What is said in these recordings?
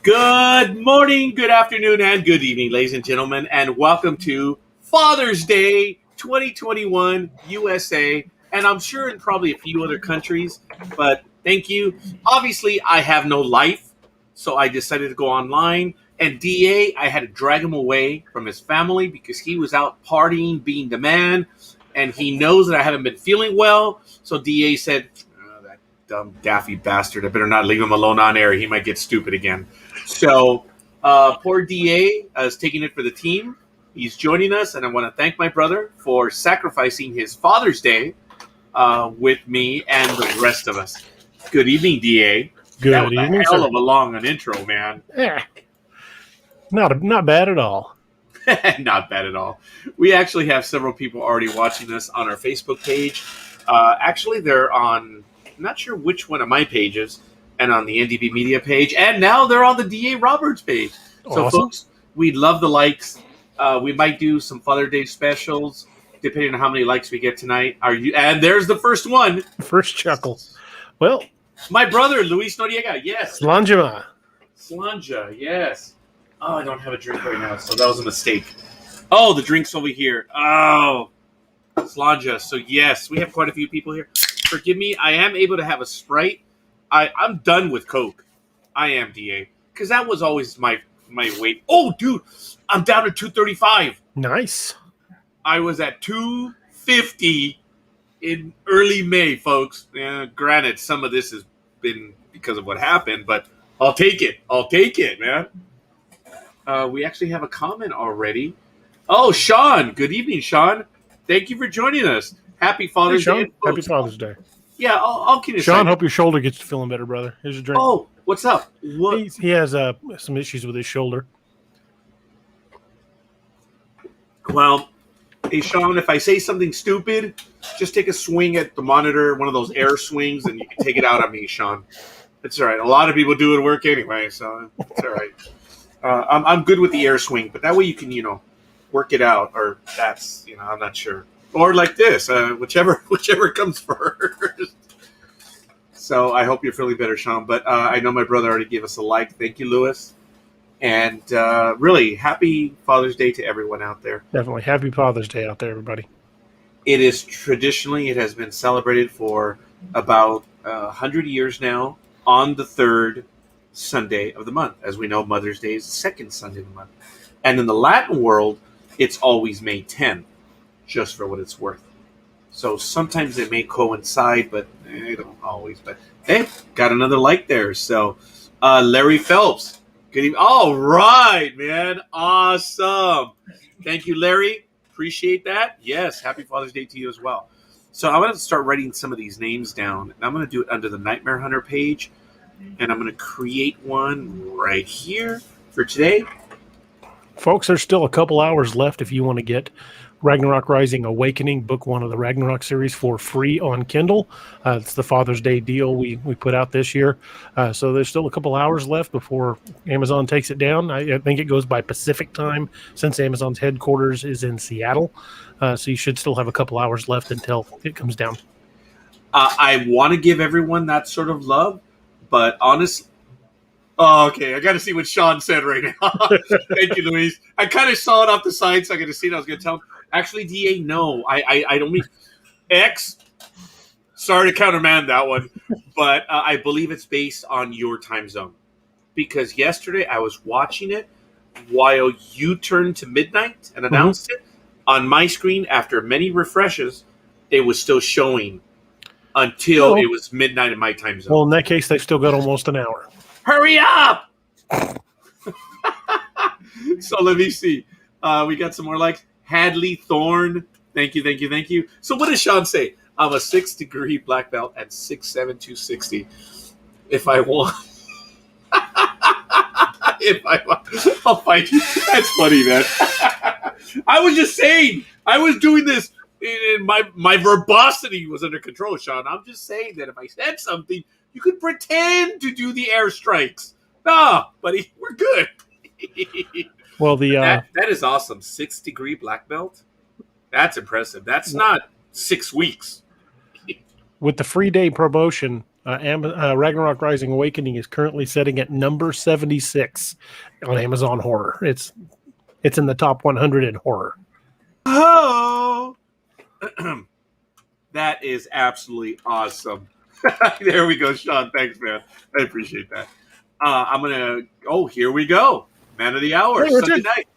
Good morning, good afternoon, and good evening, ladies and gentlemen, and welcome to Father's Day 2021 USA, and I'm sure in probably a few other countries, but thank you. Obviously, I have no life, so I decided to go online, and DA, I had to drag him away from his family because he was out partying, being the man, and he knows that I haven't been feeling well, so DA said, "Oh, that dumb daffy bastard, I better not leave him alone on air, he might get stupid again." So, poor DA is taking it for the team. He's joining us, and I want to thank my brother for sacrificing his Father's Day with me and the rest of us. Good evening, DA. Good That was evening, a hell sir. of a long an intro, man. Not bad at all. Not bad at all. We actually have several people already watching us on our Facebook page. Actually, they're on, I'm not sure which one of my pages, and on the NDB Media page, and now they're on the DA Roberts page. So, Awesome. folks, we'd love the likes. We might do some Father's Day specials, depending on how many likes we get tonight. And there's the first one. First chuckle. Well, My brother, Luis Noriega. Yes. Slanjima. Slanja. Yes. Oh, I don't have a drink right now, so that was a mistake. Oh, the drink's over here. Oh, Slanja. So, yes, we have quite a few people here. Forgive me. I am able to have a Sprite. I'm done with Coke. I am, DA. Because that was always my weight. Oh, dude, I'm down to 235. Nice. I was at 250 in early May, folks. Granted, some of this has been because of what happened, but I'll take it. I'll take it, man. We actually have a comment already. Oh, Sean. Good evening, Sean. Thank you for joining us. Happy Hey, Father's Sean. Day. Happy Father's Day. Yeah, I'll keep it. Sean, hope your shoulder gets to feeling better, brother. Here's a drink. Oh, what's up? What? He has some issues with his shoulder. Well, hey, Sean, if I say something stupid, just take a swing at the monitor, one of those air swings, and you can take it out on me, Sean. It's all right. A lot of people do it at work anyway, so it's all right. I'm good with the air swing, but that way you can, work it out, or that's, I'm not sure. Or like this, whichever comes first. So I hope you're feeling better, Sean. But I know my brother already gave us a like. Thank you, Lewis. And really, happy Father's Day to everyone out there. Definitely. Happy Father's Day out there, everybody. It has been celebrated for about 100 years now on the third Sunday of the month. As we know, Mother's Day is the second Sunday of the month. And in the Latin world, it's always May 10th, just for what it's worth. So sometimes it may coincide, but they don't always. But hey, got another like there. So Larry Phelps. Good evening. All right, man. Awesome. Thank you, Larry. Appreciate that. Yes, happy Father's Day to you as well. So I'm going to start writing some of these names down. And I'm going to do it under the Nightmare Hunter page. And I'm going to create one right here for today. Folks, there's still a couple hours left if you want to get Ragnarok Rising Awakening, book one of the Ragnarok series, for free on Kindle. It's the Father's Day deal we put out this year. So there's still a couple hours left before Amazon takes it down. I think it goes by Pacific time, since Amazon's headquarters is in Seattle. So you should still have a couple hours left until it comes down. I want to give everyone that sort of love, but honestly, oh, okay. I got to see what Sean said right now. Thank you, Louise. I kind of saw it off the side, so I got to see it. I was going to tell him. Actually, DA, no. I don't mean X. Sorry to countermand that one, but I believe it's based on your time zone. Because yesterday I was watching it while you turned to midnight and announced it. On my screen, after many refreshes, it was still showing until it was midnight in my time zone. Well, in that case, they've still got almost an hour. Hurry up! So let me see. We got some more likes. Hadley Thorne. Thank you. So what does Sean say? I'm a 6-degree black belt at 6'7", 260. If I want... I'll fight you. That's funny, man. I was just saying. I was doing this, and my verbosity was under control, Sean. I'm just saying that if I said something, you could pretend to do the airstrikes. No, buddy, we're good. Well, that is awesome. 6-degree black belt. That's impressive. That's not 6 weeks. With the free day promotion, Ragnarok Rising Awakening is currently sitting at number 76 on Amazon Horror. It's in the top 100 in horror. Oh, that is absolutely awesome. There we go, Sean. Thanks, man. I appreciate that. I'm gonna. Oh, here we go. Man of the hour, Hey, Sunday Richard. night.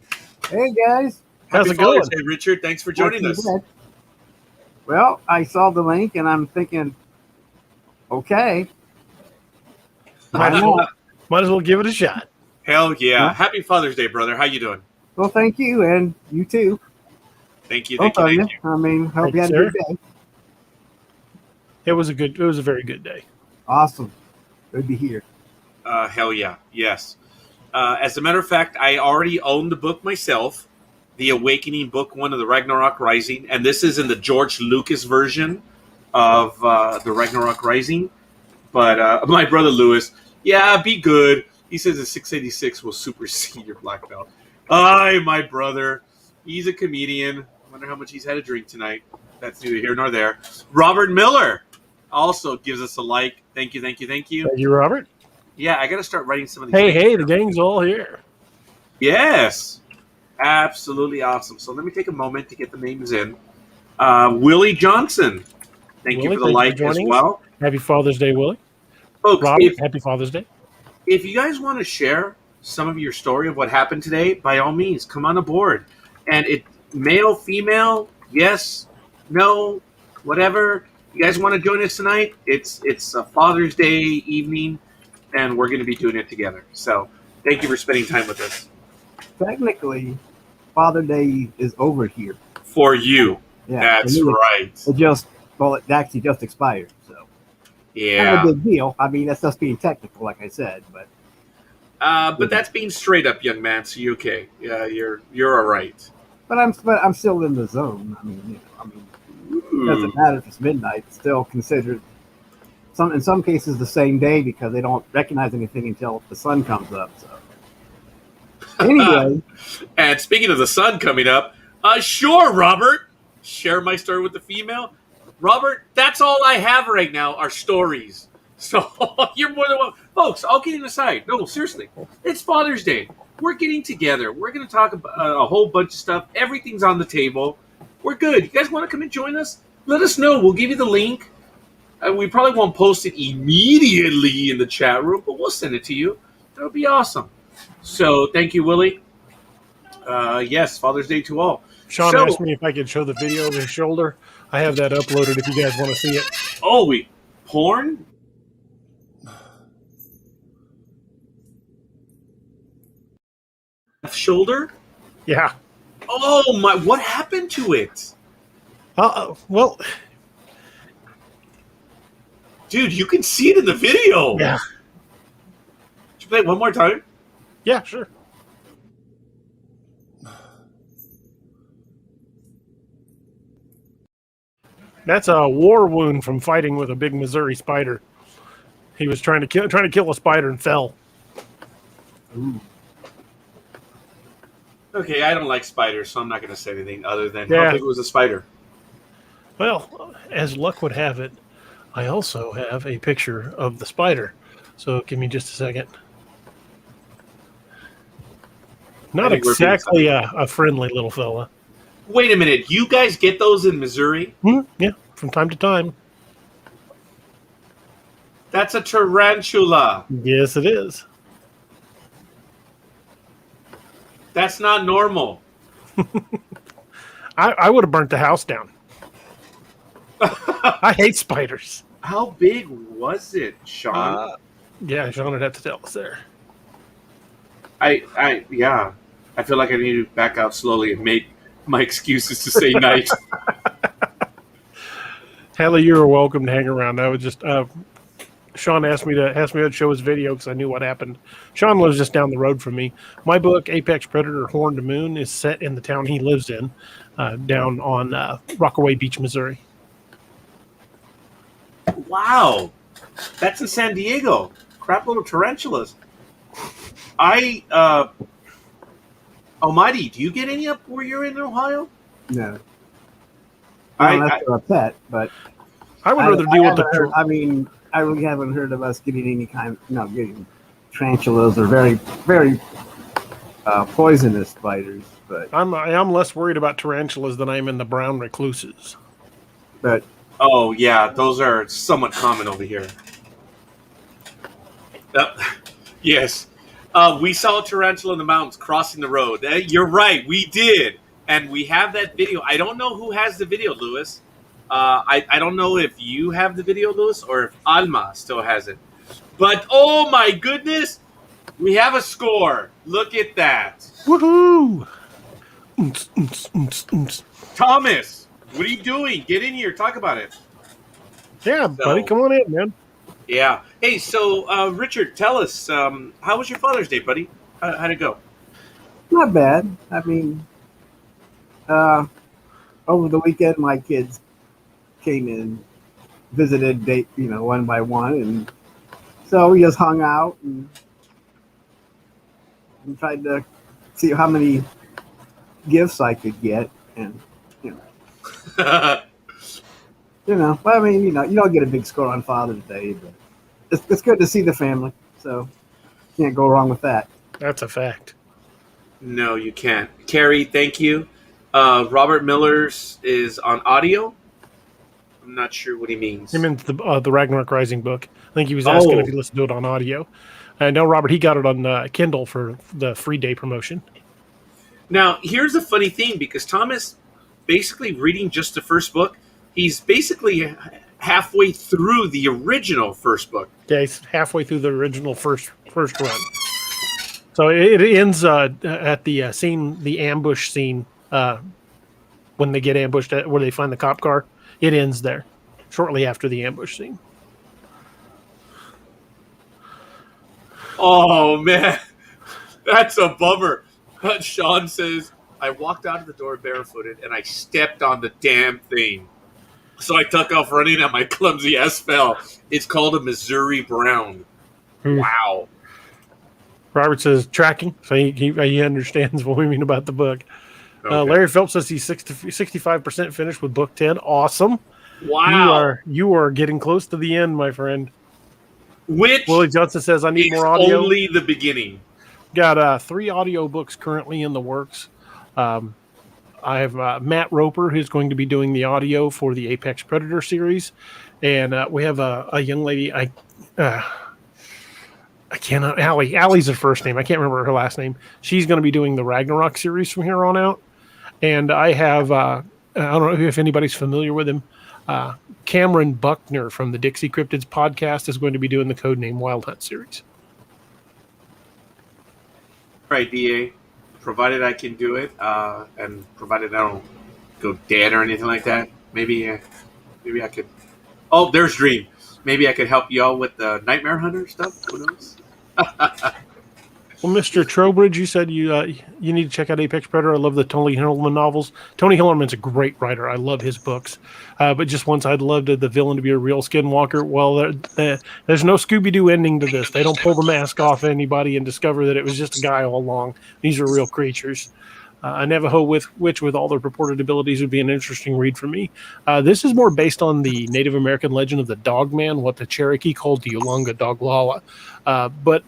Hey guys. How's Happy it going? Father's Day, Richard. Thanks for joining Not us. too bad. Well, I saw the link and I'm thinking, okay. Might Why as, well, not? might as well give it a shot. Hell yeah! Huh? Happy Father's Day, brother. How you doing? Well, thank you, and you too. Thank you. Both Thank you. of Thank you. you. I mean, hope Thank you had you, a good day. It was a very good day. Awesome. Good to hear. Hell yeah. Yes. As a matter of fact, I already own the book myself, The Awakening, Book 1 of the Ragnarok Rising, and this is in the George Lucas version of the Ragnarok Rising. But my brother Lewis, yeah, be good. He says the 686 will supersede your black belt. Aye, my brother. He's a comedian. I wonder how much he's had a drink tonight. That's neither here nor there. Robert Miller also gives us a like. Thank you, thank you, thank you. Thank you, Robert. Yeah, I got to start writing some of these. Hey, the gang's all here. Yes, absolutely awesome. So let me take a moment to get the names in. Willie Johnson, thank you Willie, for the thank you like for as joining well. Happy Father's Day, Willie. Folks, Robert, happy Father's Day. if you guys want to share some of your story of what happened today, by all means, come on aboard. And it male, female, yes, no, whatever. You guys want to join us tonight? It's a Father's Day evening, and we're going to be doing it together. So thank you for spending time with us. Technically, Father Day is over here. For you, Yeah. that's for me, right. it actually just expired. So not Yeah. a big deal. I mean, that's just being technical, like I said. But But that's being straight up, young man. So you okay? Yeah, you're all right. but I'm still in the zone. I mean, it doesn't matter if it's midnight. It's still considered in some cases the same day because they don't recognize anything until the sun comes up. So anyway, And speaking of the sun coming up, sure, Robert, share my story with the female. Robert, that's all I have right now are stories. So you're more than welcome. Folks, all kidding aside, no, seriously, it's Father's Day. We're getting together. We're going to talk about a whole bunch of stuff. Everything's on the table. We're good. You guys want to come and join us? Let us know. We'll give you the link. We probably won't post it immediately in the chat room, but we'll send it to you. That'll be awesome. So thank you, Willie. Yes, Father's Day to all. Sean So- asked me if I could show the video of his shoulder. I have that uploaded if you guys want to see it. Oh, wait. Porn? Shoulder? Yeah. Oh, my. What happened to it? Well, Dude, you can see it in the video. yeah. Should you play it one more time? Yeah, sure. That's a war wound from fighting with a big Missouri spider. He was trying to kill a spider and fell. ooh, Okay, I don't like spiders, so I'm not going to say anything other than Yeah. how big was the spider? Well, as luck would have it, I also have a picture of the spider. So give me just a second. Not I think we're being exactly a friendly little fella. Wait a minute. You guys get those in Missouri? Yeah, from time to time. That's a tarantula. Yes, it is. That's not normal. I would have burnt the house down. I hate spiders. How big was it, Sean? Yeah, Sean would have to tell us there. Yeah. I feel like I need to back out slowly and make my excuses to say night. Hallie, you were welcome to hang around. I would just Sean asked me to show his video because I knew what happened. Sean lives just down the road from me. My book, Apex Predator: Horn to Moon, is set in the town he lives in, down on Rockaway Beach, Missouri. Wow. That's in San Diego. Crap little tarantulas. Almighty, do you get any up where you're in Ohio? no, I- unless they're a pet. But I would rather deal with the. I mean, I really haven't heard of us getting any kind, getting tarantulas or very, very poisonous spiders. But I'm less worried about tarantulas than I am in the brown recluses. but Oh yeah, those are somewhat common over here. Yes, we saw a tarantula in the mountains crossing the road. You're right, we did, and we have that video. I don't know who has the video, Lewis. I don't know if you have the video, Lewis, or if Alma still has it. But oh my goodness, we have a score. Look at that, Woohoo! Thomas. What are you doing? Get in here. Talk about it. Yeah, buddy, come on in, man. Yeah. Hey, so Richard, tell us, how was your Father's Day, buddy? How'd it go? not bad. I mean, over the weekend, my kids came in, visited, one by one, and so we just hung out and tried to see how many gifts I could get, and but I mean, you don't get a big score on Father's Day, but it's good to see the family, so can't go wrong with that. That's a fact. No, you can't. Carrie, thank you. Robert Miller's is on audio. I'm not sure what he means. He meant the Ragnarok Rising book. I think he was asking if he listened to it on audio. I know, Robert, he got it on Kindle for the free day promotion. Now, here's the funny thing, because Thomas, basically reading just the first book, he's basically halfway through the original first book. Yeah, he's halfway through the original first run. So it ends at the scene, the ambush scene, when they get ambushed at where they find the cop car. It ends there, shortly after the ambush scene. Oh, man. That's a bummer. Sean says, I walked out of the door barefooted and I stepped on the damn thing. So I took off running and my clumsy ass fell. It's called a Missouri Brown. Wow. Robert says tracking, so he understands what we mean about the book. Okay. Larry Phelps says he's 65% finished with book 10. Awesome. Wow. You are getting close to the end, my friend. Which Willie Johnson says I need more audio. Only the beginning. Got 3 audio books currently in the works. I have Matt Roper, who's going to be doing the audio for the Apex Predator series, and we have a young lady. I cannot. Allie's her first name. I can't remember her last name. She's going to be doing the Ragnarok series from here on out. And I have I don't know if anybody's familiar with him. Cameron Buckner from the Dixie Cryptids podcast is going to be doing the Codename Wild Hunt series. Right, DA. Provided I can do it, and provided I don't go dead or anything like that, maybe I could. Oh, there's Dream. Maybe I could help y'all with the Nightmare Hunter stuff. Who knows? Well, Mr. Trowbridge, you said you need to check out Apex Predator. I love the Tony Hillerman novels. Tony Hillerman's a great writer. I love his books. But just once I'd loved the villain to be a real skinwalker. Well, there's no Scooby-Doo ending to this. They don't pull the mask off anybody and discover that it was just a guy all along. These are real creatures. A Navajo witch with all their purported abilities would be an interesting read for me. This is more based on the Native American legend of the Dogman, what the Cherokee called the Yolanga Doglala. But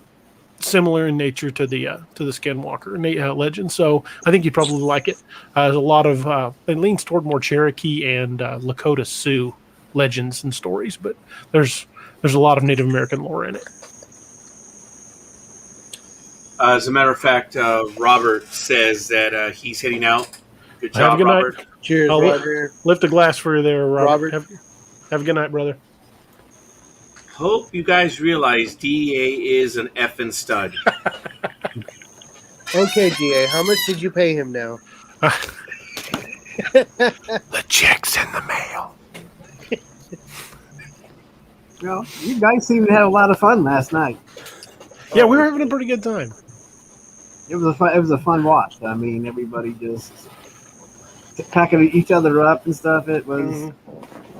similar in nature to the Skinwalker legend, so I think you'd probably like it. There's a lot of it leans toward more Cherokee and Lakota Sioux legends and stories, but there's a lot of Native American lore in it. As a matter of fact, Robert says that he's heading out. Good job, have a good Robert. Night. Cheers, Roger. Lift a glass for you there, Robert. Have a good night, brother. Hope you guys realize DEA is an effing stud. Okay, DA, how much did you pay him now? The check's in the mail. Well, you guys seemed to have a lot of fun last night. Yeah, we were having a pretty good time. It was a fun watch. I mean, everybody just packing each other up and stuff. It was,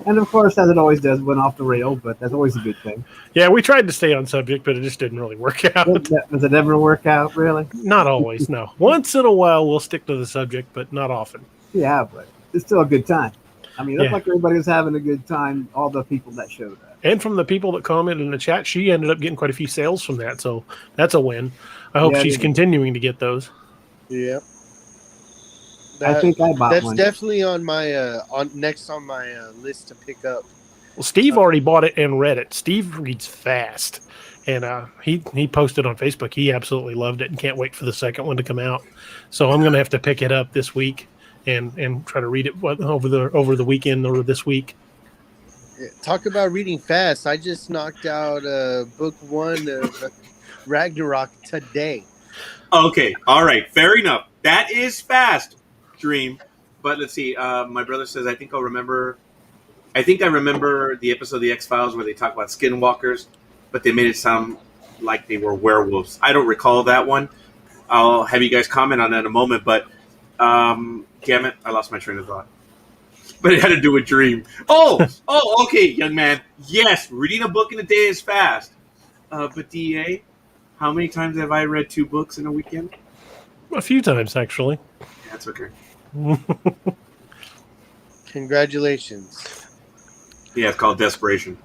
and of course, as it always does, went off the rail. But that's always a good thing. Yeah, we tried to stay on subject, but it just didn't really work out. Does it ever work out? Really? Not always. No. Once in a while, we'll stick to the subject, but not often. Yeah, but it's still a good time. I mean, it looked like everybody was having a good time. All the people that showed up. And from the people that commented in the chat, she ended up getting quite a few sales from that. So that's a win. I hope Yeah, she's continuing to get those. Yeah. I think I bought That's one. definitely on my next on my list to pick up. Well, Steve already bought it and read it. Steve reads fast. And he posted on Facebook. He absolutely loved it and can't wait for the second one to come out. So I'm going to have to pick it up this week and try to read it over the weekend or this week. Talk about reading fast. I just knocked out book 1 of Ragnarok today. Okay, all right, fair enough. That is fast, Dream. But let's see. My brother says I think I remember the episode of the X-Files where they talk about skinwalkers, but they made it sound like they were werewolves. I don't recall that one. I'll have you guys comment on that in a moment. But damn it, I lost my train of thought. But it had to do with Dream. Oh, okay, young man. Yes, reading a book in a day is fast. But DA, how many times have I read 2 books in a weekend? A few times, actually. That's okay. Congratulations. Yeah, it's called desperation.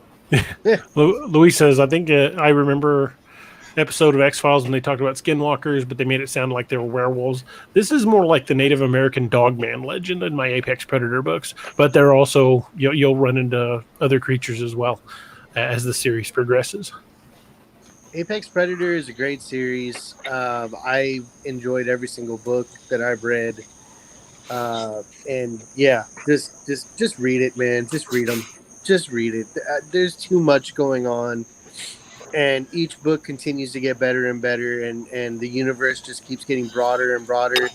Luis says, I think I remember episode of X-Files when they talked about skinwalkers, but they made it sound like they were werewolves. This is more like the Native American dogman legend in my Apex Predator books, but they're also, you'll run into other creatures as well as the series progresses. Apex Predator is a great series. I enjoyed every single book that I've read. And yeah, just read it, man. Just read them. Just read it. There's too much going on, and each book continues to get better and better, and the universe just keeps getting broader and broader.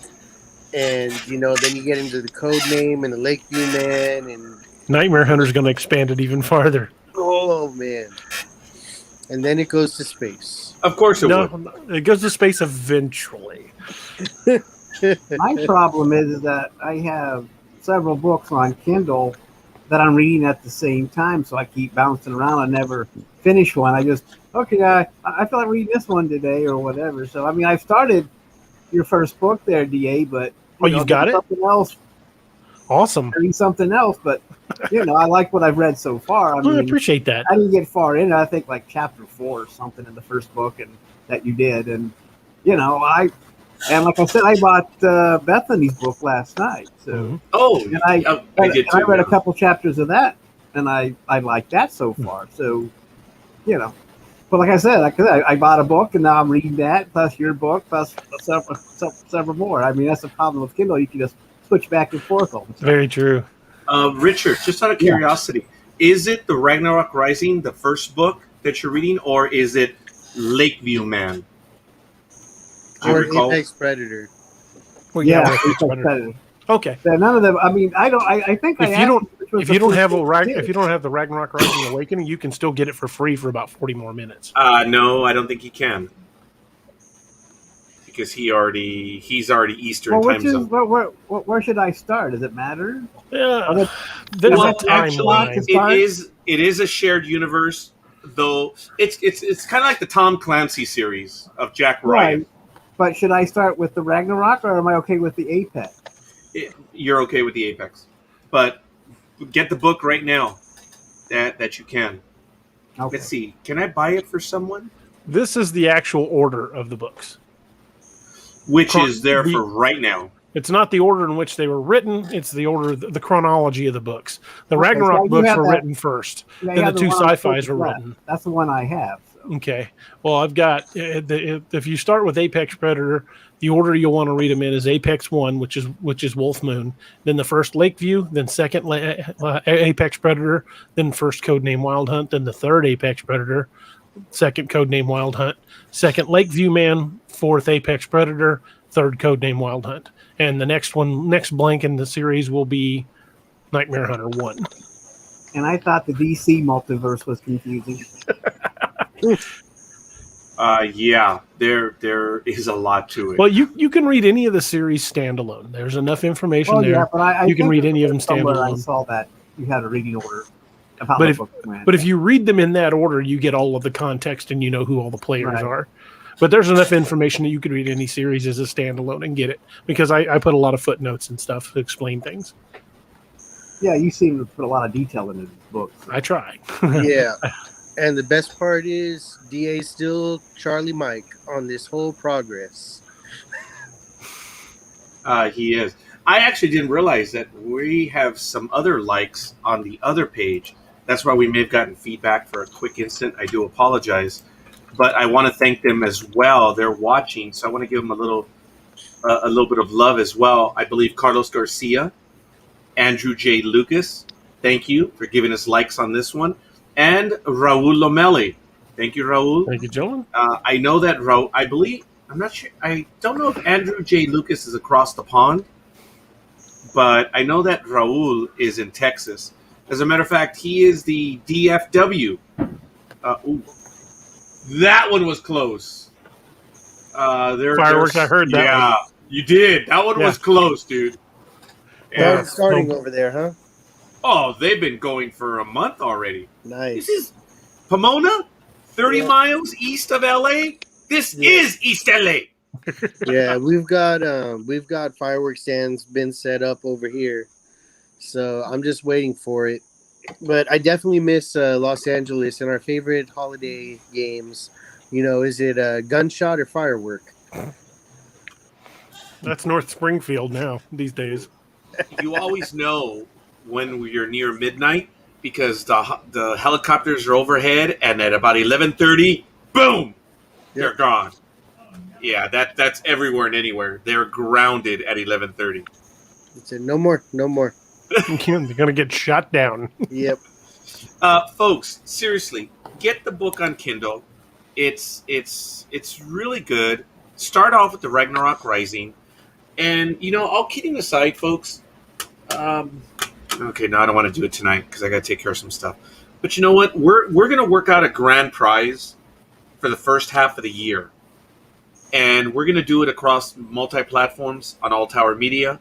And then you get into the Code Name and the Lakeview Man, and Nightmare Hunter's going to expand it even farther. oh man! And then it goes to space. Of course it would. It goes to space eventually. My problem is that I have several books on Kindle that I'm reading at the same time, so I keep bouncing around. I never finish one. I just, I feel like reading this one today or whatever. So, I mean, I've started your first book there, DA, but... you've got it? Something else. Awesome. Reading something else, but, I like what I've read so far. I appreciate that. I didn't get far in it. I think like chapter 4 or something in the first book and that you did. And, and like I said, I bought Bethany's book last night. So, and I read a couple chapters of that, and I like that so far. So, but like I said, I bought a book, and now I'm reading that, plus your book, plus several more. I mean, that's the problem with Kindle. You can just switch back and forth all the time. Very true. Richard, just out of curiosity, is it the Ragnarok Rising, the first book that you're reading, or is it Lakeview Man? Or Apex Predator. Well, Apex Predator. Okay. So none of them. I mean, I don't. I think if you don't have the Ragnarok Rising Awakening, you can still get it for free for about 40 more minutes. No, I don't think you can, because he's already Eastern time zone. Where should I start? Does it matter? Yeah. There's a timeline. It is a shared universe, though. It's kind of like the Tom Clancy series of Jack Ryan. Right. But should I start with the Ragnarok, or am I okay with the Apex? You're okay with the Apex, but get the book right now that you can. Okay. Let's see. Can I buy it for someone? This is the actual order of the books, which is there for right now. It's not the order in which they were written. It's the order, the chronology of the books. The Ragnarok books were written first. Then the 2 sci-fis were written. That's the one I have. So. Okay. Well, I've got, if you start with Apex Predator, the order you'll want to read them in is Apex 1, which is Wolf Moon, then the first Lakeview, then second Apex Predator, then first Codename Wild Hunt, then the third Apex Predator, second Codename Wild Hunt, second Lakeview Man, fourth Apex Predator, third Codename Wild Hunt. And the next blank in the series will be Nightmare Hunter 1. And I thought the DC multiverse was confusing. Yeah, there is a lot to it. Well, you can read any of the series standalone. There's enough information there. Yeah, but you can read any of them standalone. I saw that you had a reading order. But if you read them in that order, you get all of the context and you know who all the players are. But there's enough information that you could read any series as a standalone and get it, because I put a lot of footnotes and stuff to explain things. Yeah, you seem to put a lot of detail into books. I try. Yeah. And the best part is DA still Charlie Mike on this whole progress. He is. I actually didn't realize that we have some other likes on the other page. That's why we may have gotten feedback for a quick instant. I do apologize, but I want to thank them as well. They're watching, so I want to give them a little bit of love as well. I believe Carlos Garcia, Andrew J. Lucas, thank you for giving us likes on this one, and Raul Lomelli. Thank you, Raul. Thank you, gentlemen. I know that Raul. I believe. I'm not sure. I don't know if Andrew J. Lucas is across the pond, but I know that Raul is in Texas. As a matter of fact, he is the DFW. Ooh, that one was close. Fireworks, I heard that Yeah, one. you did. That one Yeah. was close, dude. Well, Yeah. it's starting over there, huh? Oh, they've been going for a month already. Nice. This is Pomona, 30 Yeah. miles east of LA. This Yeah. is East LA. Yeah, we've got fireworks stands been set up over here, so I'm just waiting for it. But I definitely miss Los Angeles and our favorite holiday games. You know, is it gunshot or firework? That's North Springfield now these days. You always know when you're near midnight because the helicopters are overhead, and at about 11:30, boom, they're gone. Yeah, that's everywhere and anywhere. They're grounded at 11:30. It's a no more. They're gonna get shot down. Yep. Folks, seriously, get the book on Kindle. It's really good. Start off with the Ragnarok Rising, and all kidding aside, folks. Okay, no, I don't want to do it tonight because I got to take care of some stuff. But you know what? We're gonna work out a grand prize for the first half of the year, and we're gonna do it across multi-platforms on All Tower Media,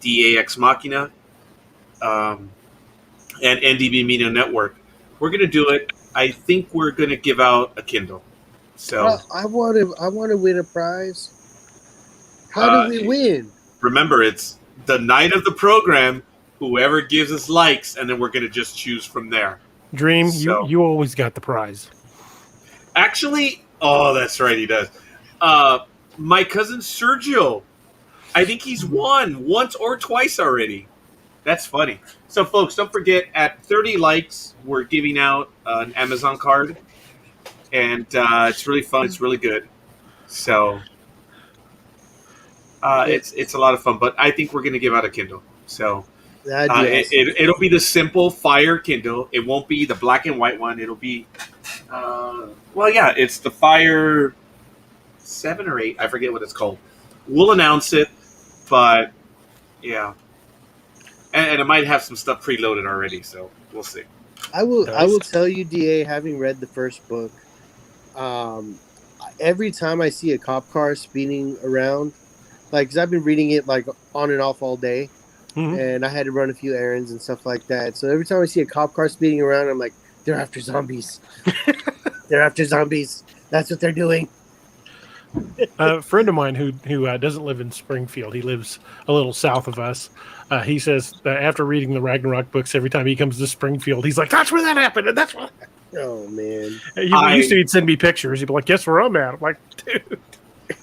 DAX Machina, and NDB Media Network. We're gonna do it. I think we're gonna give out a Kindle. So I want to win a prize. How do we win? remember, it's the night of the program. Whoever gives us likes, and then we're gonna just choose from there. Dream, So- you always got the prize. Actually, oh, that's right, he does. My cousin Sergio, I think he's won once or twice already. That's funny. So, folks, don't forget, at 30 likes, we're giving out an Amazon card, and it's really fun. It's really good. So, it's a lot of fun. But I think we're going to give out a Kindle. So, That'd be awesome. it'll be the simple Fire Kindle. It won't be the black and white one. It'll be, it's the Fire 7 or 8. I forget what it's called. We'll announce it, but yeah, and it might have some stuff preloaded already. So we'll see. I will Nice. tell you, DA, having read the first book, every time I see a cop car speeding around, like, because I've been reading it like on and off all day, Mhm. and I had to run a few errands and stuff like that. So every time I see a cop car speeding around, I'm like, they're after zombies. They're after zombies. That's what they're doing. A friend of mine who doesn't live in Springfield, he lives a little south of us. He says that after reading the Ragnarok books, every time he comes to Springfield, he's like, "That's where that happened." And that's what. Oh man. He used to. He'd send me pictures. He'd be like, "Guess where I'm at?" I'm like,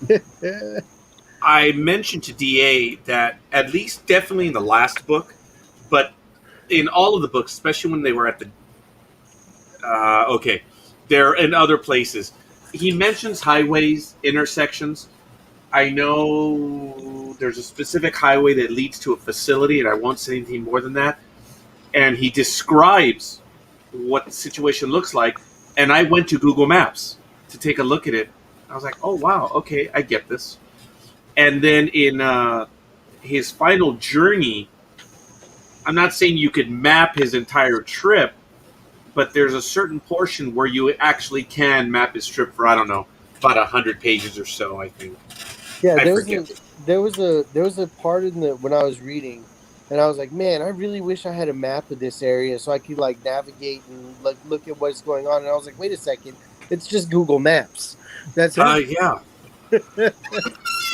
"Dude." I mentioned to DA that at least definitely in the last book, but in all of the books, especially when they were at the they're in other places. He mentions highways, intersections. I know there's a specific highway that leads to a facility, and I won't say anything more than that. And he describes what the situation looks like. And I went to Google Maps to take a look at it. I was like, oh, wow, okay, I get this. And then in his final journey, I'm not saying you could map his entire trip, but there's a certain portion where you actually can map his trip for, I don't know, about 100 pages or so, I think. Yeah, I there was a part in the when I was reading, and I was like, man, I really wish I had a map of this area so I could like navigate and look at what's going on. And I was like, wait a second, it's just Google Maps. That's it. Yeah.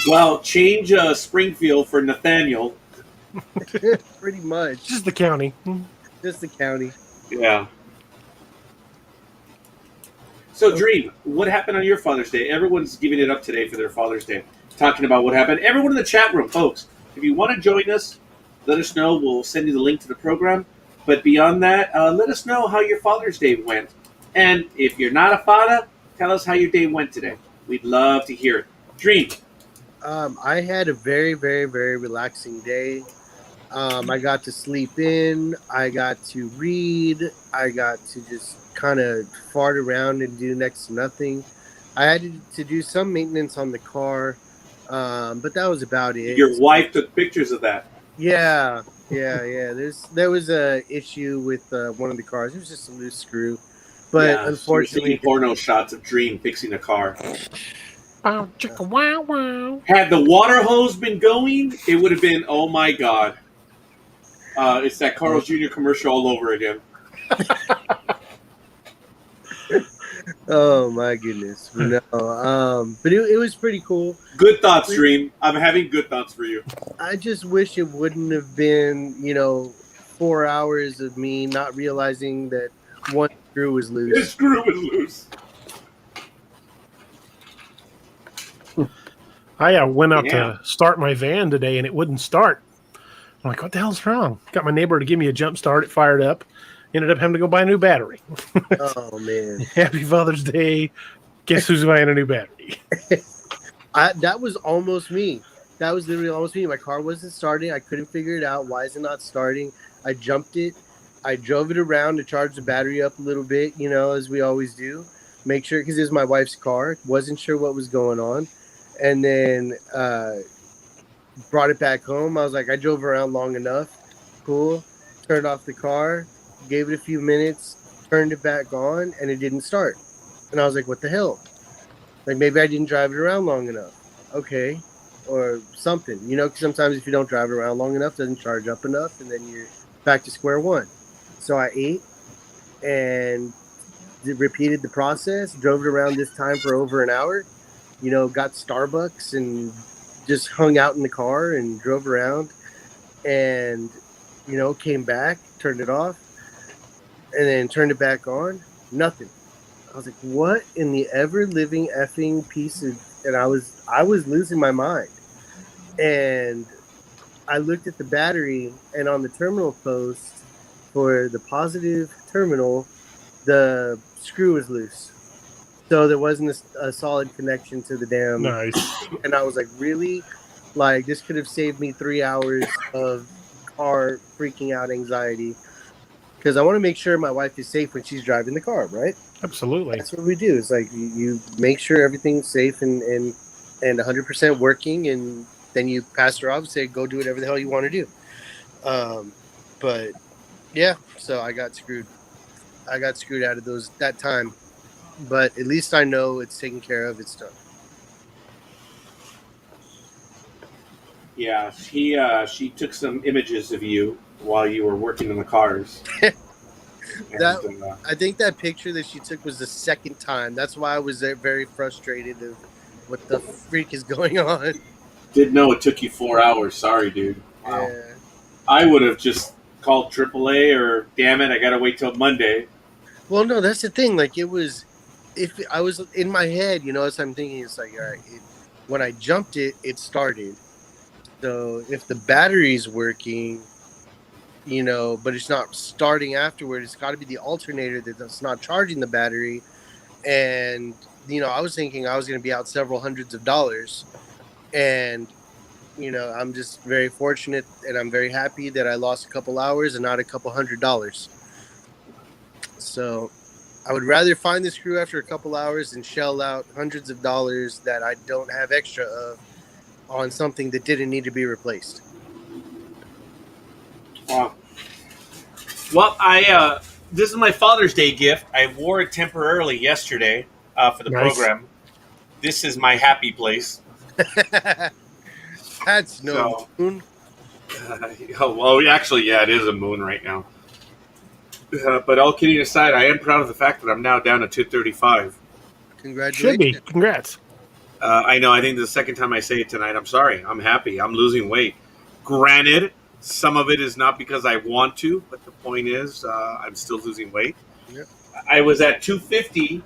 Well, change Springfield for Nathaniel. Pretty much. Just the county. Just the county. Yeah. So, Dream, what happened on your Father's Day? Everyone's giving it up today for their Father's Day, talking about what happened. Everyone in the chat room, folks, if you want to join us, let us know. We'll send you the link to the program. But beyond that, let us know how your Father's Day went. And if you're not a father, tell us how your day went today. We'd love to hear it. Dream. I had a very, very, very relaxing day. I got to sleep in. I got to read. I got to just kind of fart around and do next to nothing. I had to do some maintenance on the car, but that was about it. Your wife took pictures of that. Yeah. There was a issue with one of the cars. It was just a loose screw, but Yeah, unfortunately, she was taking porno shots of Dream fixing a car. Wow, chicka, wow, wow. Had the water hose been going, it would have been, oh my God. It's that Carl's Jr. commercial all over again. oh my goodness, no. But it was pretty cool. Good thoughts, Dream. I'm having good thoughts for you. I just wish it wouldn't have been, 4 hours of me not realizing that one screw was His loose. screw was loose. I went out Yeah. to start my van today and it wouldn't start. I'm like, what the hell's wrong? Got my neighbor to give me a jump start. It fired up. Ended up having to go buy a new battery. Oh man, Happy Father's Day. Guess who's buying a new battery? that was almost me. That was literally almost me. My car wasn't starting. I couldn't figure it out. Why is it not starting? I jumped it. I drove it around to charge the battery up a little bit, as we always do. Make sure, because it was my wife's car. Wasn't sure what was going on. And then brought it back home. I was like, I drove around long enough. Cool. Turned off the car. Gave it a few minutes. Turned it back on. And it didn't start. And I was like, what the hell? Like, maybe I didn't drive it around long enough. Okay. Or something. Because sometimes if you don't drive it around long enough, it doesn't charge up enough. And then you're back to square one. So I ate and repeated the process. Drove it around this time for over an hour. Got Starbucks and just hung out in the car and drove around and, came back, turned it off, and then turned it back on. Nothing. I was like, what in the ever living effing piece of, and I was losing my mind. And I looked at the battery, and on the terminal post for the positive terminal, the screw was loose. So there wasn't a solid connection to the damn. Nice. And I was like, really? Like, this could have saved me 3 hours of car freaking out anxiety. Because I want to make sure my wife is safe when she's driving the car, right? Absolutely. That's what we do. It's like you make sure everything's safe and 100% working, and then you pass her off and say, go do whatever the hell you want to do. But, yeah, so I got screwed. I got screwed out of that time. But at least I know it's taken care of. It's done. Yeah, she took some images of you while you were working in the cars. I think that picture that she took was the second time. That's why I was very frustrated of what the freak is going on. Didn't know it took you 4 hours. Sorry, dude. Wow. Yeah. I would have just called AAA or, damn it, I got to wait till Monday. Well, no, that's the thing. Like, it was, if I was in my head, as I'm thinking, it's like, all right, when I jumped it, it started. So if the battery's working, but it's not starting afterward, it's got to be the alternator that's not charging the battery. And, I was thinking I was going to be out several hundreds of dollars. And, I'm just very fortunate and I'm very happy that I lost a couple hours and not a couple $100. So I would rather find the screw after a couple hours and shell out hundreds of dollars that I don't have extra of on something that didn't need to be replaced. Wow. Well, this is my Father's Day gift. I wore it temporarily yesterday for the Nice. program. This is my happy place. That's no moon. Well, actually, yeah, it is a moon right now. But all kidding aside, I am proud of the fact that I'm now down to 235. Should be. Congratulations. Congrats. I know. I think this is the second time I say it tonight. I'm sorry. I'm happy. I'm losing weight. Granted, Some of it is not because I want to, but the point is, I'm still losing weight. Yep. I was at 250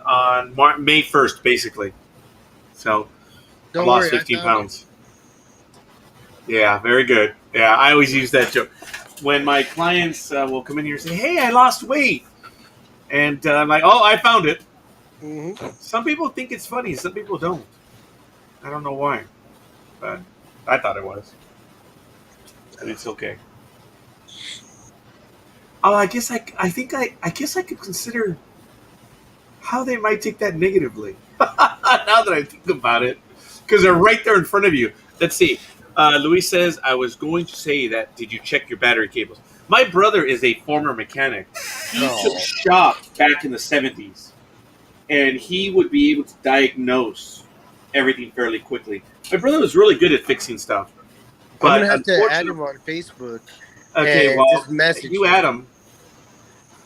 on May 1st, basically. So Don't I lost worry, 15 I found pounds. Yeah, very good. Yeah, I always use that joke. When my clients will come in here and say, hey, I lost weight. And I'm like, oh, I found it. it. Mhm. Some people think it's funny. Some people don't. I don't know why. But I thought it was. But it's okay. Oh, I guess I guess I could consider how they might take that negatively. Now that I think about it. Because they're right there in front of you. Let's see. Luis says, I was going to say that, did you check your battery cables? My brother is a former mechanic. He took shop back in the 70s. And he would be able to diagnose everything fairly quickly. My brother was really good at fixing stuff. I'm But gonna have to add unfortunately- him on Facebook. Okay, and well, just message you him. add him.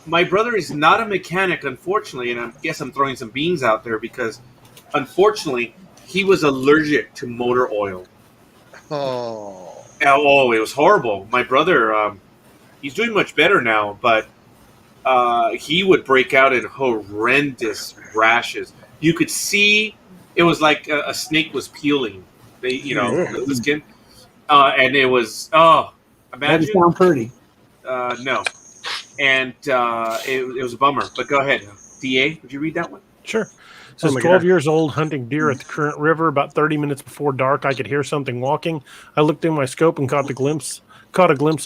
My brother is not a mechanic, unfortunately, and I guess I'm throwing some beans out there because, unfortunately, he was allergic to motor oil. Oh, Oh, it was horrible. My brother, he's doing much better now, but he would break out in horrendous rashes. You could see it was like a snake was peeling, the skin, and it was That imagine sound pretty. no, and it was a bummer. But go ahead, Da. Would you read that one? Sure. Says Oh my 12 God. years old, hunting deer at the Current River. About 30 minutes before dark, I could hear something walking. I looked in my scope and caught a glimpse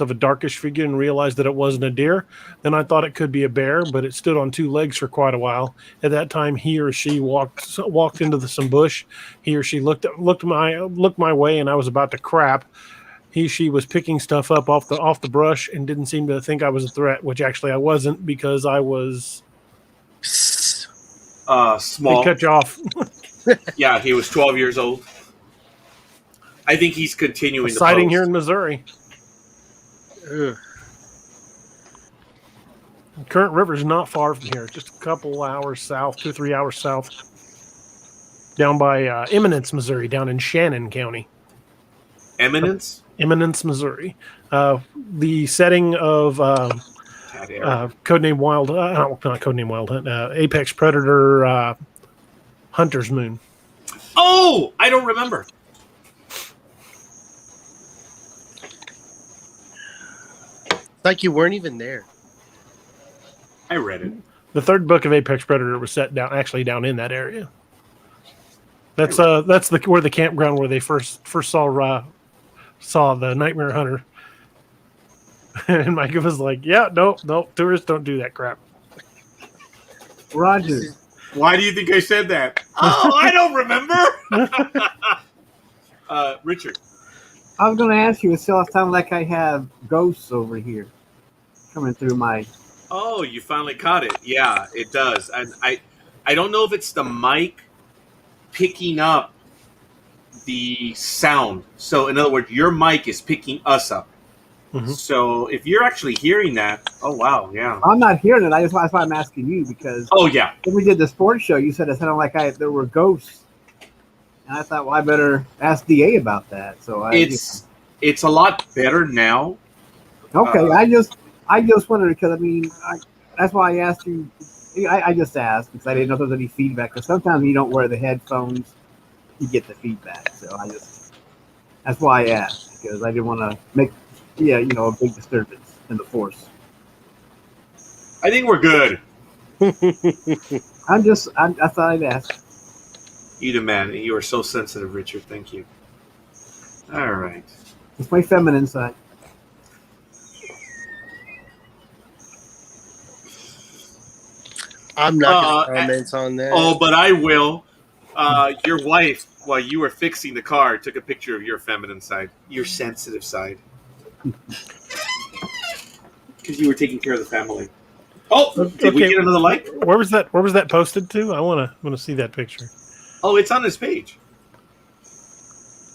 of a darkish figure and realized that it wasn't a deer. Then I thought it could be a bear, but it stood on two legs for quite a while. At that time, he or she walked into some bush. He or she looked my way, and I was about to crap. She was picking stuff up off the brush and didn't seem to think I was a threat, which actually I wasn't because I was. They Small. cut you off. Yeah, he was 12 years old. I think he's A continuing the sighting post. here in Missouri. ugh. Current River's not far from here, just a couple hours south, 2-3 hours south, down by Eminence, Missouri, down in Shannon County. Eminence. Eminence, Missouri. The setting of Cat Air. Codename Wild, not Codename Wild Hunt, Apex Predator Hunter's Moon. Oh, I don't remember. It's like you weren't even there. I read it. The third book of Apex Predator was set down in that area. That's where the campground where they first saw the Nightmare Hunter. And Micah was like, "Yeah, no, tourists don't do that crap." Roger. Why do you think I said that? Oh, I don't remember. Richard. I was going to ask you, it still sounds like I have ghosts over here coming through my. Oh, you finally caught it. Yeah, it does. And I don't know if it's the mic picking up the sound. So, in other words, your mic is picking us up. Mhm. So, if you're actually hearing that, oh wow, yeah. I'm not hearing it. That's why I'm asking you because Oh yeah. when we did the sports show, you said it sounded like there were ghosts, and I thought, well, I better ask Da about that. So It's a lot better now. okay. I just wondered because that's why I asked you. I just asked because I didn't know if there was any feedback. Because sometimes when you don't wear the headphones, you get the feedback. So that's why I asked because I didn't want to make a big disturbance in the force. I think we're good. I thought I'd ask. You the man. You are so sensitive, Richard. Thank you. All right. It's my feminine side. I'm not going to comment on that. Oh, but I will. Your wife, while you were fixing the car, took a picture of your feminine side, your sensitive side, because you were taking care of the family. Oh, did we Okay. get another like? Where was that posted to? I want to see that picture. Oh, it's on his page.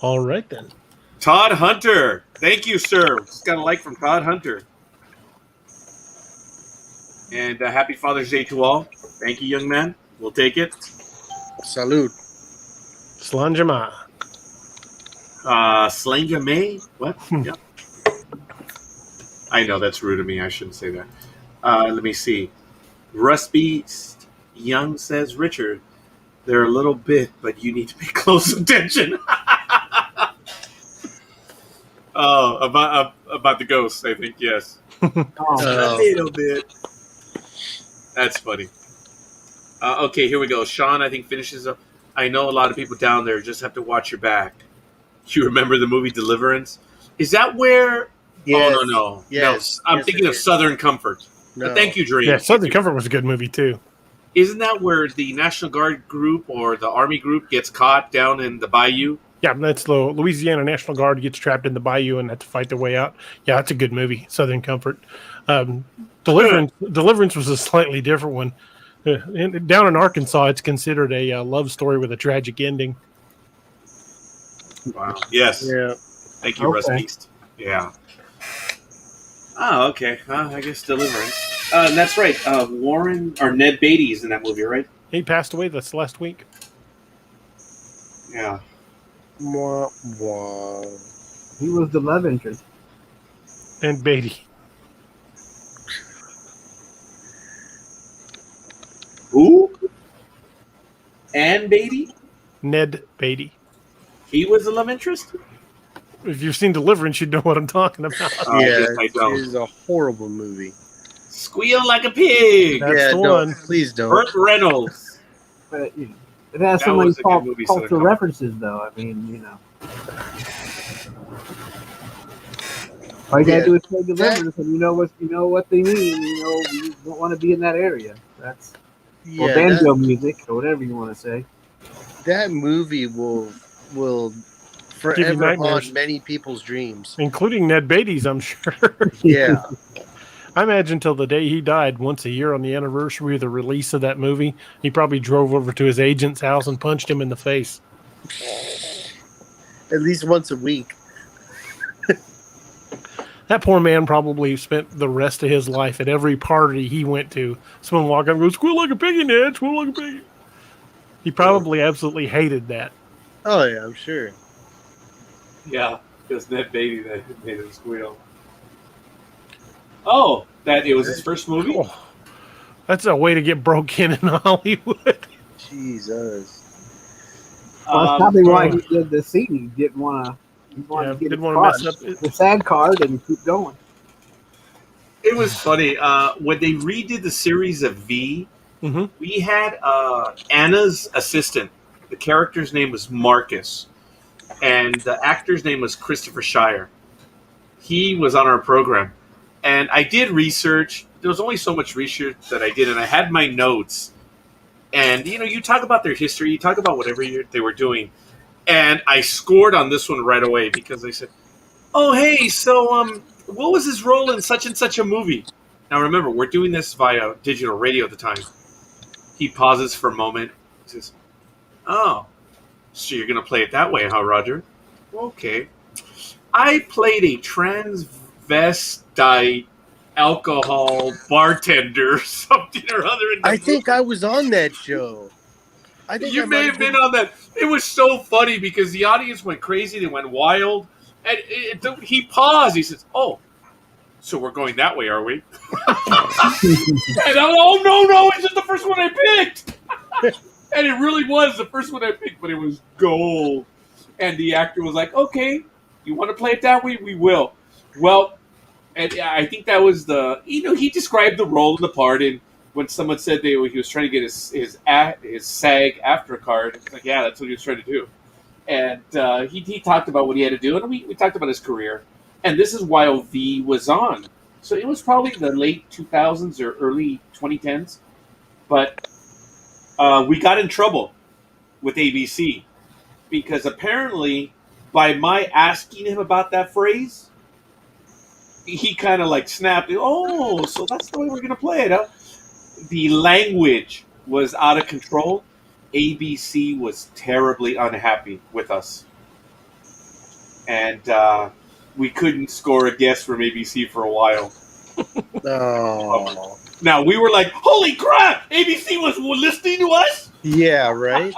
All right then. Todd Hunter. Thank you, sir. Just got a like from Todd Hunter. And happy Father's Day to all. Thank you, young man. We'll take it. Salud. Slanjama. Slanga May. What? Hmm. Yep. I know that's rude of me. I shouldn't say that. Let me see. Russ Beast Young says, Richard, they're a little bit, but you need to pay close attention. Oh, about the ghosts, I think, yes. Oh, A little bit. That's funny. Okay, here we go. Sean, I think, finishes up. I know a lot of people down there just have to watch your back. You remember the movie Deliverance? Is that where... Yes. Oh, no. Yes. No, I'm Yes, thinking it of is. Southern Comfort. No. Thank you, Dream. Yeah, Southern Comfort was a good movie too. Isn't that where the National Guard group or the Army group gets caught down in the bayou? Yeah, that's the Louisiana National Guard gets trapped in the bayou and have to fight their way out. Yeah, that's a good movie, Southern Comfort. Deliverance was a slightly different one. Down in Arkansas, it's considered a love story with a tragic ending. Wow. Yes. Yeah. Thank you, Russ Okay. Beast. Yeah. Oh, okay. I guess Deliverance. And that's right. Warren or Ned Beatty is in that movie, right? He passed away this last week. Yeah. Wah, wah. he was the love interest. And Beatty. Who? Ann Beatty? Ned Beatty. He was the love interest? If you've seen Deliverance, you'd know what I'm talking about. Oh, Yeah, yes, I don't. it is a horrible movie. Squeal like a pig. That's yeah, the don't, one. please don't. Burt Reynolds. But it has That so many was a good movie, Southern cultural Comfort. references, though. I mean, all you gotta Yeah. do is play Deliverance, and you know what they mean. You don't want to be in that area. That's or Yeah, banjo music or whatever you want to say. that movie will Give you forever nightmares. haunt many people's dreams. Including Ned Beatty's, I'm sure. Yeah. I imagine till the day he died, once a year on the anniversary of the release of that movie, he probably drove over to his agent's house and punched him in the face. At least once a week. That poor man probably spent the rest of his life at every party he went to. Someone walked up and goes, "Squeal like a piggy, Ned, squeal like a piggy." He probably absolutely hated that. Oh yeah, I'm sure. Yeah, because Ned Beatty that made him squeal. Oh, that it was his first movie? Oh, that's a way to get broke in Hollywood. Jesus. Well, that's probably why he did the scene. He didn't want to. He wanted Yeah, to get didn't his want to card, mess up. the sad card and keep going. It was funny. When they redid the series of V, Mhm. we had Anna's assistant. The character's name was Marcus, and the actor's name was Christopher Shire. He was on our program, and I did research. There was only so much research that I did, and I had my notes. And you talk about their history, you talk about whatever they were doing, and I scored on this one right away because I said, "Oh, hey, so what was his role in such and such a movie?" Now remember, we're doing this via digital radio at the time. He pauses for a moment. He says, "Oh, so you're going to play it that way, huh, Roger?" "Okay. I played a transvestite alcohol bartender or something or other in the I movie." think I was on that show. I think You I may might have been on that. It was so funny because the audience went crazy. They went wild. And he paused. He says, "Oh, so we're going that way, are we?" And oh, no, it's just the first one I picked. And it really was the first one I picked, but it was gold. And the actor was like, "Okay, you want to play it that way? We will." Well, and I think that was he described the role and the part, and when someone said he was trying to get his SAG after card, it's like, yeah, that's what he was trying to do. And he talked about what he had to do, and we talked about his career. And this is while V was on. So it was probably the late 2000s or early 2010s. But we got in trouble with ABC because apparently by my asking him about that phrase, he kind of like snapped. "Oh, so that's the way we're going to play it, huh?" The language was out of control. ABC was terribly unhappy with us. And we couldn't score a guest from ABC for a while. Oh. Now, we were like, "Holy crap! ABC was listening to us?" Yeah, right?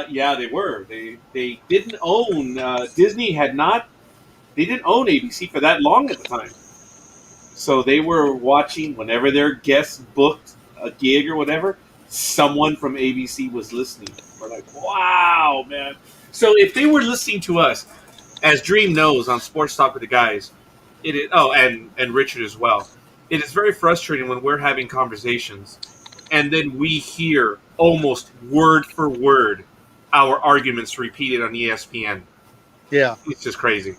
Yeah, they were. They didn't own, Disney had not, they didn't own ABC for that long at the time. So they were watching whenever their guests booked a gig or whatever. Someone from ABC was listening. We're like, wow, man. So if they were listening to us, as Dream knows on Sports Talk with the guys, it is. Oh, and Richard as well. It is very frustrating when we're having conversations, and then we hear almost word for word our arguments repeated on ESPN. Yeah. It's just crazy.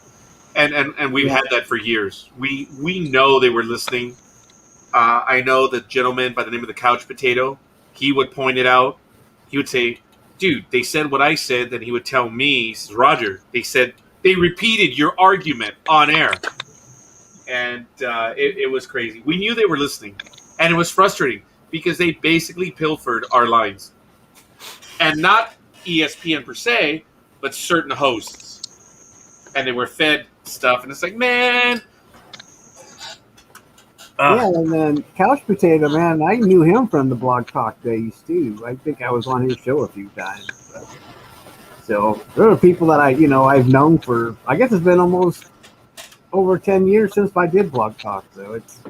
And we've had that for years. We know they were listening. I know the gentleman by the name of the Couch Potato. He would point it out. He would say, "Dude, they said what I said." Then he would tell me, he says, "Roger, they said they repeated your argument on air," and it was crazy. We knew they were listening, and it was frustrating because they basically pilfered our lines, and not ESPN per se, but certain hosts, and they were fed stuff, and it's like, man. Yeah, and then Couch Potato, man, I knew him from the Blog Talk days too. I think I was on his show a few times. But. So there are people that I've known for, I guess it's been almost over 10 years since I did Blog Talk. So it's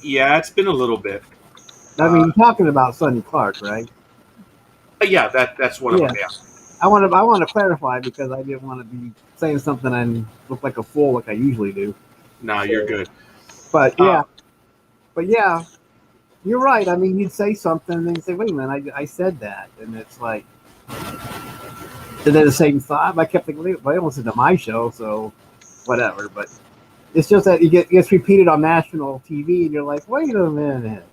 it's been a little bit. I mean, talking about Sonny Clark, right? Yeah, that's one of them. Yeah. I want to clarify because I didn't want to be saying something and look like a fool like I usually do. No, you're good. But yeah, you're right. I mean, you'd say something and then you say, "Wait a minute, I said that," and it's like, and then the same thought. I kept thinking, "Well, they don't listen to my show, so whatever." But it's just that it gets repeated on national TV, and you're like, "Wait a minute,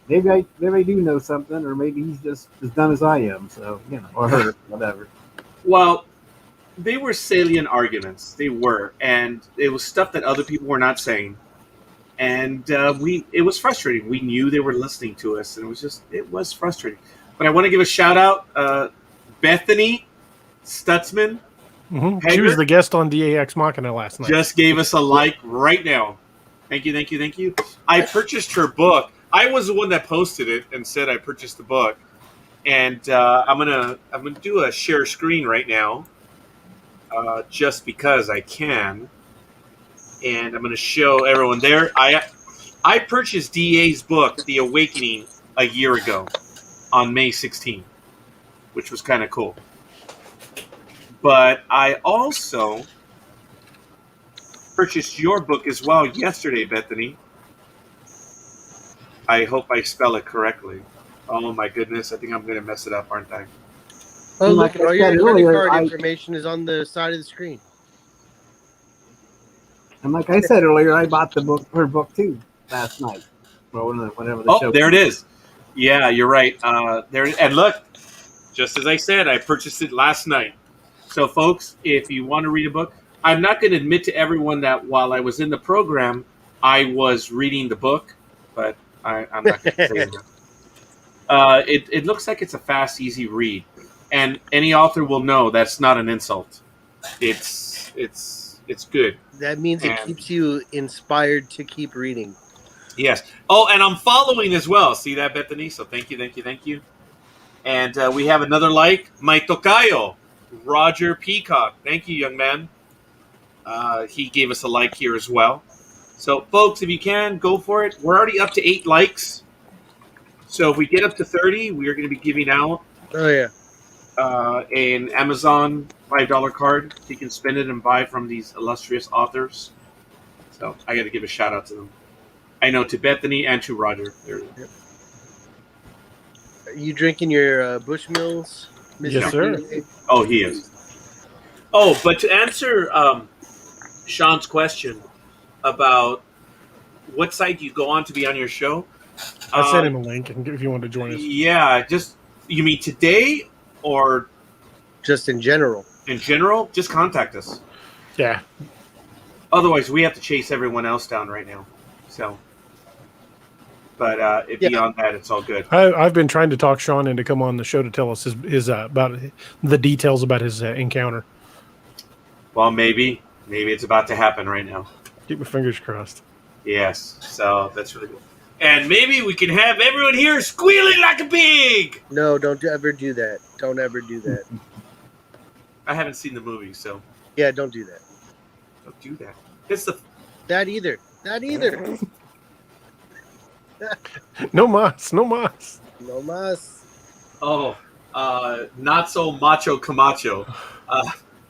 maybe I do know something, or maybe he's just as dumb as I am." So or her, whatever. Well, they were salient arguments. They were, and it was stuff that other people were not saying. And it was frustrating. We knew they were listening to us, and it was frustrating. But I want to give a shout out, Bethany Stutzman. Mm-hmm. She was the guest on DAX Machina last night. Just gave us a like right now. Thank you. I purchased her book. I was the one that posted it and said I purchased the book, and I'm gonna do a share screen right now, just because I can. And I'm going to show everyone there. I purchased DA's book, The Awakening, a year ago on May 16th, which was kind of cool. But I also purchased your book as well yesterday, Bethany. I hope I spell it correctly. Oh my goodness, I think I'm going to mess it up, aren't I? Oh, look, all your credit card I- information is on the side of the screen. And like I said earlier, I bought her book too last night. Well, whenever the show. Oh, there it is. Yeah, you're right. There, and look, just as I said, I purchased it last night. So, folks, if you want to read a book, I'm not going to admit to everyone that while I was in the program, I was reading the book, but I'm not going to say that. It looks like it's a fast, easy read, and any author will know that's not an insult. It's good. That means it keeps you inspired to keep reading. Yes. Oh, and I'm following as well. See that, Bethany? So thank you. And we have another like. My tocayo, Roger Peacock. Thank you, young man. He gave us a like here as well. So, folks, if you can, go for it. We're already up to 8 likes. So if we get up to 30, we are going to be giving out an Amazon $5 card. So you can spend it and buy from these illustrious authors. So I got to give a shout out to them. I know, to Bethany and to Roger. Are you drinking your Bushmills? Yes, sir. Oh, he is. Oh, but to answer Sean's question about what site you go on to be on your show, I sent him a link if you want to join us. Yeah, you mean today or just in general? In general, just contact us. Yeah. Otherwise, we have to chase everyone else down right now. So, but beyond that, it's all good. I've been trying to talk Sean into come on the show to tell us his about the details about his encounter. Well, maybe it's about to happen right now. Keep my fingers crossed. Yes, so that's really good. And maybe we can have everyone here squealing like a pig. No, don't ever do that. Don't ever do that. I haven't seen the movie, so yeah, don't do that. Don't do that. It's that either. That either. No mas, no mas. No mas. Oh, not so macho Camacho.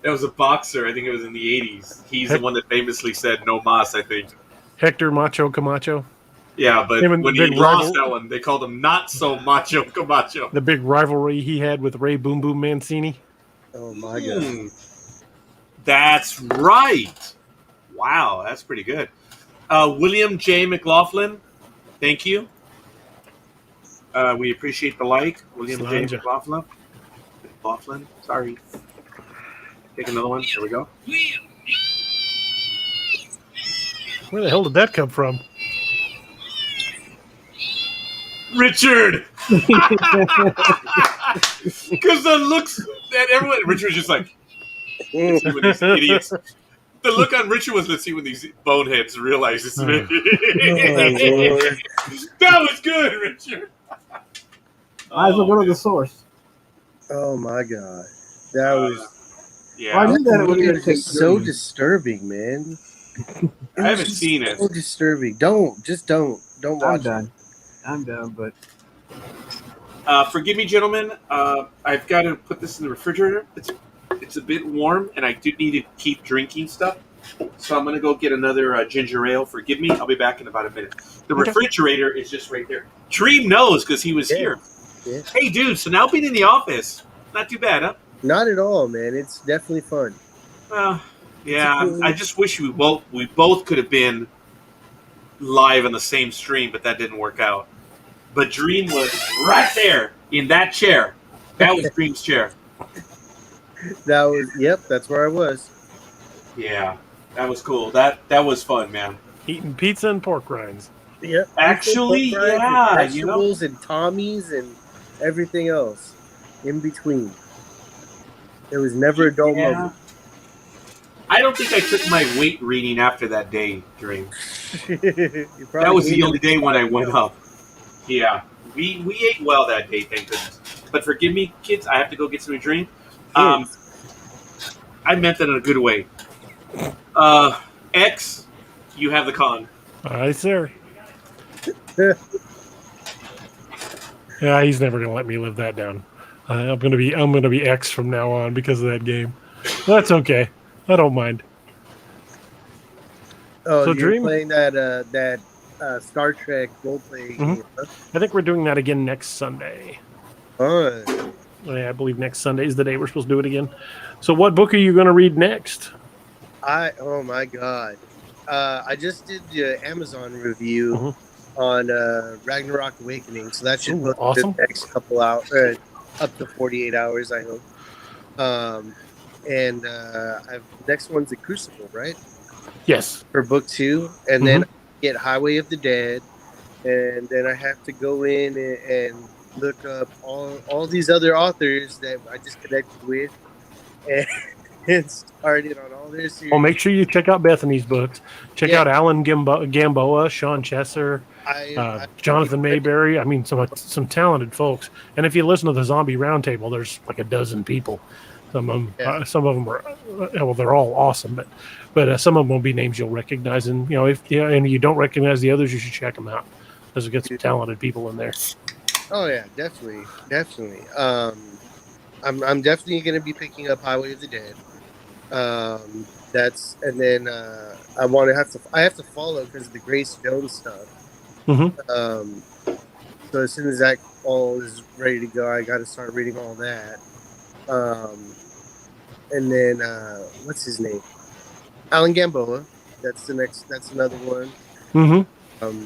That was a boxer. I think it was in the 80s. He's the one that famously said "no mas." I think. Hector Macho Camacho, Yeah, but Him and when the he big lost rival- that one, they called him not so macho Camacho. the big rivalry he had with Ray Boom Boom Mancini. Oh my god. Hmm. That's right. Wow, that's pretty good. William J. McLaughlin, thank you. We appreciate the like. William J. Slanja. McLaughlin. Sorry. Take another one. Here we go. Where the hell did that come from? Richard! Because the looks that everyone, Richard was just like, let's see when these idiots. The look on Richard was, let's see when these boneheads realize this. Oh, Lord. That was good, Richard. Might as well go to the source. Oh my god. That was Yeah. Well, I knew that it would be just so disturbing, man. I haven't seen it. So disturbing. Don't I'm watch it. done. I'm done, but Forgive me, gentlemen. I've got to put this in the refrigerator. It's a bit warm, and I do need to keep drinking stuff. So I'm going to go get another ginger ale. Forgive me. I'll be back in about a minute. The Okay. refrigerator is just right there. Dream knows because he was Yeah. here. Yeah. Hey, dude. So now being in the office, not too bad, huh? Not at all, man. It's definitely fun. Yeah. I just wish we both could have been live on the same stream, but that didn't work out. But Dream was right there in that chair. That was Dream's chair. That's where I was. Yeah, that was cool. That was fun, man. Eating pizza and pork rinds. Yep. Actually, Pork rinds yeah, and vegetables and Tommy's and everything else in between. There was never a dull Yeah. moment. I don't think I took my weight reading after that day, Dream. You That probably was the ate only day when I went everything up. Yeah, we ate well that day, thank goodness. But forgive me, kids, I have to go get some drink. else. I meant that in a good way. X, you have the con. Aye, sir. Yeah, he's never gonna let me live that down. I'm gonna be X from now on because of that game. That's okay. I don't mind. Oh, So you're Dream- playing that Star Trek roleplay Mhm. game. Huh? I think we're doing that again next Sunday. Fun. Yeah, I believe next Sunday is the day we're supposed to do it again. So, what book are you going to read next? Oh my god. I just did the Amazon review Mhm. on Ragnarok Awakening, so that should Ooh, look awesome. the next couple hours, up to 48 hours, I hope. Next one's the Crucible, right? Yes. For book 2, and then I get Highway of the Dead, and then I have to go in and look up all these other authors that I just connected with, and started on all their series. Well, make sure you check out Bethany's books. Check Yeah. out Alan Gamboa, Sean Chesser, I Jonathan Mayberry. I mean, some talented folks. And if you listen to the Zombie Roundtable, there's like a dozen people. Some of them, Yeah. they're all awesome, but some of them will be names you'll recognize. And if you don't recognize the others, you should check them out. There's got some talented people in there. Oh yeah, definitely. I'm definitely going to be picking up Highway of the Dead. I have to follow because of the Grace Jones stuff. Mhm. So as soon as that all is ready to go, I got to start reading all that. And then what's his name? Alan Gamboa. That's another one. Mm-hmm.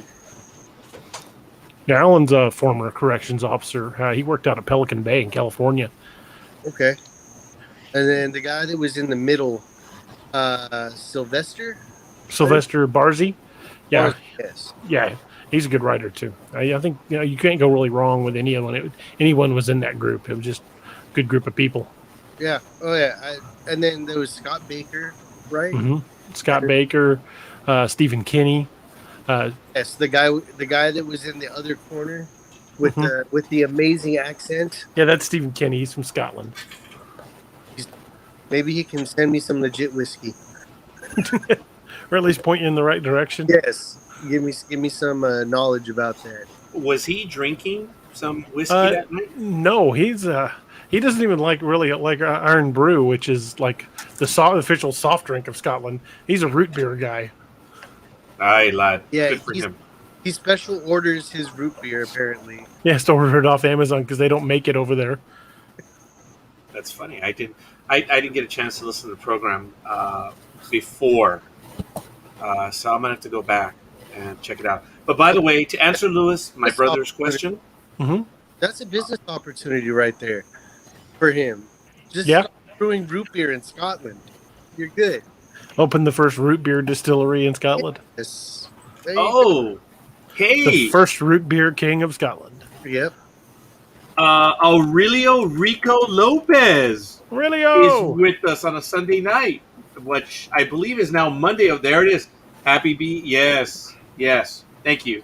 Yeah, Alan's a former corrections officer. He worked out at Pelican Bay in California. Okay. And then the guy that was in the middle, Sylvester Barzy. Yeah, Yes. yeah, he's a good writer too. I think you can't go really wrong with anyone. Anyone was in that group. It was just a good group of people. Yeah. Oh yeah. And then there was Scott Baker, right? hmm Scott Baker, Stephen Kinney. Yes, the guy that was in the other corner with the amazing accent. Yeah, that's Stephen Kinney. He's from Scotland. Maybe he can send me some legit whiskey. or at least point you in the right direction. Yes. Give me some knowledge about that. Was he drinking some whiskey Uh, that night? No, he doesn't even really like Iron Brew, which is like the official soft drink of Scotland. He's a root beer guy. Aye, lad. Yeah, Good for him. he special orders his root beer apparently. He has to order it off Amazon because they don't make it over there. That's funny. I didn't get a chance to listen to the program before, so I'm gonna have to go back and check it out. But by the way, to answer Lewis, my brother's question, Hmm. That's a business opportunity right there for him. Just Yeah. stop brewing root beer in Scotland. You're good. Opened the first root beer distillery in Scotland. Yes. There you go. hey, The first root beer king of Scotland. Yep. Aurelio Rico Lopez Really? is with us on a Sunday night, which I believe is now Monday. Oh, there it is. Happy B. Yes. Thank you.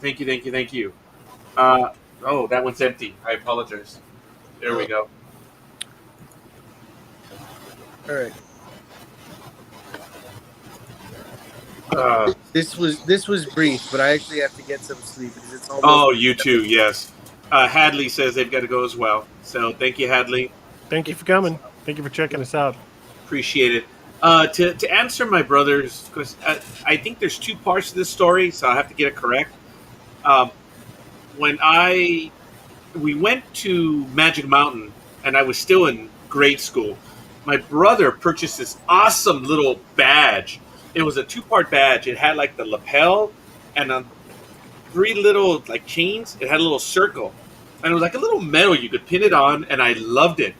Oh, that one's empty. I apologize. There we go. All right. Uh, This was brief, but I actually have to get some sleep because it's almost. oh, you too. Yes. Hadley says they've got to go as well. So thank you, Hadley. Thank you for coming. Thank you for checking us out. Appreciate it. To answer my brother's question, I think there's two parts to this story, so I have to get it correct. When we went to Magic Mountain, and I was still in grade school, my brother purchased this awesome little badge. It was a 2-part badge. It had like the lapel and 3 little like chains. It had a little circle, and it was like a little medal you could pin it on, and I loved it.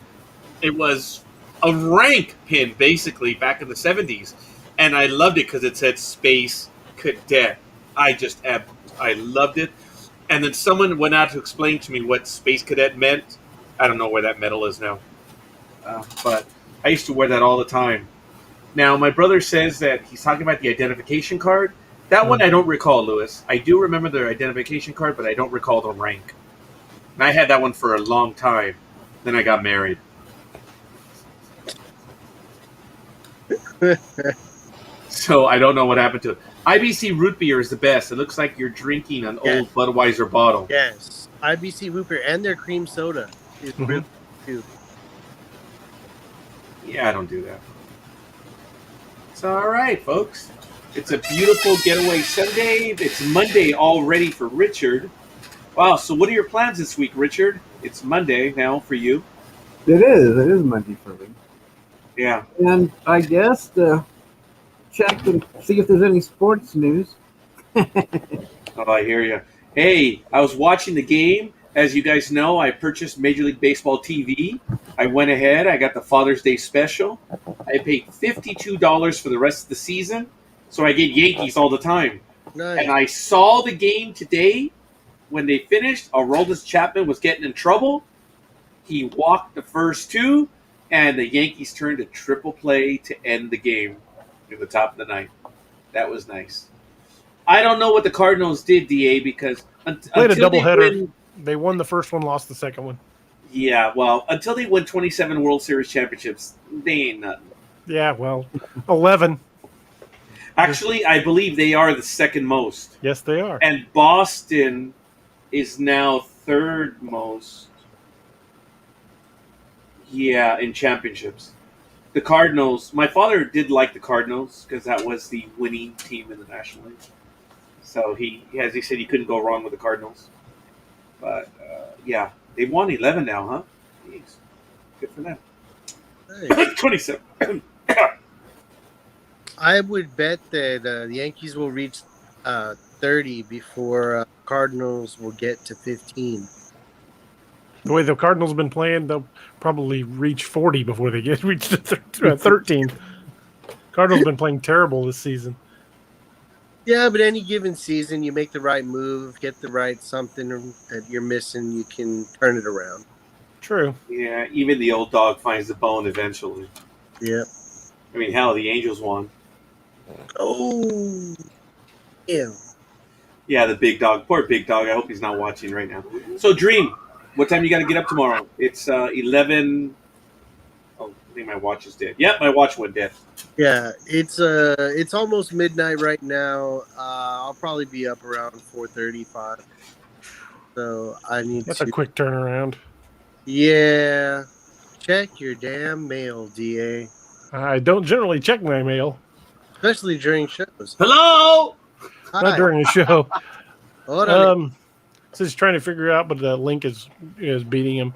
It was a rank pin basically back in the 70s, and I loved it because it said Space Cadet. I loved it. And then someone went out to explain to me what Space Cadet meant. I don't know where that medal is now, but I used to wear that all the time. Now my brother says that he's talking about the identification card. That one I don't recall, Lewis. I do remember the identification card, but I don't recall the rank. And I had that one for a long time. Then I got married. So I don't know what happened to it. IBC root beer is the best. It looks like you're drinking an old Budweiser bottle. Yes. IBC root beer and their cream soda is really good too. Yeah, I don't do that. It's all right, folks. It's a beautiful getaway Sunday. It's Monday already for Richard. Wow, so what are your plans this week, Richard? It's Monday now for you. It is Monday for me. Yeah. And I guess to check and see if there's any sports news. Oh, I hear you. Hey, I was watching the game. As you guys know, I purchased Major League Baseball TV. I went ahead. I got the Father's Day special. I paid $52 for the rest of the season, so I get Yankees all the time. Nice. And I saw the game today. When they finished, Aroldis Chapman was getting in trouble. He walked the first 2, and the Yankees turned a triple play to end the game in the top of the 9th. That was nice. I don't know what the Cardinals did, DA, because Played a until they doubleheader. win, They won the first one, lost the second one. yeah, well, until they win 27 World Series championships, they ain't nothing. Yeah, well, 11. Actually, I believe they are the second most. Yes, they are. And Boston is now third most. Yeah, in championships. The Cardinals, my father did like the Cardinals because that was the winning team in the National League. So as he said, he couldn't go wrong with the Cardinals. But, yeah, they won 11 now, huh? Jeez. Good for them. Nice. 27. I would bet that the Yankees will reach 30 before Cardinals will get to 15. The way the Cardinals have been playing, they'll probably reach 40 before they reach 13. Cardinals have been playing terrible this season. Yeah, but any given season, you make the right move, get the right something that you're missing, you can turn it around. True. Yeah, even the old dog finds the bone eventually. Yep. I mean, hell, the Angels won. Oh, yeah. Yeah, the big dog. Poor big dog. I hope he's not watching right now. So, Dream, what time you got to get up tomorrow? It's 11. Oh, think my watch is dead. Yep, my watch went dead. Yeah, it's almost midnight right now. I'll probably be up around 4:35. So I need That's to. a quick turnaround. Yeah, check your damn mail, DA. I don't generally check my mail, Especially during shows. Hello. not Hi. during a show. Órale. So he's trying to figure out, but the link is beating him.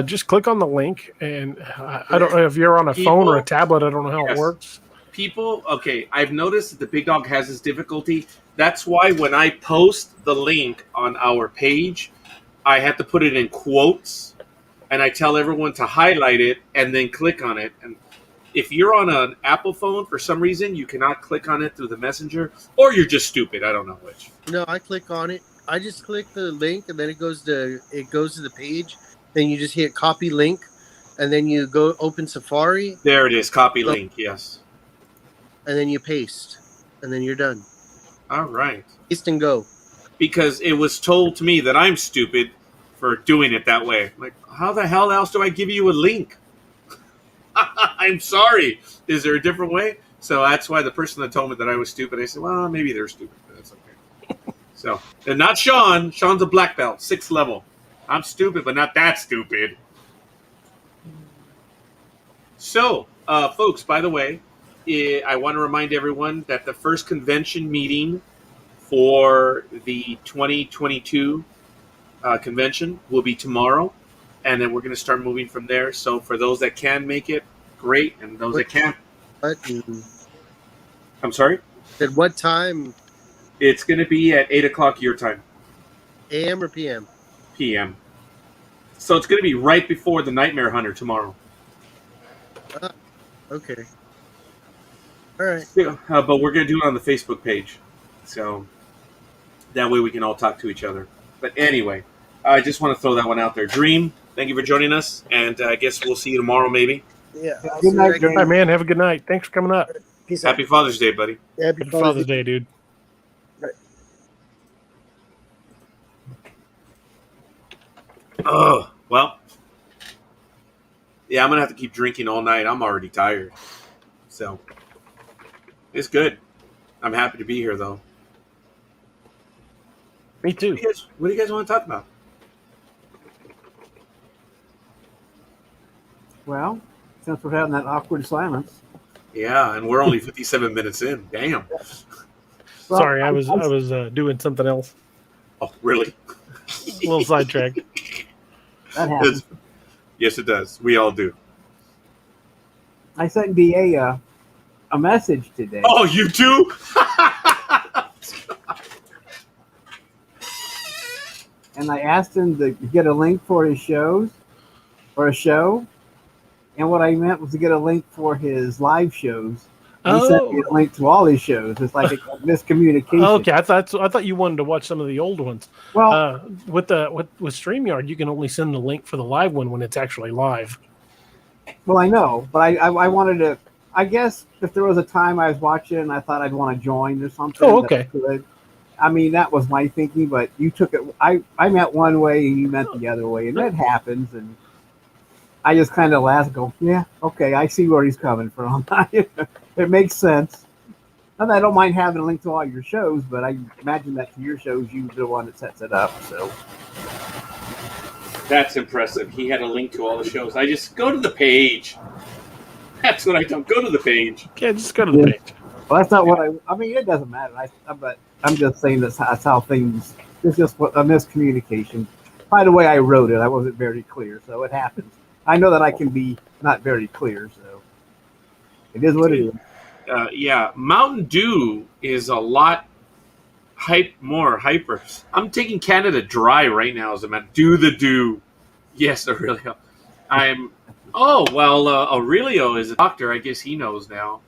Just click on the link, and I don't know if you're on a phone or a tablet. I don't know how Yes. it works. People, okay, I've noticed that the big dog has this difficulty. That's why when I post the link on our page, I have to put it in quotes, and I tell everyone to highlight it and then click on it. And if you're on an Apple phone, for some reason, you cannot click on it through the messenger, or you're just stupid. I don't know which. No, I click on it. I just click the link, and then it goes to the page. Then you just hit copy link, and then you go open Safari, There it is, copy link, yes. and then you paste, and then you're done. All right. Paste and go. Because it was told to me that I'm stupid for doing it that way. Like, how the hell else do I give you a link? I'm sorry. Is there a different way? So that's why the person that told me that I was stupid, I said, well, maybe they're stupid, but that's okay. So, and not Sean. Sean's a black belt, 6th level. I'm stupid, but not that stupid. So, folks, by the way, I want to remind everyone that the first convention meeting for the 2022 convention will be tomorrow, and then we're going to start moving from there. So for those that can make it, great, and those that can't, What? I'm sorry, At what time? it's going to be at 8 o'clock your time, AM or PM? PM. So it's going to be right before the Nightmare Hunter tomorrow. Okay. All right. Yeah, but we're going to do it on the Facebook page. So that way we can all talk to each other. But anyway, I just want to throw that one out there. Dream, thank you for joining us, and I guess we'll see you tomorrow maybe. Yeah. I'll Good see night, you Dream. All right, man. Have a good night. Thanks for coming up. Peace out. Happy Father's Day, buddy. Happy Happy Father's Day, dude. Oh, well. Yeah, I'm going to have to keep drinking all night. I'm already tired. So, it's good. I'm happy to be here, though. Me too. What do you guys want to talk about? Well, since we're having that awkward silence. Yeah, and we're only 57 minutes in. Damn. Well, Sorry, I was doing something else. Oh, really? A little sidetracked. That happens. Yes, it does. We all do. I sent DA a message today. Oh, you too? And I asked him to get a link for his shows, or a show. And what I meant was to get a link for his live shows. He sent me a link to all his shows. It's like a miscommunication. Okay, I thought you wanted to watch some of the old ones. Well, With StreamYard, you can only send the link for the live one when it's actually live. well, I know, but I wanted to. I guess if there was a time I was watching and I thought I'd want to join or something. Oh, that I okay. could. I mean, that was my thinking, but you took it. I meant one way and you meant the other way, and that happens. And I just kind of laughed, and go, yeah, okay, I see where he's coming from. It makes sense. And I don't mind having a link to all your shows, but I imagine that to your shows, you're the one that sets it up. So That's impressive. He had a link to all the shows. I just go to the page. That's what I do. Go to the page. Yeah, just go to the page. well, that's not what I mean, it doesn't matter. But I'm just saying that's how things. It's just a miscommunication. By the way I wrote it, I wasn't very clear, so it happens. I know that I can be not very clear, so it is what it is. Yeah, Mountain Dew is a lot more hyper. I'm taking Canada Dry right now as a man. Do the dew. Yes, Aurelio. Aurelio is a doctor. I guess he knows now.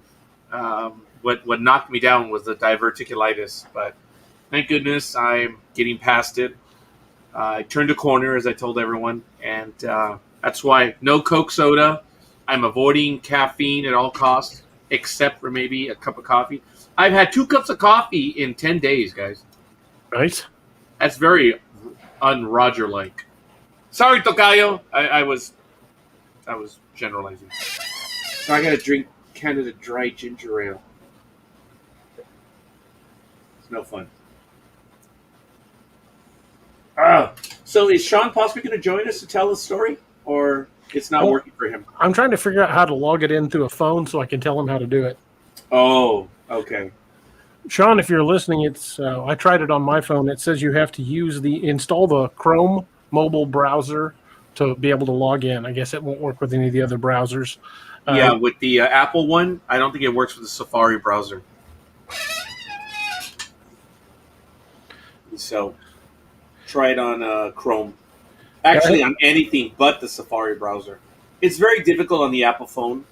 What knocked me down was the diverticulitis, but thank goodness I'm getting past it. I turned a corner, as I told everyone, and that's why no Coke soda. I'm avoiding caffeine at all costs, except for maybe a cup of coffee. I've had 2 cups of coffee in 10 days, guys. Nice. That's very un-Roger-like. Sorry, Tocayo. I was generalizing. So I got to drink Canada Dry ginger ale. It's no fun. So is Sean possibly going to join us to tell the story, or it's not working for him? I'm trying to figure out how to log it in through a phone so I can tell him how to do it. Oh, okay. Sean, if you're listening, it's I tried it on my phone. It says you have to install the Chrome mobile browser to be able to log in. I guess it won't work with any of the other browsers. Yeah, with the Apple one, I don't think it works with the Safari browser. So try it on Chrome. Actually, on anything but the Safari browser. It's very difficult on the Apple phone.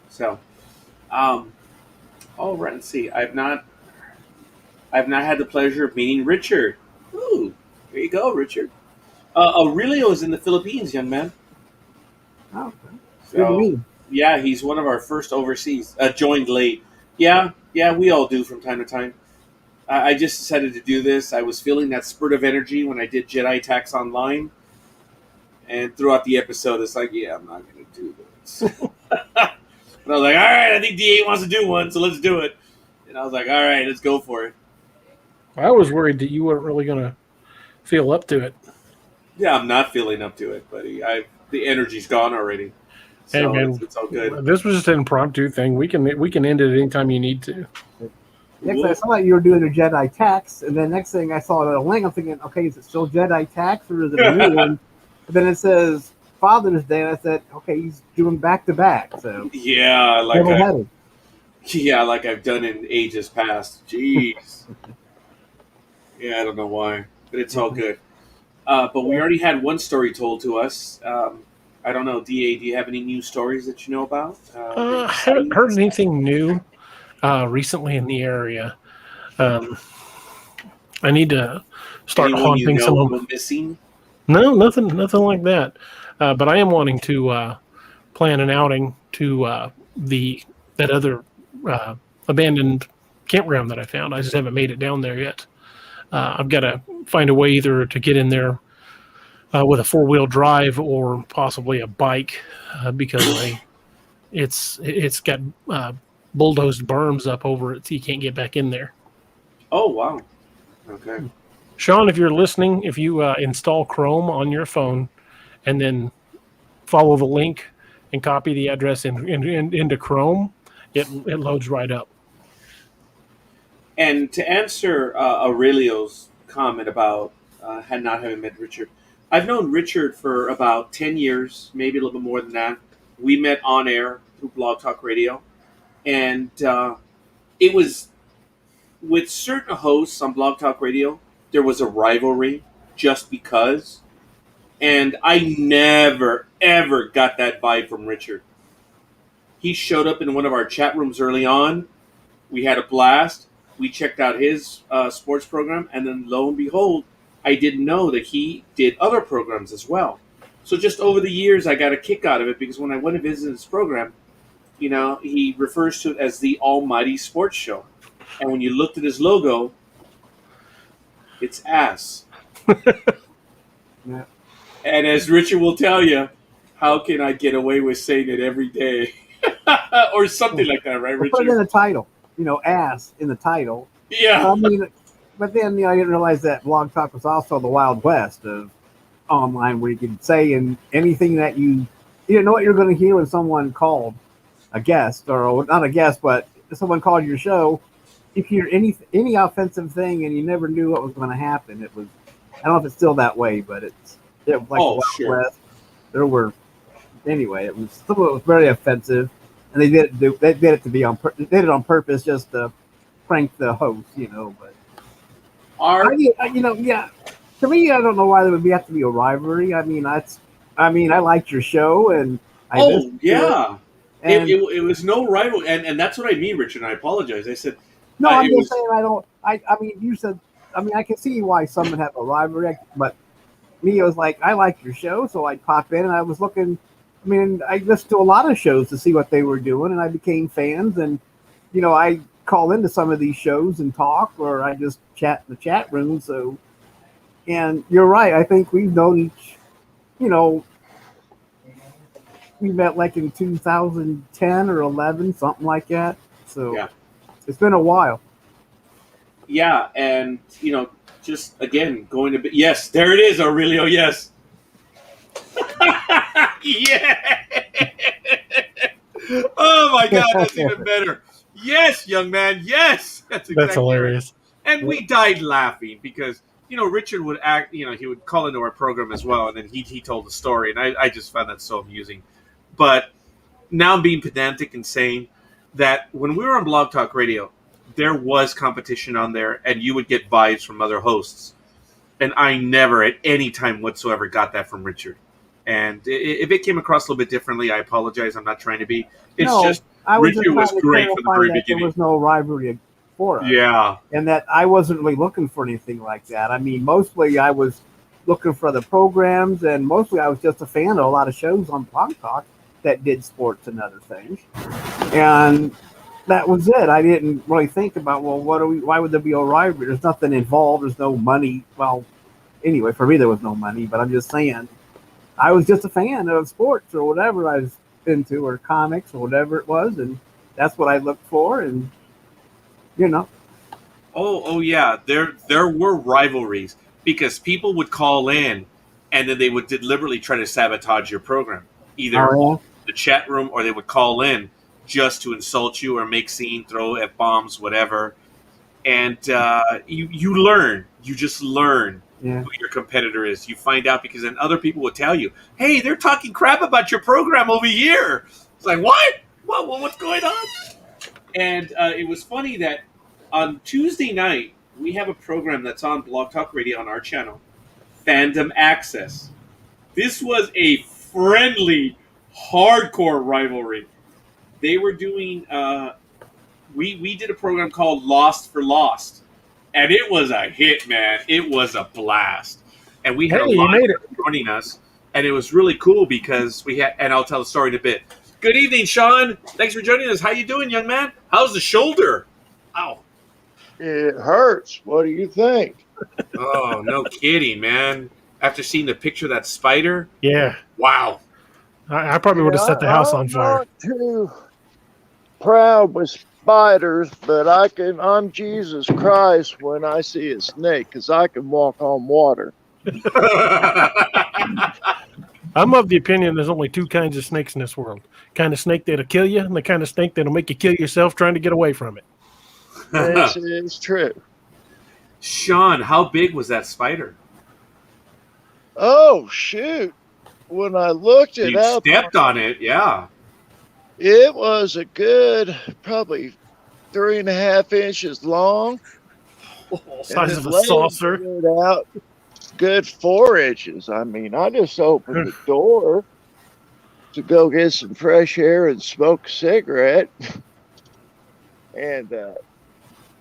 So, all right. Let's see. I've not had the pleasure of meeting Richard. Ooh, there you go, Richard. Aurelio is in the Philippines, young man. Oh, okay. So, yeah, he's one of our first overseas. Joined late. Yeah, we all do from time to time. I just decided to do this. I was feeling that spurt of energy when I did Jedi Tax Online. And throughout the episode, it's like, yeah, I'm not going to do this. But I was like, all right, I think D8 wants to do one, so let's do it. And I was like, all right, let's go for it. I was worried that you weren't really going to feel up to it. Yeah, I'm not feeling up to it, buddy. The energy's gone already. So hey, man, it's all good. This was just an impromptu thing. We can end it anytime you need to. Next, I saw that you were doing a Jedi Tax, and then next thing I saw the link, I'm thinking, okay, is it still Jedi Tax or is it a new one? And then it says Father's Day, and I said, okay, he's doing back to back. So yeah, like I've done in ages past. Jeez. Yeah, I don't know why, but it's all good. But we already had one story told to us. I don't know, DA, do you have any new stories that you know about? I haven't heard anything new recently in the area. I need to start haunting some of them. Missing? No, nothing like that. But I am wanting to plan an outing to that other abandoned campground that I found. I just haven't made it down there yet. I've got to find a way either to get in there with a 4-wheel drive or possibly a bike because it's got bulldozed berms up over it, so you can't get back in there. Oh, wow. Okay. Sean, if you're listening, if you install Chrome on your phone and then follow the link and copy the address into Chrome, it loads right up. And to answer Aurelio's comment about not having met Richard, I've known Richard for about 10 years, maybe a little bit more than that. We met on air through Blog Talk Radio. And it was with certain hosts on Blog Talk Radio, there was a rivalry just because. And I never, ever got that vibe from Richard. He showed up in one of our chat rooms early on. We had a blast. We checked out his sports program. And then lo and behold, I didn't know that he did other programs as well. So just over the years, I got a kick out of it because when I went to visit his program, you know, he refers to it as the Almighty Sports Show. And when you looked at his logo, it's ass. Yeah. And as Richard will tell you, how can I get away with saying it every day? Or something like that, right, Richard? Put it in the title, ass in the title. Yeah. I mean, but then, I didn't realize that Blog Talk was also the Wild West of online where you could say anything that you know what you're going to hear when someone called a guest, or not a guest, but someone called your show. If you hear any offensive thing and you never knew what was going to happen, it was, I don't know if it's still that way, but it was like the Wild West. There were, anyway, some of it was very offensive, and they did it to be they did it on purpose just to prank the host, but. Yeah. To me, I don't know why there would have to be a rivalry. I mean, I liked your show, and it was no rival, and that's what I mean, Richard. And I apologize. I said no. I'm just saying I don't. I mean, you said. I mean, I can see why some would have a rivalry, but me, it was like I liked your show, so I'd pop in, and I was looking. I mean, I listened to a lot of shows to see what they were doing, and I became fans, and I call into some of these shows and talk, or I just chat in the chat room. So, and you're right. I think we've known each, we met like in 2010 or 11, something like that. So Yeah. it's been a while. Yeah, and just again going to be. Yes, there it is, Aurelio. Yes. Yeah. Oh my God, that's even better. Yes, young man. Yes, that's exactly That's hilarious. Right. And we died laughing because Richard would act. He would call into our program as well, and then he told the story, and I just found that so amusing. But now I'm being pedantic and saying that when we were on Blog Talk Radio, there was competition on there, and you would get vibes from other hosts, and I never at any time whatsoever got that from Richard. And if it came across a little bit differently, I apologize. I'm not trying to be. It's No, just I was Richard just was trying to great from the clarify very that beginning. there was no rivalry for us. Yeah. And that I wasn't really looking for anything like that. I mean, mostly I was looking for the programs, and mostly I was just a fan of a lot of shows on Blog Talk that did sports and other things. And that was it. I didn't really think about, well, why would there be a rivalry? There's nothing involved. There's no money. Well, anyway, for me, there was no money, but I'm just saying, I was just a fan of sports or whatever I was into, or comics or whatever it was. And that's what I looked for. And, Oh yeah. There were rivalries because people would call in, and then they would deliberately try to sabotage your program, either the chat room, or they would call in just to insult you or make scene, throw F-bombs, whatever. And you learn. You just learn who your competitor is. You find out because then other people would tell you, hey, they're talking crap about your program over here. It's like, what? What's going on? And it was funny that on Tuesday night, we have a program that's on Blog Talk Radio on our channel, Fandom Access. This was a friendly, hardcore rivalry. They were doing, we did a program called Lost for Lost, and it was a hit, man. It was a blast. And we had a lot of people joining us, and it was really cool because we had, and I'll tell the story in a bit. Good evening, Sean. Thanks for joining us. How you doing, young man? How's the shoulder? Ow. It hurts. What do you think? Oh, no kidding, man. After seeing the picture of that spider? Yeah. Wow. I probably would have set the house on fire. I'm not too proud with spiders, but I'm Jesus Christ when I see a snake, because I can walk on water. I'm of the opinion there's only two kinds of snakes in this world. Kind of snake that'll kill you, and the kind of snake that'll make you kill yourself trying to get away from it. This is true. Sean, how big was that spider? Oh, shoot. When I looked it You up, stepped on it, yeah. it was a good, probably 3.5 inches long. Size and of a legs saucer. stood out good 4 inches. I mean, I just opened the door to go get some fresh air and smoke a cigarette. And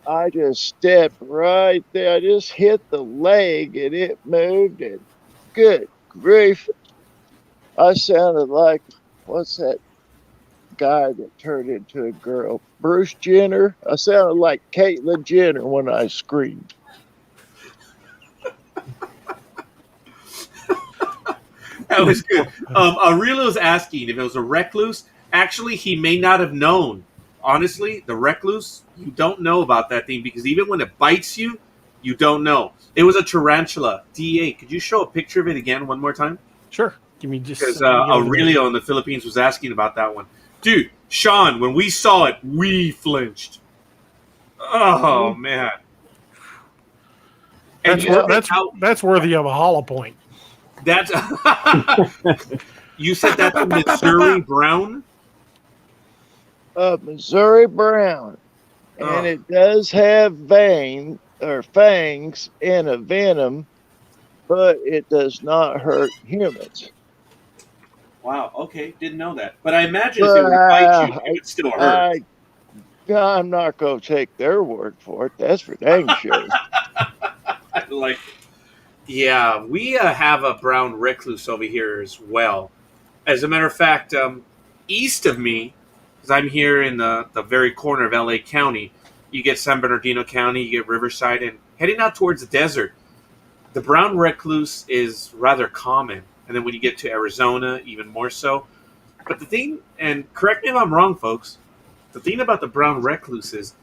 I just stepped right there. I just hit the leg and it moved. And good grief, I sounded like, what's that guy that turned into a girl? Bruce Jenner? I sounded like Caitlyn Jenner when I screamed. That was good. Aurelio's asking if it was a recluse. Actually, he may not have known. Honestly, the recluse, you don't know about that thing because even when it bites you, you don't know. It was a tarantula. DA, could you show a picture of it again one more time? Sure. Give me just Because Aurelio in the Philippines was asking about that one. Dude, Sean, when we saw it, we flinched. Oh, man. And That's worthy of a hollow point. That's you said that's a Missouri Brown? Missouri Brown. And it does have fangs and a venom, but it does not hurt humans. Wow, okay, didn't know that. But I imagine if it would bite you, it would still hurt. I'm not going to take their word for it. That's for dang sure. Like, yeah, we have a brown recluse over here as well. As a matter of fact, east of me, because I'm here in the very corner of LA County, you get San Bernardino County, you get Riverside, and heading out towards the desert, the brown recluse is rather common. And then when you get to Arizona, even more so. But the thing, and correct me if I'm wrong, folks, the thing about the brown recluse is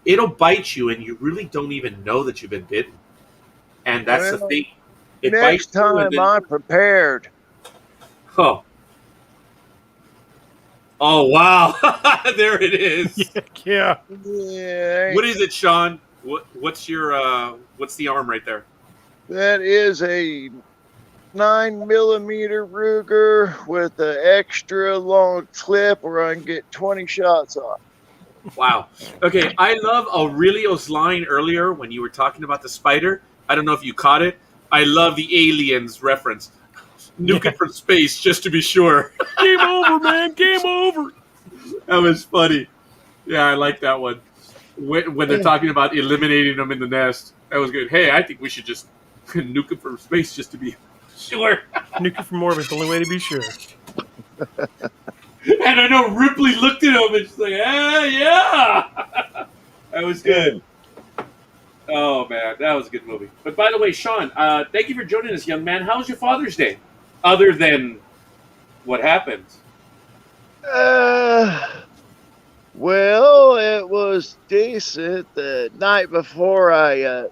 it'll bite you and you really don't even know that you've been bitten. And that's the Well, thing. It next bites you and time then, I'm prepared. oh. Oh, wow. There it is. Yeah. Yeah, What is it, Sean? What's the arm right there? that is a 9mm Ruger with an extra long clip where I can get 20 shots off. Wow. Okay, I love Aurelio's line earlier when you were talking about the spider. I don't know if you caught it. I love the aliens reference. Nuke it from space just to be sure. Game over, man. Game over. That was funny. Yeah, I like that one. When they're talking about eliminating them in the nest. That was good. Hey, I think we should just nuke it from space just to be sure. Nuke it from orbit. The only way to be sure. And I know Ripley looked at him and she's like, yeah. That was good. Oh, man, that was a good movie. But by the way, Sean, thank you for joining us, young man. How was your Father's Day? Other than what happened? Well, it was decent. The night before I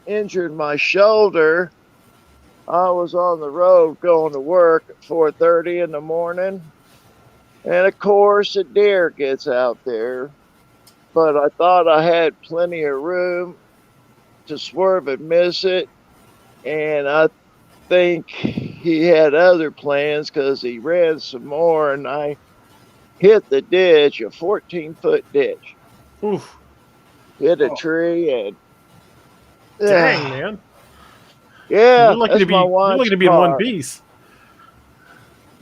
injured my shoulder, I was on the road going to work at 4:30 in the morning. And of course, a deer gets out there. But I thought I had plenty of room to swerve and miss it. And I think he had other plans because he ran some more and I hit the ditch, a 14-foot ditch. Oof. Hit a tree and Dang, man. yeah, You're lucky that's to be, my you're wife's lucky to be in car. one piece.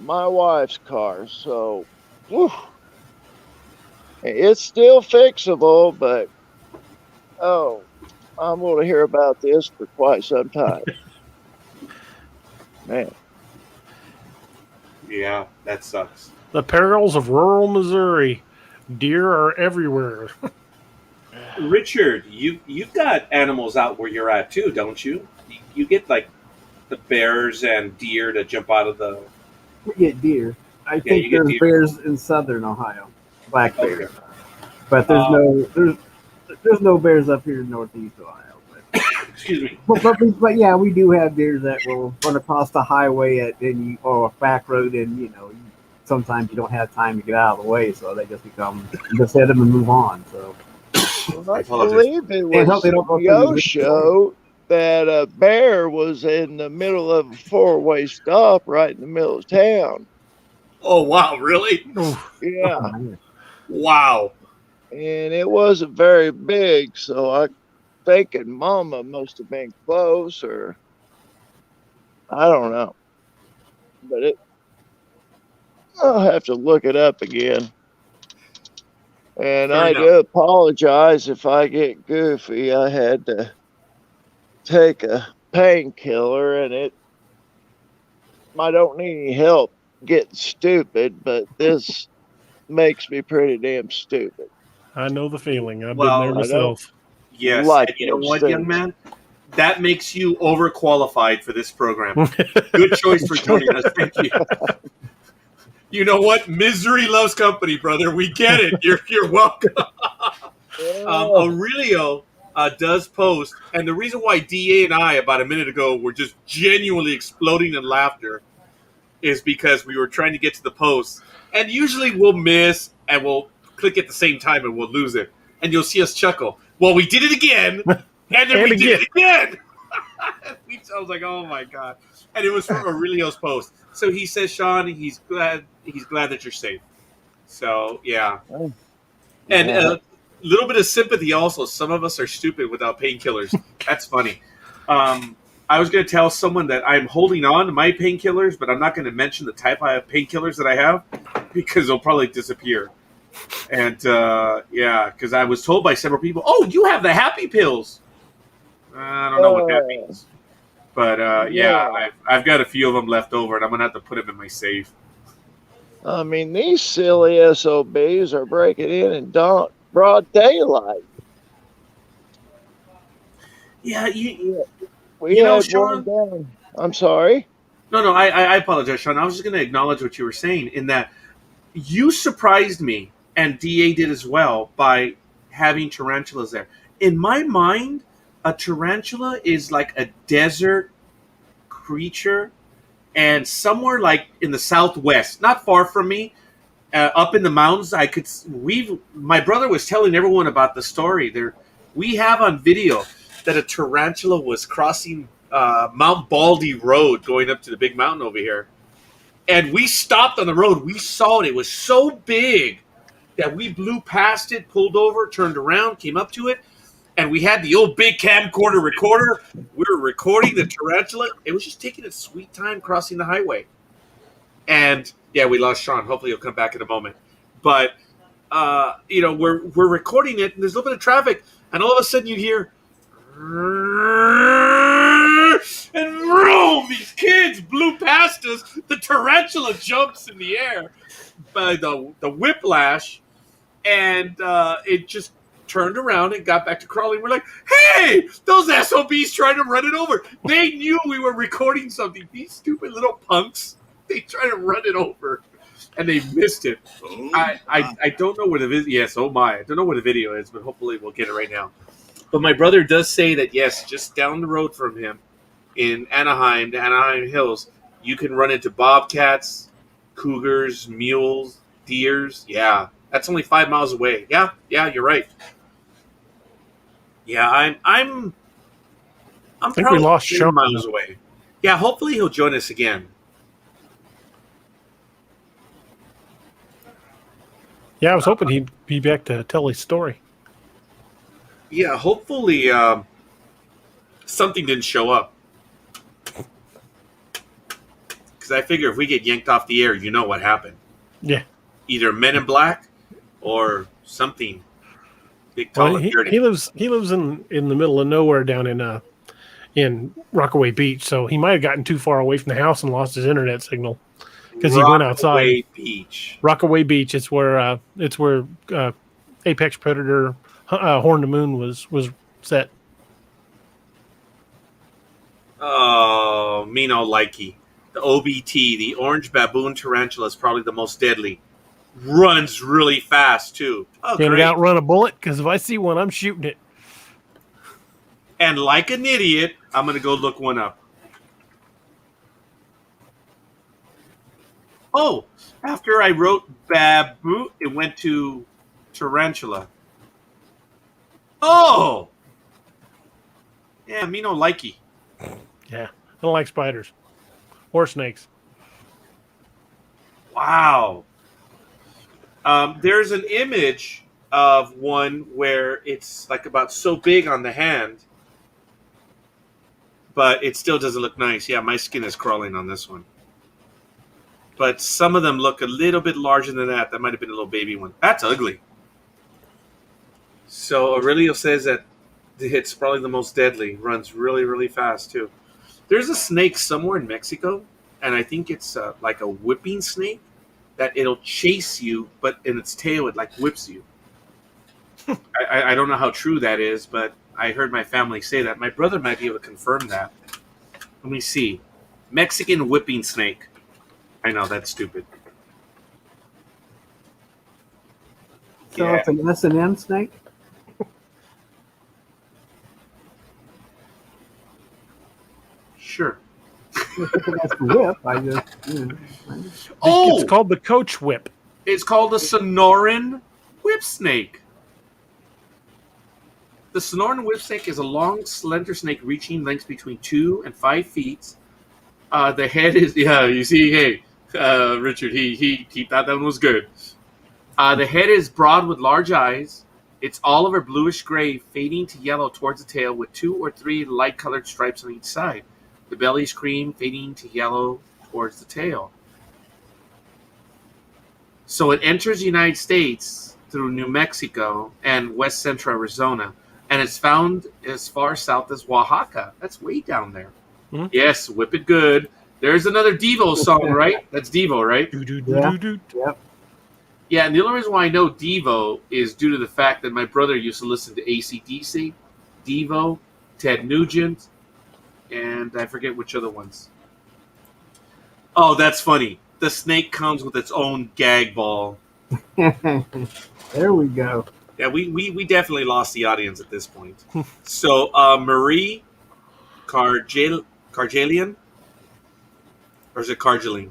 My wife's car, so whew. It's still fixable, but oh, I'm going to hear about this for quite some time. Man, Yeah, that sucks. The perils of rural Missouri. Deer are everywhere. Richard, you've got animals out where you're at too, don't you? You get like the bears and deer to jump out of the. We get deer. I you think get there's deer. bears in southern Ohio, black bears, Okay. but there's no bears up here in northeast Ohio. Excuse me. But yeah, we do have deers that will run across the highway or a back road, and sometimes you don't have time to get out of the way, so they just just hit them and move on. So I apologize. believe it Can't help was they don't go through Yo the- show that a bear was in the middle of a four-way stop right in the middle of town. Oh wow, really? Oof. Yeah, Wow. and it wasn't very big, so I thinking Mama must have been close, or I don't know. But I'll have to look it up again. And Fair I enough. do apologize if I get goofy. I had to take a painkiller, and I don't need any help getting stupid, but this makes me pretty damn stupid. I know the feeling. I've Well, been there I know. myself. Yes. Like And you know those what, things. young man? That makes you overqualified for this program. Good choice for joining us. Thank you. You know what? Misery loves company, brother. We get it. You're welcome. Aurelio does post, and the reason why DA and I about a minute ago were just genuinely exploding in laughter is because we were trying to get to the post, and usually we'll miss and we'll click at the same time and we'll lose it, and you'll see us chuckle. Well, we did it again, and then we did it again. I was like, oh my god! And it was from Aurelio's post. So he says, Sean, he's glad that you're safe. So yeah, and a little bit of sympathy also. Some of us are stupid without painkillers. That's funny. I was going to tell someone that I'm holding on to my painkillers, but I'm not going to mention the type of painkillers that I have because they'll probably disappear. And yeah, because I was told by several people, "Oh, you have the happy pills." I don't know what that means, but yeah, I've got a few of them left over, and I'm gonna have to put them in my safe. I mean, these silly SOBs are breaking in broad daylight. Yeah, We You know, had Sean- one down. I'm sorry. No, I apologize, Sean. I was just going to acknowledge what you were saying in that you surprised me, and DA did as well, by having tarantulas there. In my mind, a tarantula is like a desert creature, and somewhere like in the Southwest, not far from me, up in the mountains, my brother was telling everyone about the story there. We have on video that a tarantula was crossing Mount Baldy Road going up to the big mountain over here, and we stopped on the road. We saw it. It was so big that we blew past it, pulled over, turned around, came up to it, and we had the old big camcorder recorder. We were recording the tarantula. It was just taking its sweet time crossing the highway. And yeah, we lost Sean. Hopefully he'll come back in a moment. But we're recording it, and there's a little bit of traffic, and all of a sudden you hear, and vroom, these kids blew past us. The tarantula jumps in the air by the whiplash, and it just turned around and got back to crawling. We're like, hey, those SOBs trying to run it over. They knew we were recording something. These stupid little punks, they tried to run it over, and they missed it. I don't know where the video. Yes, oh my, I don't know where the video is, but hopefully we'll get it right now. But my brother does say that yes, just down the road from him, in Anaheim, the Anaheim Hills, you can run into bobcats, cougars, mules, deers. Yeah, that's only 5 miles away. Yeah, you're right. Yeah, I'm I think we probably lost 10 Sean. miles away. Yeah, hopefully he'll join us again. Yeah, I was hoping he'd be back to tell his story. Yeah, hopefully something didn't show up. Because I figure if we get yanked off the air, you know what happened. Yeah. Either Men in Black or something big, tall, Well, and he dirty. lives in the middle of nowhere down in Rockaway Beach, so he might have gotten too far away from the house and lost his internet signal because he went outside. Rockaway Beach. Rockaway Beach. It's where Apex Predator Horn to Moon was set. Oh, me no likey. The OBT, the orange baboon tarantula, is probably the most deadly. Runs really fast too. Oh, Can it great! outrun a bullet? Because if I see one, I'm shooting it. And like an idiot, I'm gonna go look one up. Oh, after I wrote baboon, it went to tarantula. Oh, yeah, me no likey. Yeah, I don't like spiders or snakes. Wow. There's an image of one where it's like about so big on the hand, but it still doesn't look nice. Yeah, my skin is crawling on this one. But some of them look a little bit larger than that. That might have been a little baby one. That's ugly. So Aurelio says that it's probably the most deadly. Runs really, really fast too. There's a snake somewhere in Mexico, and I think it's like a whipping snake that it'll chase you, but in its tail it like whips you. I don't know how true that is, but I heard my family say that. My brother might be able to confirm that. Let me see. Mexican whipping snake. I know, that's stupid. So Yeah. it's an S&M snake? Sure. That's the whip. I just, Oh! It's called the Coach Whip. It's called the Sonoran whip snake. The Sonoran whip snake is a long, slender snake reaching lengths between 2 and 5 feet. The head is, you see, hey, Richard, he thought that one was good. The head is broad with large eyes. It's olive or bluish gray, fading to yellow towards the tail with 2 or 3 light-colored stripes on each side. The belly is cream, fading to yellow towards the tail. So it enters the United States through New Mexico and west central Arizona, and it's found as far south as Oaxaca. That's way down there. Hmm. Yes, whip it good. There's another Devo song, right? That's Devo, right? Do. Yeah, and the only reason why I know Devo is due to the fact that my brother used to listen to AC/DC, Devo, Ted Nugent, and I forget which other ones. Oh, that's funny. The snake comes with its own gag ball. There we go. Yeah, we definitely lost the audience at this point. So, Marie Carjalian? Or is it Carjaline?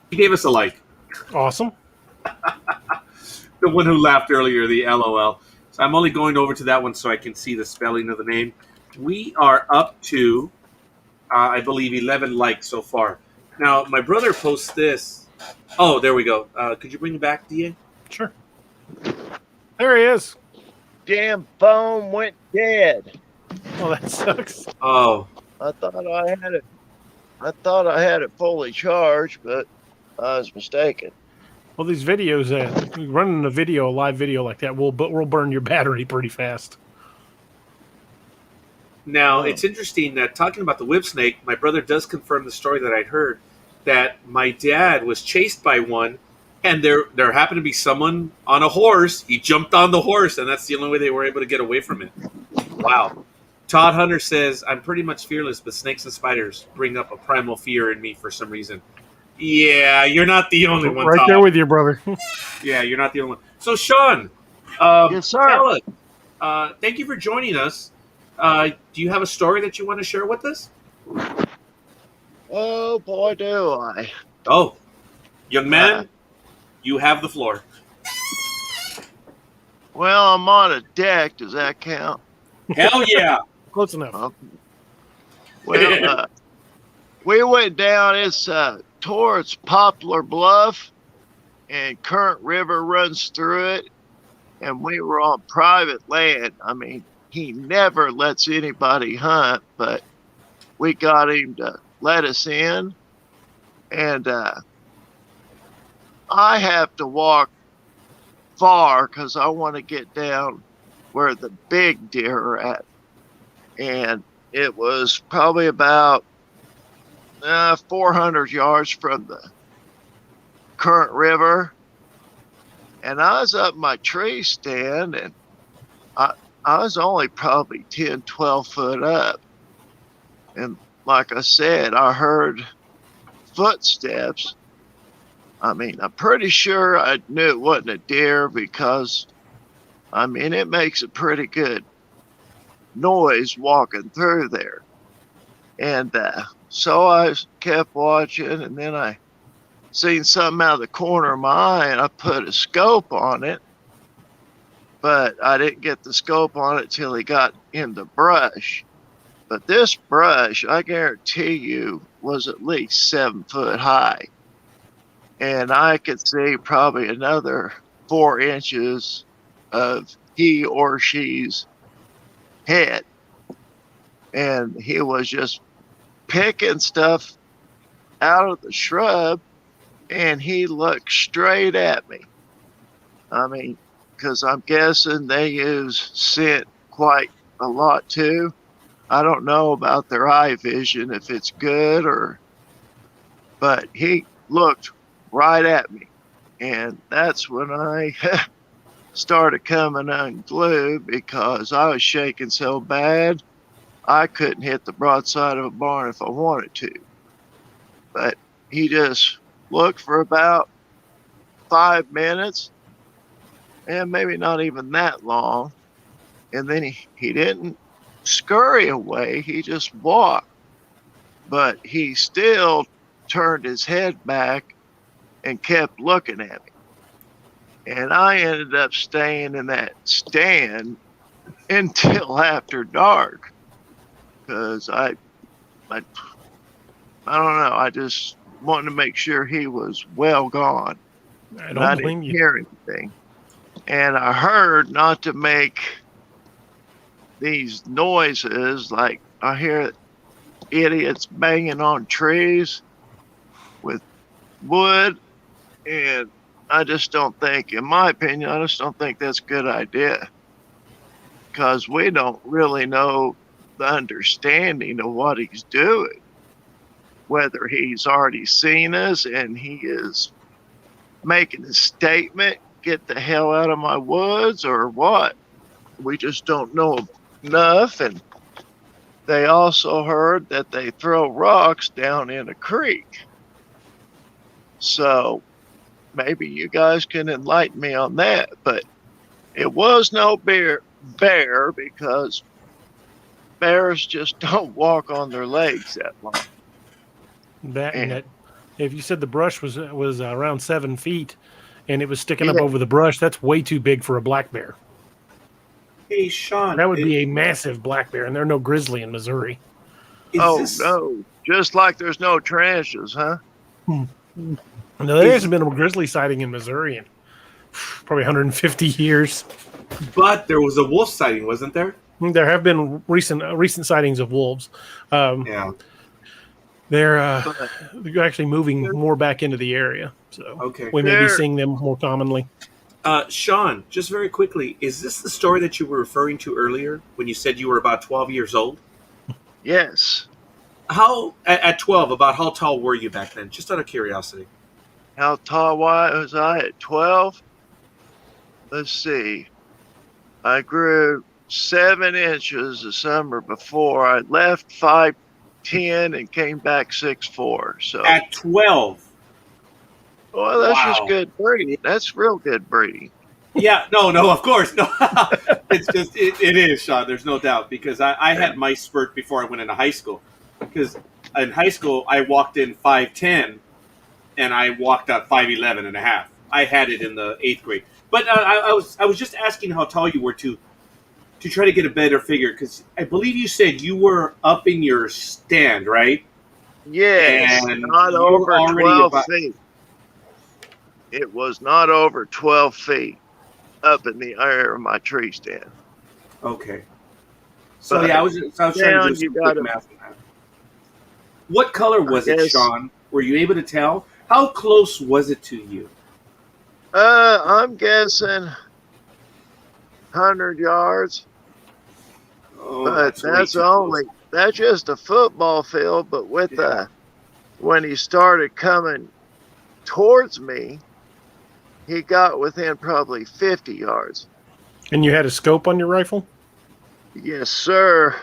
He gave us a like. Awesome. The one who laughed earlier, the LOL. So I'm only going over to that one so I can see the spelling of the name. We are up to, I believe, 11 likes so far. Now, my brother posts this. Oh, there we go. Could you bring it back, DA? Sure. There he is. Damn phone went dead. Oh, that sucks. Oh, I thought I had it. I thought I had it fully charged, but I was mistaken. Well, these videos, running a live video like that, will burn your battery pretty fast. now Oh. it's interesting that talking about the whip snake, my brother does confirm the story that I'd heard that my dad was chased by one, and there happened to be someone on a horse. He jumped on the horse, and that's the only way they were able to get away from it. Wow. Todd Hunter says, I'm pretty much fearless, but snakes and spiders bring up a primal fear in me for some reason. Yeah, you're not the only one, Right Todd. there with you, brother. Yeah, you're not the only one. So, Sean, Yes, sir. tell us, thank you for joining us. Do you have a story that you want to share with us? Oh boy, do I! Oh, young man, you have the floor. Well, I'm on a deck. Does that count? Hell yeah. Close enough. Well, we went down. It's towards Poplar Bluff, and Current River runs through it. And we were on private land. I mean, he never lets anybody hunt, but we got him to let us in. And I have to walk far because I want to get down where the big deer are at. And it was probably about 400 yards from the Current River. And I was up my tree stand, and I was only probably 10, 12 foot up. And like I said, I heard footsteps. I mean, I'm pretty sure I knew it wasn't a deer because, I mean, it makes a pretty good noise walking through there. And so I kept watching, and then I seen something out of the corner of my eye, and I put a scope on it. But I didn't get the scope on it till he got in the brush. But this brush, I guarantee you, was at least 7 foot high. And I could see probably another 4 inches of he or she's head. And he was just picking stuff out of the shrub, and he looked straight at me. I mean, because I'm guessing they use scent quite a lot too. I don't know about their eye vision, if it's good but he looked right at me. And that's when I started coming unglued because I was shaking so bad I couldn't hit the broadside of a barn if I wanted to. But he just looked for about 5 minutes, and maybe not even that long. And then he didn't scurry away, he just walked. But he still turned his head back and kept looking at me. And I ended up staying in that stand until after dark because I don't know, I just wanted to make sure he was well gone. I I don't didn't blame you. hear anything. And I heard not to make these noises, like I hear idiots banging on trees with wood, and I just don't think, in my opinion, I just don't think that's a good idea because we don't really know the understanding of what he's doing, whether he's already seen us and he is making a statement, get the hell out of my woods, or what. We just don't know enough. And they also heard that they throw rocks down in a creek. So maybe you guys can enlighten me on that. But it was no bear because bears just don't walk on their legs that long. That and And- that. If you said the brush was around 7 feet, and it was sticking up Yeah. over the brush, that's way too big for a black bear. Hey, Sean. That would be a massive black bear, and there are no grizzly in Missouri. No, just like there's no tarantulas, huh? No, there hasn't been a grizzly sighting in Missouri in probably 150 years. But there was a wolf sighting, wasn't there? There have been recent sightings of wolves. Yeah. They're But actually moving more back into the area, so Okay. we may be They're- seeing them more commonly. Sean, just very quickly, is this the story that you were referring to earlier when you said you were about 12 years old? yes, How at 12? About how tall were you back then? Just out of curiosity. how tall was I at 12? Let's see. I grew 7 inches the summer before. I left 5'10" and came back 6'4". So, At 12. well, that's Wow. just good breeding. That's real good breeding. Yeah, no, of course, no. It's just it is, Sean. There's no doubt because I had my spurt before I went into high school. Because in high school I walked in 5'10", and I walked out 5'11 and a half. I had it in the 8th grade. But I was just asking how tall you were to try to get a better figure because I believe you said you were up in your stand, right? Yes, And not you were over already 12 about- feet. It was not over 12 feet up in the air of my tree stand. Okay. So But yeah, I was trying to down, do some you quick gotta- math on that. What color was it, guess- Sean? Were you able to tell? How close was it to you? I'm guessing 100 yards, Oh, but way that's too only close. that's just a football field. But with Yeah. when he started coming towards me, he got within probably 50 yards. And you had a scope on your rifle, Yes, sir.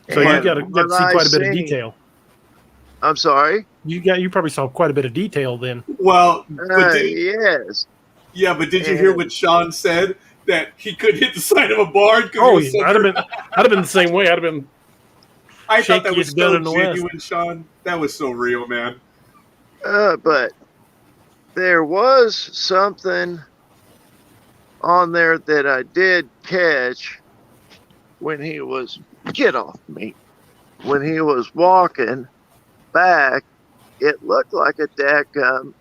so you And got to what see I quite a bit of seen- detail. I'm sorry. You probably saw quite a bit of detail then. Well, but did, Yes. but did you hear what Sean said? That he couldn't hit the side of a barn? Oh, He was yeah, I'd have been the same way. I'd have been. I thought that was shakiest gun so in the West. genuine, Sean. That was so real, man. But there was something on there that I did catch when he was get off me. When he was walking back, it looked like a dadgum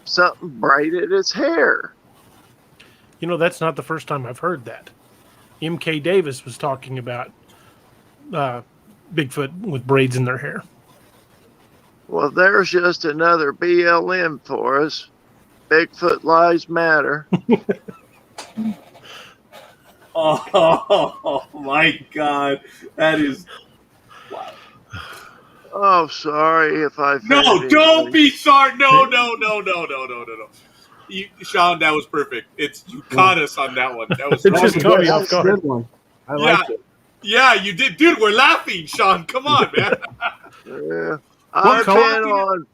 something braided his hair. You know, that's not the first time I've heard that. M.K. Davis was talking about Bigfoot with braids in their hair. Well, there's just another BLM for us. Bigfoot lies matter. Oh my God, that is Oh, sorry if I no. offended Don't anybody. be sorry. No. Sean, that was perfect. You caught us on that one. That was It just awesome. caught me That's off a guard. good one. I Yeah. like it. Yeah, you did, dude. We're laughing, Sean. Come on, man. Yeah. I've color? been on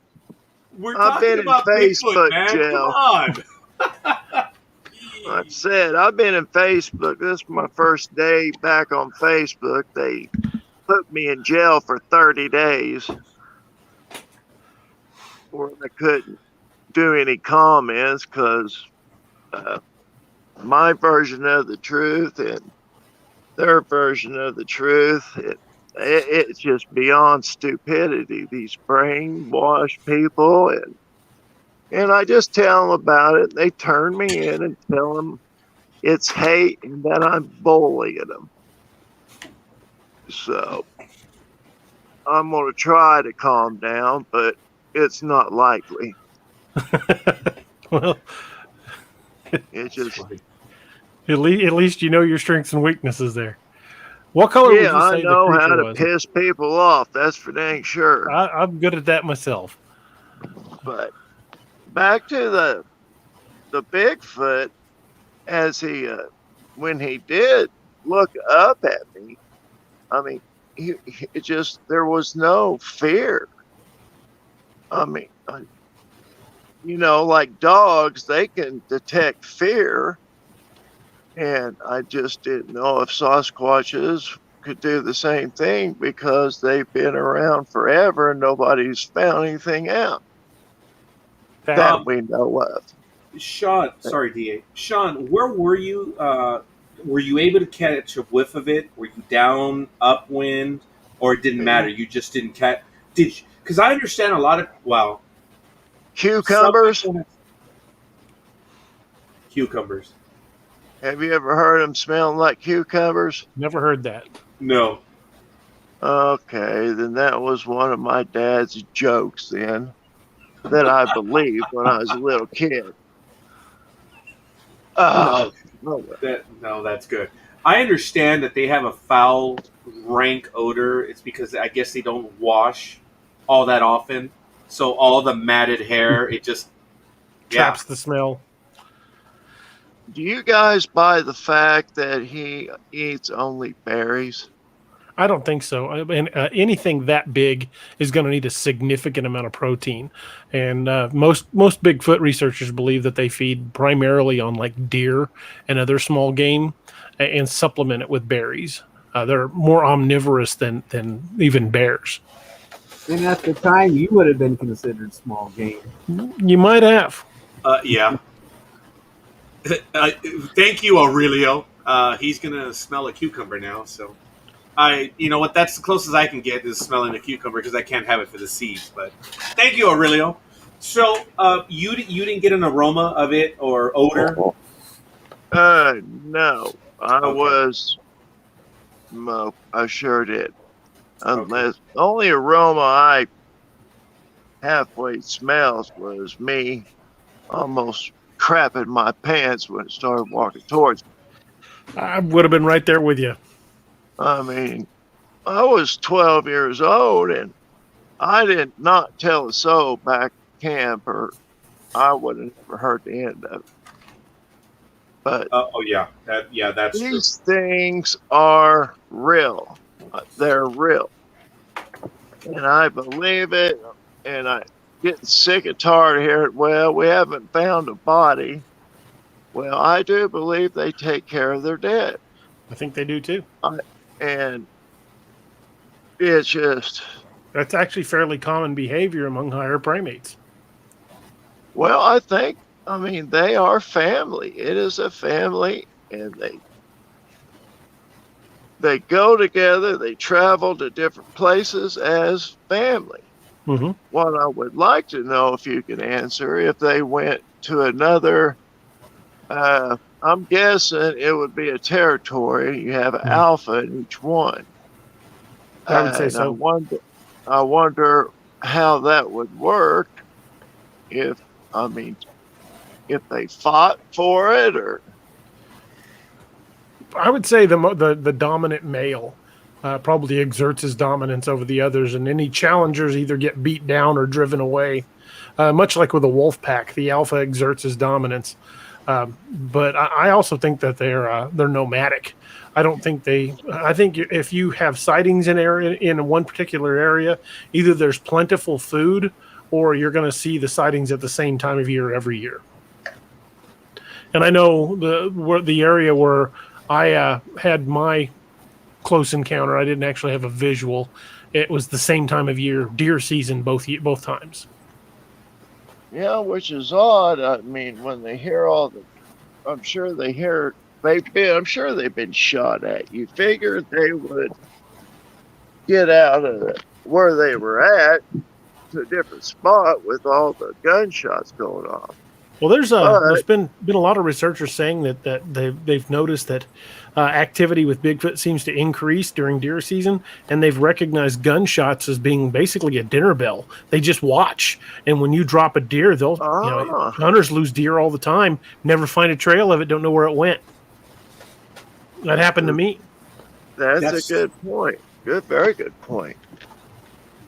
We're I've talking been in about Facebook Bigfoot, man. jail. Come on. Like I said, I've been in Facebook. This is my first day back on Facebook. They put me in jail for 30 days where I couldn't do any comments because my version of the truth and their version of the truth, it's just beyond stupidity. These brainwashed people, and I just tell them about it. They turn me in and tell them it's hate and that I'm bullying them. So I'm going to try to calm down, but it's not likely. Well, It's just, at least you know your strengths and weaknesses there. What color would you yeah, say I know the how creature to was? piss people off. That's for dang sure. I'm good at that myself. But back to the Bigfoot, as he when he did look up at me, I mean, it just, there was no fear. I mean, like dogs, they can detect fear. And I just didn't know if Sasquatches could do the same thing because they've been around forever and nobody's found anything out that we know of. Sean, sorry, DA. Sean, where were you? Were you able to catch a whiff of it? Were you down, upwind, or it didn't matter? You just didn't catch. Did you? Because I understand a lot of Cucumbers. Cucumbers. Have you ever heard them smelling like cucumbers? Never heard that. No. Okay, then that was one of my dad's jokes then that I believed when I was a little kid. No, that's good. I understand that they have a foul, rank odor. It's because I guess they don't wash all that often. So all the matted hair, it just Traps the smell. Do you guys buy the fact that he eats only berries? I don't think so. And anything that big is going to need a significant amount of protein. And most Bigfoot researchers believe that they feed primarily on like deer and other small game and supplement it with berries. They're more omnivorous than even bears. And at the time, you would have been considered small game. You might have. Yeah. Thank you, Aurelio. He's gonna smell a cucumber now. So, you know what? That's the closest I can get is smelling a cucumber because I can't have it for the seeds. But thank you, Aurelio. So, you didn't get an aroma of it or odor? No. I sure did. Unless the only aroma I halfway smells was me almost crapping my pants when it started walking towards me. I would have been right there with you. I mean, I was 12 years old and I did not tell a soul back at camp or I would have never heard the end of it. But that's true. These things are real. They're real. And I believe it. And I get sick and tired of hearing, well, we haven't found a body. Well, I do believe they take care of their dead. I think they do too. And it's just... That's actually fairly common behavior among higher primates. Well, I mean, they are family. It is a family, and they go together. They travel to different places as family. Mm-hmm. What I would like to know, if you can answer, if they went to another, I'm guessing it would be a territory. You have an alpha in each one. I would say so. I wonder how that would work if they fought for it, or I would say the dominant male probably exerts his dominance over the others, and any challengers either get beat down or driven away. Much like with a wolf pack, the alpha exerts his dominance. But I also think that they're nomadic. I think if you have sightings in one particular area, either there's plentiful food or you're going to see the sightings at the same time of year every year. And I know the area where I had my close encounter, I didn't actually have a visual. It was the same time of year, deer season, both times. Yeah, which is odd. I mean, when they hear I'm sure they've been shot at. You figured they would get out of where they were at to a different spot with all the gunshots going off. Well, there's been a lot of researchers saying that they've noticed that activity with Bigfoot seems to increase during deer season, and they've recognized gunshots as being basically a dinner bell. They just watch, and when you drop a deer, hunters lose deer all the time, never find a trail of it, don't know where it went. That happened to me. That's a good point. Very good point.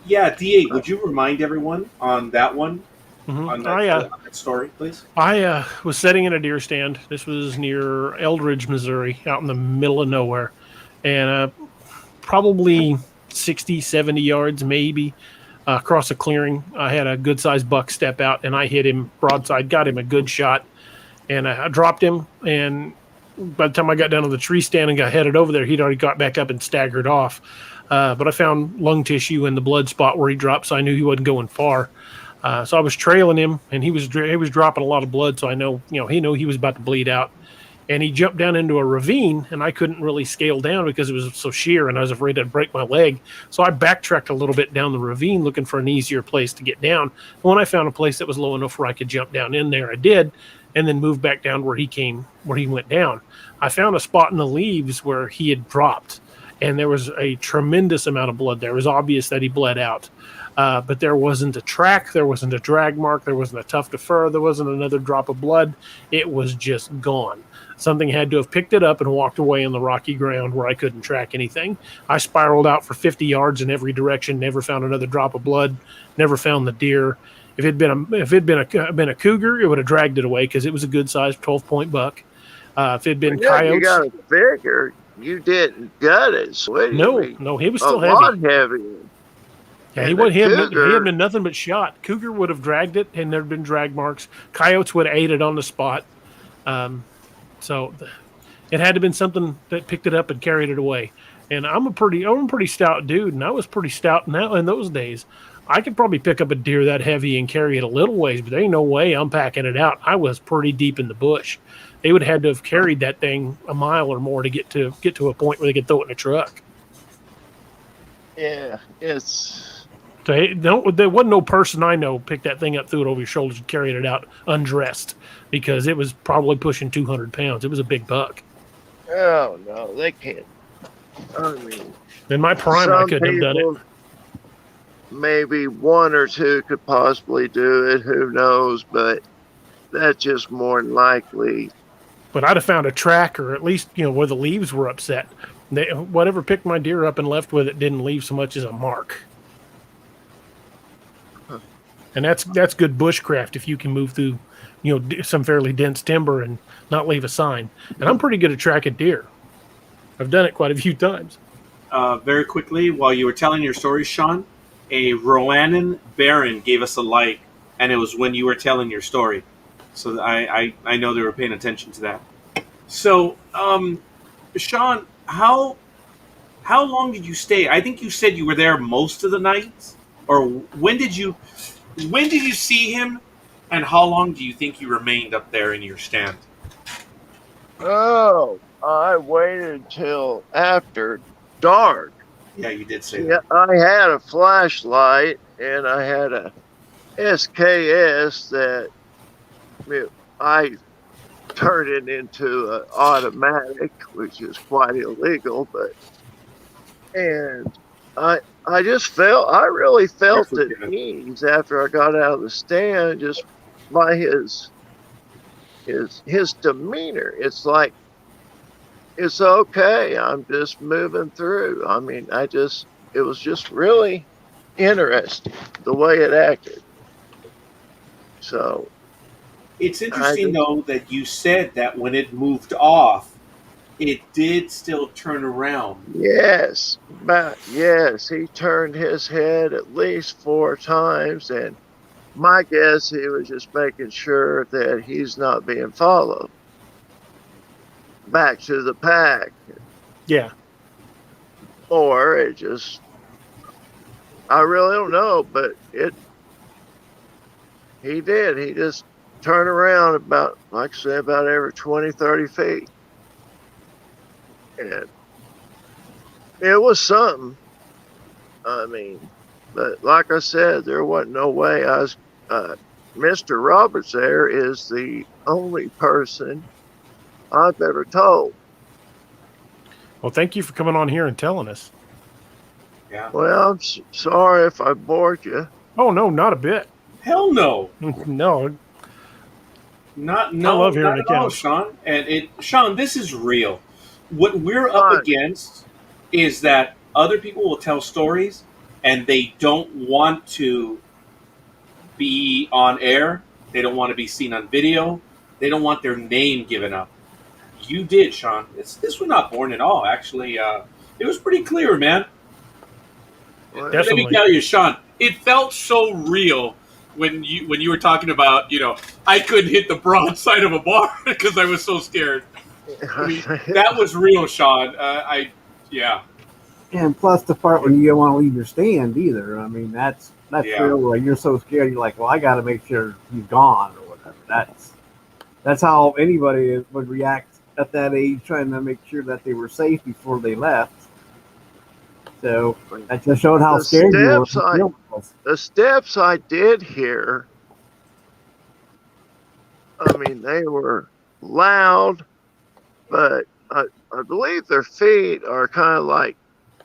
Yeah, DA, would you remind everyone on that one? Mm-hmm. On that story, please. I was sitting in a deer stand. This was near Eldridge, Missouri, out in the middle of nowhere. And probably 60, 70 yards maybe across a clearing. I had a good-sized buck step out, and I hit him broadside, got him a good shot, and I dropped him, and by the time I got down to the tree stand and got headed over there, he'd already got back up and staggered off. But I found lung tissue in the blood spot where he dropped, so I knew he wasn't going far. So I was trailing him, and he was dropping a lot of blood, so I know, he knew he was about to bleed out. And he jumped down into a ravine, and I couldn't really scale down because it was so sheer, and I was afraid I'd break my leg. So I backtracked a little bit down the ravine looking for an easier place to get down. And when I found a place that was low enough where I could jump down in there, I did, and then moved back down where he went down. I found a spot in the leaves where he had dropped, and there was a tremendous amount of blood there. It was obvious that he bled out. But there wasn't a track, there wasn't a drag mark, there wasn't a tuft of fur, there wasn't another drop of blood. It was just gone. Something had to have picked it up and walked away on the rocky ground where I couldn't track anything. I spiraled out for 50 yards in every direction, never found another drop of blood, never found the deer. If it'd been a cougar, it would have dragged it away because it was a good sized 12-point buck. If it'd been coyotes, you got to figure you didn't gut it, sweetie. No, he was still a lot heavy. Yeah, he had been nothing but shot. Cougar would have dragged it, and there'd been drag marks. Coyotes would have ate it on the spot. So it had to have been something that picked it up and carried it away. And I'm a pretty stout dude, and I was pretty stout in those days. I could probably pick up a deer that heavy and carry it a little ways, but there ain't no way I'm packing it out. I was pretty deep in the bush. They would have had to have carried that thing a mile or more to get to a point where they could throw it in a truck. Yeah, it's. So there wasn't no person I know picked that thing up, threw it over your shoulders, and carried it out undressed because it was probably pushing 200 pounds. It was a big buck. Oh no, they can't. I mean, in my prime, I couldn't have done it. Maybe one or two could possibly do it. Who knows? But that's just more than likely. But I'd have found a track, or at least where the leaves were upset. Whatever picked my deer up and left with it didn't leave so much as a mark. And that's good bushcraft if you can move through, some fairly dense timber and not leave a sign. And I'm pretty good at tracking deer. I've done it quite a few times. Very quickly, while you were telling your story, Sean, a Roannan Baron gave us a like, and it was when you were telling your story. So I know they were paying attention to that. So, Sean, how long did you stay? I think you said you were there most of the nights, or when did you see him, and how long do you think you remained up there in your stand? Oh, I waited till after dark. Yeah, you did say that. I had a flashlight and I had a SKS that I turned it into an automatic, which is quite illegal, and I really felt at ease after I got out of the stand just by his demeanor. It's like, it's okay. I'm just moving through. I mean, it was just really interesting the way it acted. So it's interesting though that you said that when it moved off, it did still turn around. Yes, but yes, he turned his head at least 4 times, and my guess he was just making sure that he's not being followed back to the pack. Yeah. Or it just, I really don't know, but he did. He just turned around about, like I said, about every 20, 30 feet. And it was something. I mean, but like I said, there wasn't no way Mr. Roberts there is the only person I've ever told. Well, thank you for coming on here and telling us. Yeah. Well, I'm sorry if I bored you. Oh, no, not a bit. Hell no. No. I love hearing it all, Sean. And Sean, this is real. What we're up against is that other people will tell stories and they don't want to be on air. They don't want to be seen on video. They don't want their name given up. You did, Sean. This was not born at all. Actually, It was pretty clear, man. Well, Let me Definitely. tell you, Sean, it felt so real when you were talking about, I couldn't hit the broadside of a bar because I was so scared. I mean, that was real, Sean. Yeah. And plus the part when you don't want to leave your stand either. I mean, that's Yeah. real. Where you're so scared, you're like, well, I got to make sure he's gone or whatever. That's how anybody would react at that age, trying to make sure that they were safe before they left. So that just showed how The scared you steps I- were. the steps I did hear, I mean, they were loud, but I believe their feet are kind of like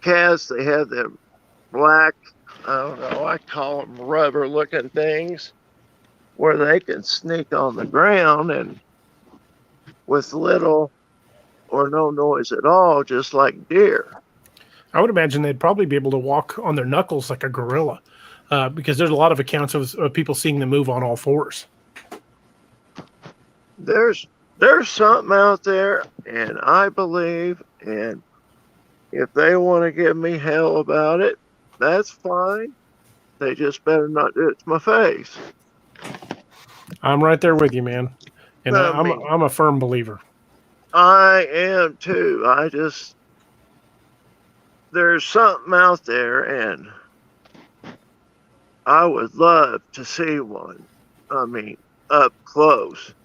cats. They have them black, I don't know, I call them rubber looking things where they can sneak on the ground and with little or no noise at all, just like deer. I would imagine they'd probably be able to walk on their knuckles like a gorilla, because there's a lot of accounts of people seeing them move on all fours. There's something out there, and I believe, and if they want to give me hell about it, that's fine. They just better not do it to my face. I'm right there with you, man, and I mean- I'm a firm believer. I am too. There's something out there, and I would love to see one. I mean, up close.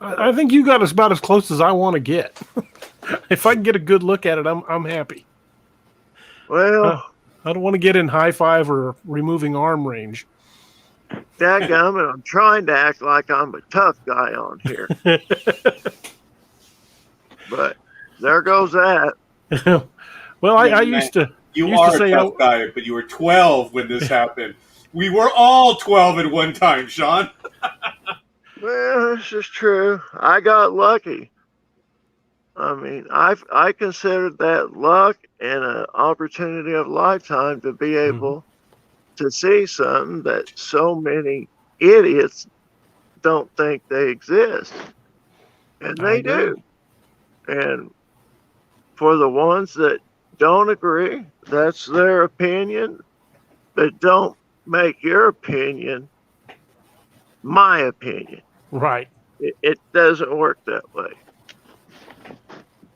I think you got us about as close as I want to get. If I can get a good look at it, I'm happy. Well, I don't want to get in high five or removing arm range. dadgummit, I'm trying to act like I'm a tough guy on here, but there goes that. Well, I Yeah, used to. You Used to are say a tough guy, but you were 12 when this happened. We were all 12 at one time, Sean. Well, this is true. I got lucky. I mean, I considered that luck and an opportunity of a lifetime to be able to see something that so many idiots don't think they exist. And I they do. And for the ones that don't agree, that's their opinion. But don't make your opinion my opinion. Right. It doesn't work that way.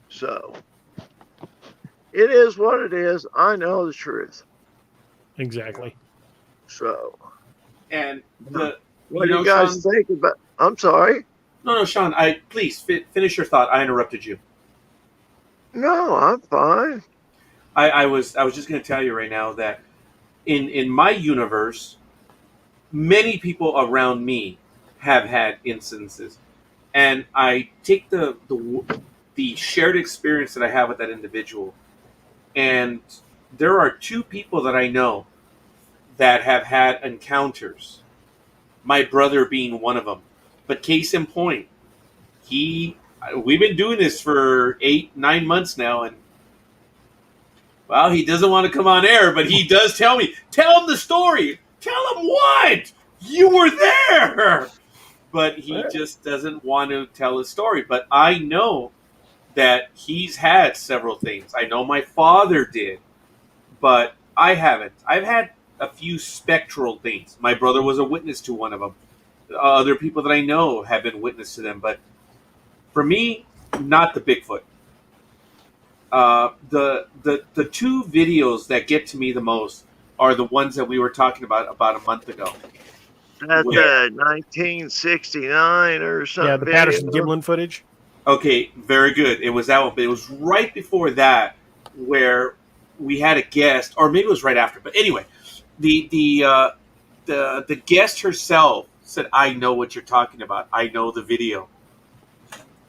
So it is what it is. I know the truth. Exactly. So And what do you guys Sean, think about? I'm sorry. No, Sean. Please finish your thought. I interrupted you. No, I'm fine. I was just going to tell you right now that in my universe, many people around me have had instances, and I take the shared experience that I have with that individual, and there are two people that I know that have had encounters. My brother being one of them. But case in point, we've been doing this for 8-9 months now, and well, he doesn't want to come on air, but he does tell me. Tell him the story. Tell him what? You were there. But he just doesn't want to tell his story. But I know that he's had several things. I know my father did, but I haven't. I've had a few spectral things. My brother was a witness to one of them. Other people that I know have been witness to them. But for me, not the Bigfoot. The two videos that get to me the most are the ones that we were talking about a month ago. That's Yeah. 1969 or something. Yeah, the Patterson Gimlin footage. Okay, very good. It was that one, but it was right before that where we had a guest, or maybe it was right after. But anyway, the guest herself said, "I know what you're talking about. I know the video."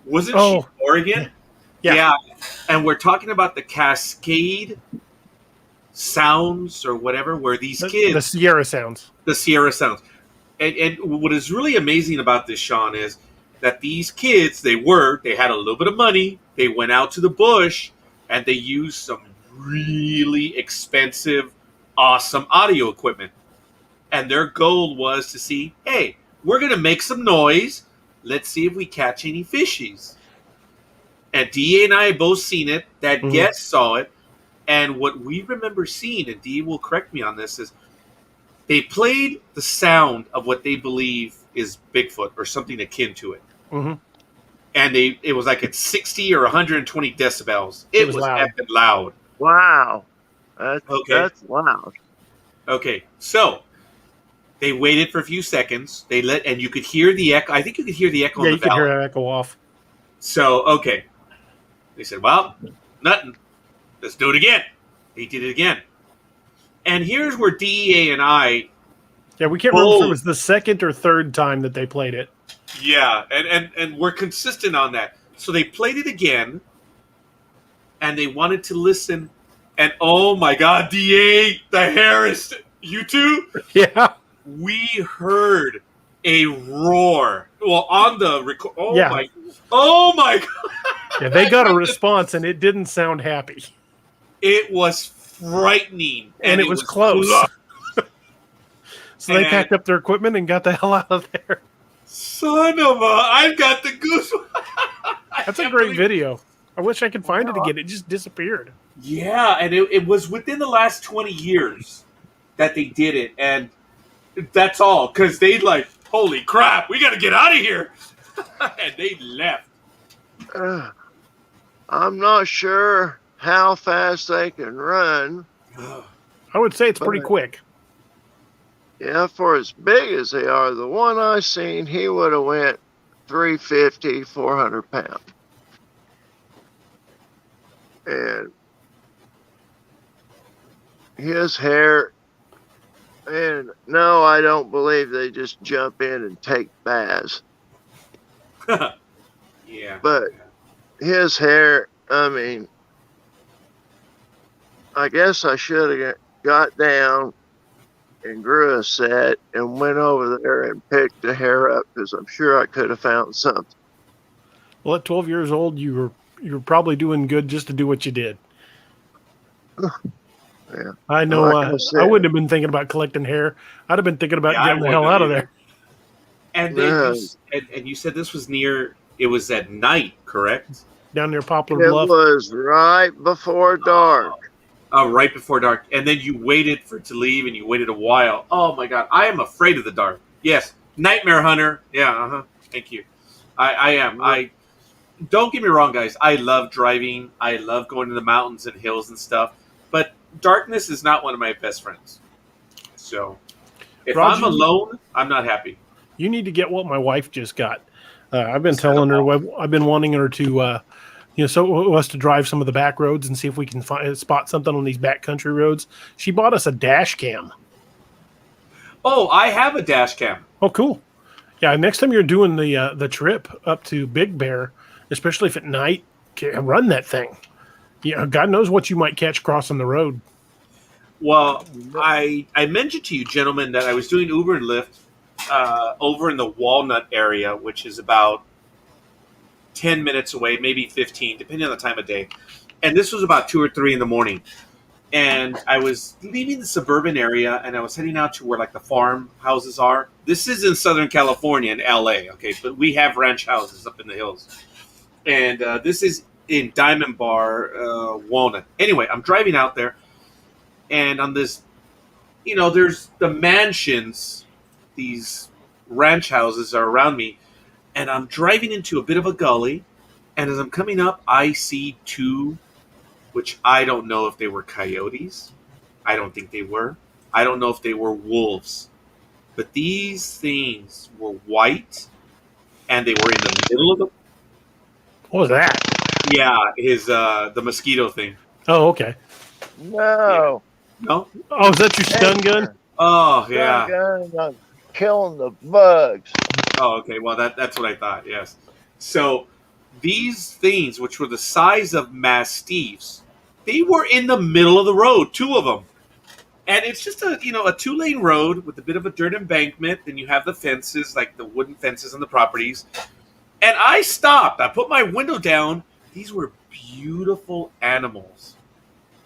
Wasn't she Oregon? Yeah. And we're talking about the Cascade sounds or whatever, where these kids, The Sierra sounds. the Sierra sounds. And what is really amazing about this, Sean, is that these kids, they had a little bit of money. They went out to the bush and they used some really expensive, awesome audio equipment. And their goal was to see, hey, we're going to make some noise. Let's see if we catch any fishies. And DA and I have both seen it. That guest saw it. And what we remember seeing, and Dee will correct me on this, is they played the sound of what they believe is Bigfoot or something akin to it. Mm-hmm. And it was like at 60 or 120 decibels. It was loud. effing loud. Wow. Okay. That's loud. Okay, so they waited for a few seconds. And you could hear the echo. I think you could hear the echo Yeah, in you the can valley. hear that echo off. So, okay. They said, well, nothing. Let's do it again. They did it again. And here's where DEA and I, Yeah, we can't remember if it was the second or third time that they played it. yeah, and we're consistent on that. So they played it again, and they wanted to listen. And oh my God, DEA, the Harris, you too? Yeah. We heard a roar. Well, on the record. Oh Yeah. my God. Yeah, they got a response, and it didn't sound happy. It was frightening. And it was close. So they And- packed up their equipment and got the hell out of there. Son of a, I've got the goose. That's a great video. I wish I could find it again. It just disappeared. Yeah, and it was within the last 20 years that they did it. And that's all. Because they like, holy crap, we got to get out of here. And they left. I'm not sure how fast they can run. I would say it's pretty quick. Yeah, for as big as they are, the one I seen, he would have went 350, 400 pounds. And his hair, and no, I don't believe they just jump in and take baths. Yeah. But his hair, I mean, I guess I should have got down and grew a set and went over there and picked the hair up, because I'm sure I could have found something. Well, at 12 years old, you were probably doing good just to do what you did. Yeah. I know. Like I said. I wouldn't have been thinking about collecting hair. I'd have been thinking about Yeah, I getting the hell wouldn't out of either. there. And then Yeah. and you said this was it was at night, correct? Down near Poplar It Bluff. was right before dark. Right before dark. And then you waited for it to leave, and you waited a while. Oh my God, I am afraid of the dark. Yes, Nightmare Hunter. Yeah, thank you. I am. Don't get me wrong, guys. I love driving. I love going to the mountains and hills and stuff. But darkness is not one of my best friends. So if Roger, I'm alone, I'm not happy. You need to get what my wife just got. I've been telling her. I've been wanting her to, so us to drive some of the back roads and see if we can spot something on these backcountry roads. She bought us a dash cam. Oh, I have a dash cam. Oh, cool. Yeah, next time you're doing the trip up to Big Bear, especially if at night, run that thing. Yeah, God knows what you might catch crossing the road. Well, I mentioned to you, gentlemen, that I was doing Uber and Lyft over in the Walnut area, which is about 10 minutes away, maybe 15, depending on the time of day. And this was about 2 or 3 in the morning. And I was leaving the suburban area, and I was heading out to where like the farm houses are. This is in Southern California, in LA, okay? But we have ranch houses up in the hills. And this is in Diamond Bar, Walnut. Anyway, I'm driving out there, and on this, there's the mansions, these ranch houses are around me, and I'm driving into a bit of a gully, and as I'm coming up, I see two, which I don't know if they were coyotes. I don't think they were. I don't know if they were wolves. But these things were white, and they were in the middle of the... What was that? Yeah, the mosquito thing. Oh, okay. No. No? Oh, is that your stun gun? Oh, yeah. I'm killing the bugs. Oh, okay. Well, that's what I thought. Yes. So these things, which were the size of mastiffs, they were in the middle of the road, 2 of them, and it's just a 2-lane road with a bit of a dirt embankment. Then you have the fences, like the wooden fences on the properties. And I stopped. I put my window down. These were beautiful animals,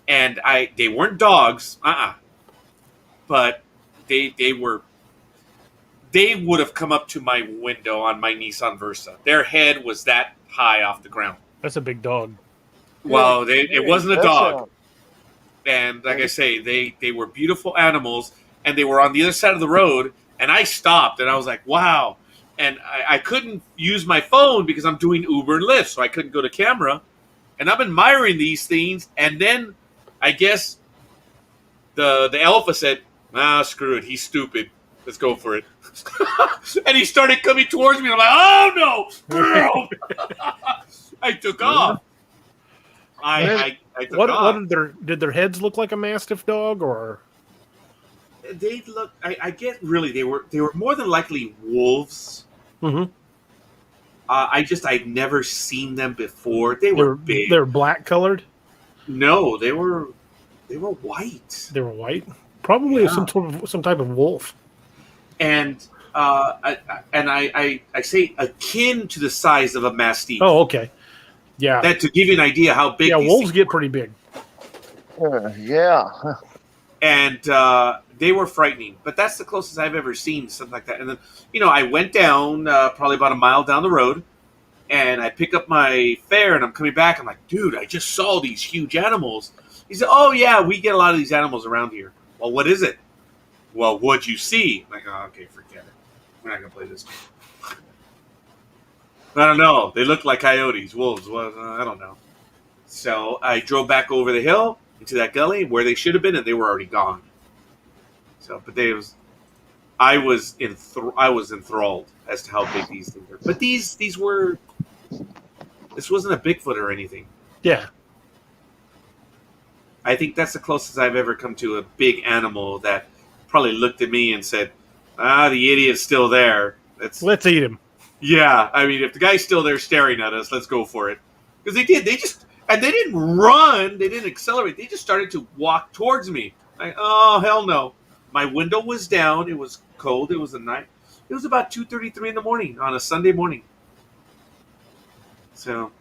and they weren't dogs, but they were. They would have come up to my window on my Nissan Versa. Their head was that high off the ground. That's a big dog. Well, it wasn't a dog. And like I say, they were beautiful animals, and they were on the other side of the road. And I stopped, and I was like, wow. And I couldn't use my phone because I'm doing Uber and Lyft, so I couldn't go to camera. And I'm admiring these things, and then I guess the alpha said, screw it, he's stupid. Let's go for it. And he started coming towards me, and I'm like, oh no! I took off. I took off. Did their heads look like a Mastiff dog, or They look. I get really. They were more than likely wolves. Mhm. I'd never seen them before. They were big. They were black colored? No, they were white. They were white. Probably Yeah. some type of wolf. And I say akin to the size of a mastiff. Oh, okay. Yeah. That to give you an idea how big. Yeah, these wolves things get were. pretty big. Yeah. And they were frightening. But that's the closest I've ever seen something like that. And then I went down probably about a mile down the road, and I pick up my fare, and I'm coming back. I'm like, dude, I just saw these huge animals. He said, oh yeah, we get a lot of these animals around here. Well, what is it? Well, what'd you see? I'm like, oh, okay, forget it. We're not gonna play this game. I don't know. They look like coyotes, wolves. Well, I don't know. So I drove back over the hill into that gully where they should have been, and they were already gone. So, but I was enthralled as to how big these things were. But this wasn't a Bigfoot or anything. Yeah. I think that's the closest I've ever come to a big animal that probably looked at me and said, the idiot's still there. Let's eat him. Yeah, I mean, if the guy's still there staring at us, let's go for it. Because they did. They didn't run. They didn't accelerate. They just started to walk towards me. Like, oh, hell no. My window was down. It was cold. It was a night. It was about 2:33 in the morning on a Sunday morning. So.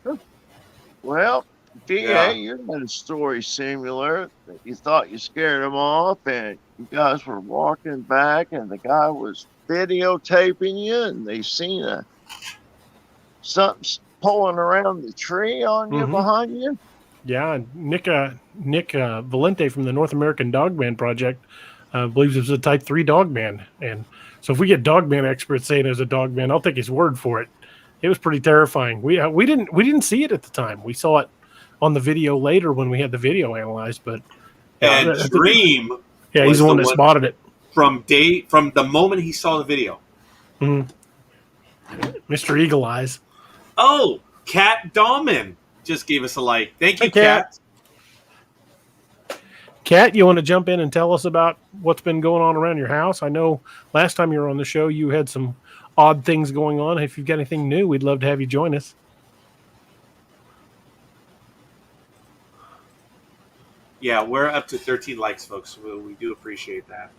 Well, DA, Yeah. you had a story similar. You thought you scared him off, and you guys were walking back, and the guy was videotaping you, and they seen something pulling around the tree on you Mhm. behind you. Yeah, Nick Valente from the North American Dogman Project believes it was a Type 3 Dogman, and so if we get Dogman experts saying it was a Dogman, I'll take his word for it. It was pretty terrifying. We didn't see it at the time. We saw it on the video later when we had the video analyzed. But And Dream, yeah, he's was the one the that one- spotted it. from the moment he saw the video. Mr. Eagle Eyes. Oh, Kat Dahman just gave us a like. Thank you, Hey, Kat. Kat. Kat, you want to jump in and tell us about what's been going on around your house? I know last time you were on the show, you had some odd things going on. If you've got anything new, we'd love to have you join us. Yeah, we're up to 13 likes, folks. We do appreciate that.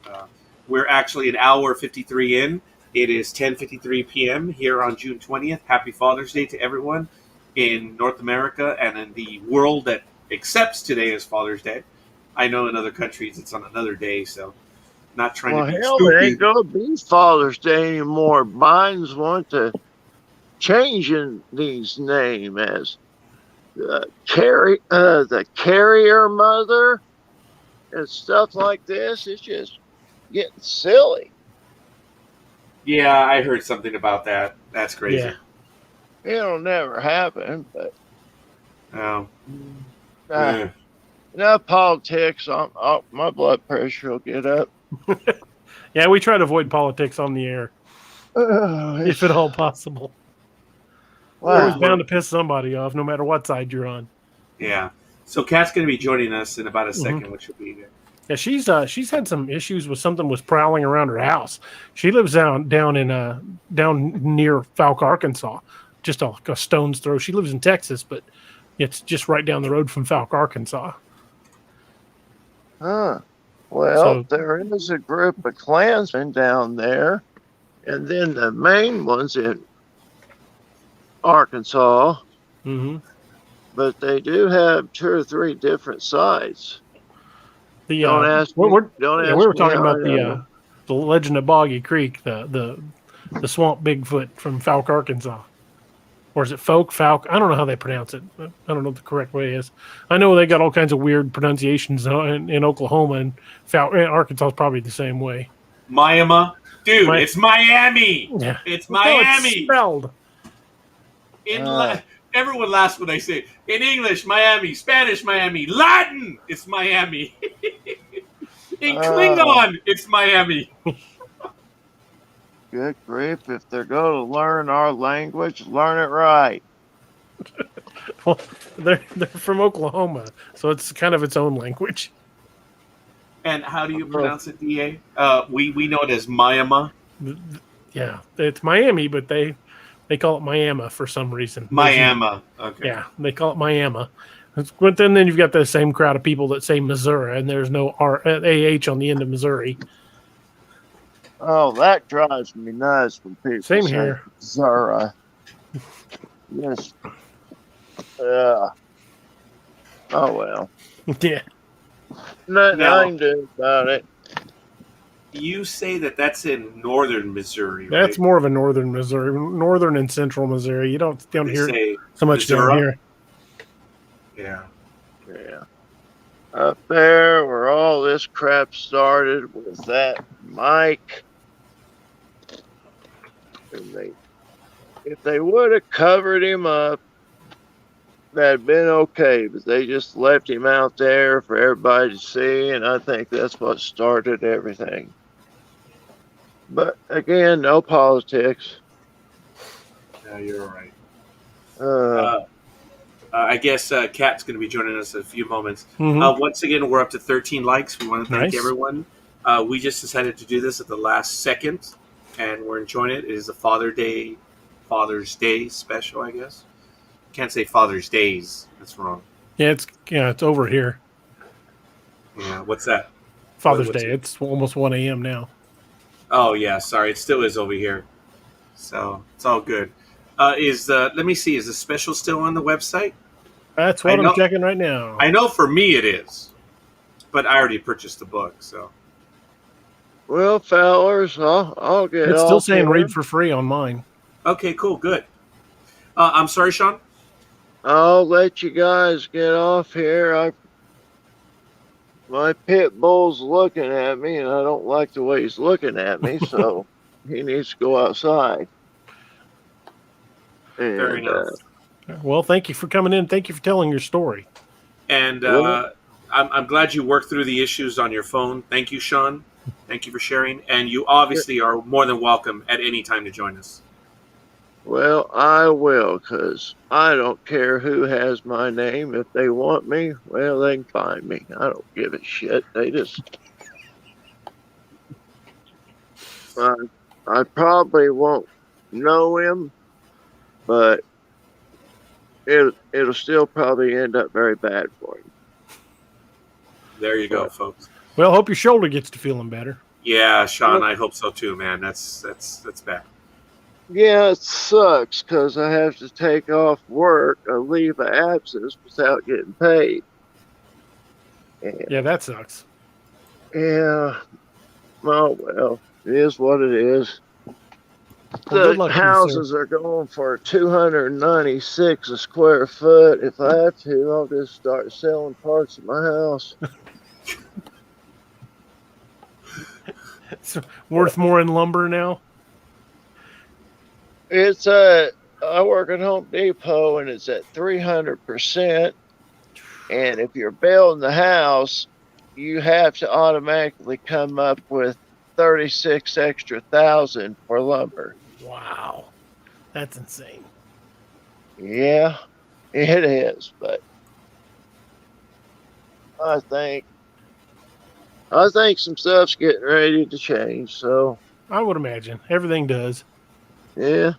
We're actually an hour 53 in. It is 10:53 p.m. here on June 20th. Happy Father's Day to everyone in North America and in the world that accepts today as Father's Day. I know in other countries it's on another day, so not trying Well, to be hell, it ain't stupid. gonna be Father's Day anymore. Biden's want to changing these name as the carrier mother and stuff like this. It's just getting silly. Yeah, I heard something about that. That's crazy. Yeah. It'll never happen, but Oh. Yeah. enough politics. My blood pressure will get up. Yeah, we try to avoid politics on the air if at all possible. We're always Wow. bound to piss somebody off, no matter what side you're on. Yeah. So Kat's going to be joining us in about a Mm-hmm. second, which will be good. Yeah, she's had some issues with something was prowling around her house. She lives down near Falk, Arkansas, just a stone's throw. She lives in Texas, but it's just right down the road from Falk, Arkansas. Huh. Well, So- there is a group of Klansmen down there, and then the main ones in Arkansas, Mm-hmm. but they do have 2 or 3 different sides. The Don't ask me. Don't yeah, ask we were me talking how about I know. the Legend of Boggy Creek, the swamp Bigfoot from Falk, Arkansas. or is it Folk, Falk? I don't know how they pronounce it. I don't know what the correct way is. I know they got all kinds of weird pronunciations in Oklahoma, and Arkansas is probably the same way. Miami. Dude, Mi- it's Miami. Yeah. It's Look how it's Miami. spelled. Everyone laughs when I say in English, Miami, Spanish, Miami, Latin, it's Miami. In Klingon, it's Miami. Good grief. If they're going to learn our language, learn it right. Well, they're from Oklahoma, so it's kind of its own language. And how do you pronounce it, DA? We know it as Miami. Yeah, it's Miami, but they call it Miami for some reason. Miami. Okay. Yeah, they call it Miami. But then you've got the same crowd of people that say Missouri, and there's no AH on the end of Missouri. Oh, that drives me nuts when people Same say here. Zara. Yes. Oh, well. Yeah. Nothing Now- I can do about it. You say that's in northern Missouri, right? That's more of a northern Missouri, northern and central Missouri. You don't They hear it say so much down Missouri? here. Yeah. Yeah. Up there where all this crap started was that Mike. And if they would have covered him up, that'd been okay, but they just left him out there for everybody to see, and I think that's what started everything. But again, no politics. Yeah, you're right. Uh, I guess Kat's going to be joining us in a few moments. Mhm. Once again, we're up to 13 likes. We want to thank Nice. everyone. We just decided to do this at the last second, and we're enjoying it. It is a Father's Day special, I guess. Can't say Father's Days. That's wrong. Yeah, it's over here. Yeah, what's that? Father's What's Day. it? It's almost 1 a.m. now. Oh, yeah, sorry. It still is over here. So it's all good. Let me see. Is the special still on the website? That's what I know- I'm checking right now. I know for me it is, but I already purchased the book, so. well, fellas, I'll get It's still off saying here. read for free on mine. Okay, cool, good. I'm sorry, Sean. I'll let you guys get off here. My pit bull's looking at me, and I don't like the way he's looking at me, so he needs to go outside. And, Fair enough. Well, thank you for coming in. Thank you for telling your story. And Really? I'm glad you worked through the issues on your phone. Thank you, Sean. Thank you for sharing. And you obviously are more than welcome at any time to join us. well, I will, because I don't care who has my name. If they want me, well, they can find me. I don't give a shit. They just... I probably won't know him, but it'll still probably end up very bad for him. There you go, folks. Well, hope your shoulder gets to feeling better. Yeah, Sean, I hope so too, man. That's bad. Yeah, it sucks because I have to take off work, a leave of absence without getting paid. And, Yeah, that sucks. yeah, well, it is what it is. Well, good The luck to you, houses are going for $296 a square foot. If I have to, I'll just start selling parts of my house. It's worth more in lumber now. It's I work at Home Depot and it's at 300%. And if you're building the house, you have to automatically come up with 36 extra thousand for lumber. Wow, that's insane. Yeah, it is, but I think some stuff's getting ready to change. So I would imagine everything does. yeah,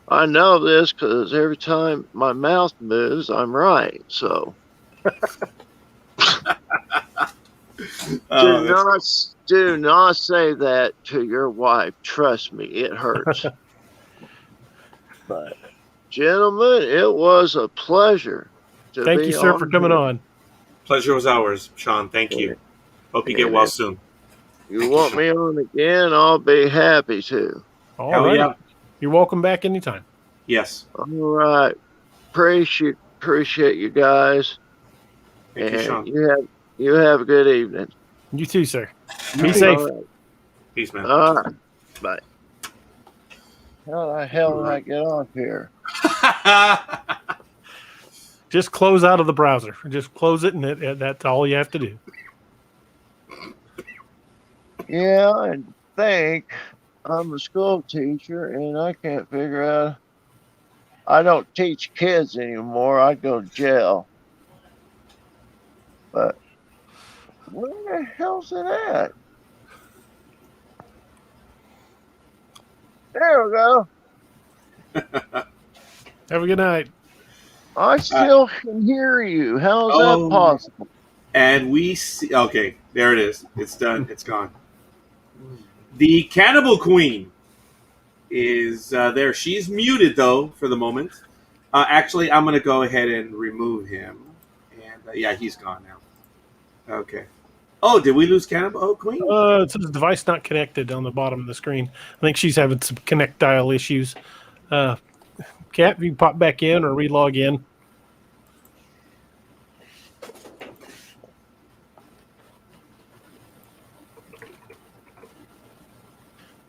I know this because every time my mouth moves, I'm right. So do not say that to your wife. Trust me, it hurts. But gentlemen, it was a pleasure. Thank you, sir, for coming on. Pleasure was ours, Sean. Thank you. Hope you get well soon. You want me on again? I'll be happy to. All Hell right. yeah. You're welcome back anytime. Yes. All right. Appreciate you guys. Thank you, And Sean. you have a good evening. You too, sir. You Be too. safe. All right. Peace, man. All right. Bye. How the hell did I get off here? Just close out of the browser. Just close it, and that's all you have to do. Yeah, I think I'm a school teacher and I can't figure out. I don't teach kids anymore. I go to jail. But where the hell's it at? There we go. Have a good night. I still can hear you. How is Oh. that possible? And we see. Okay, there it is. It's done. It's gone. The Cannibal Queen is there. She's muted though for the moment. Actually, I'm going to go ahead and remove him. And yeah, he's gone now. Okay. Oh, did we lose Cannibal Queen? It says device not connected on the bottom of the screen. I think she's having some connect dial issues. Kat, you pop back in or relog in.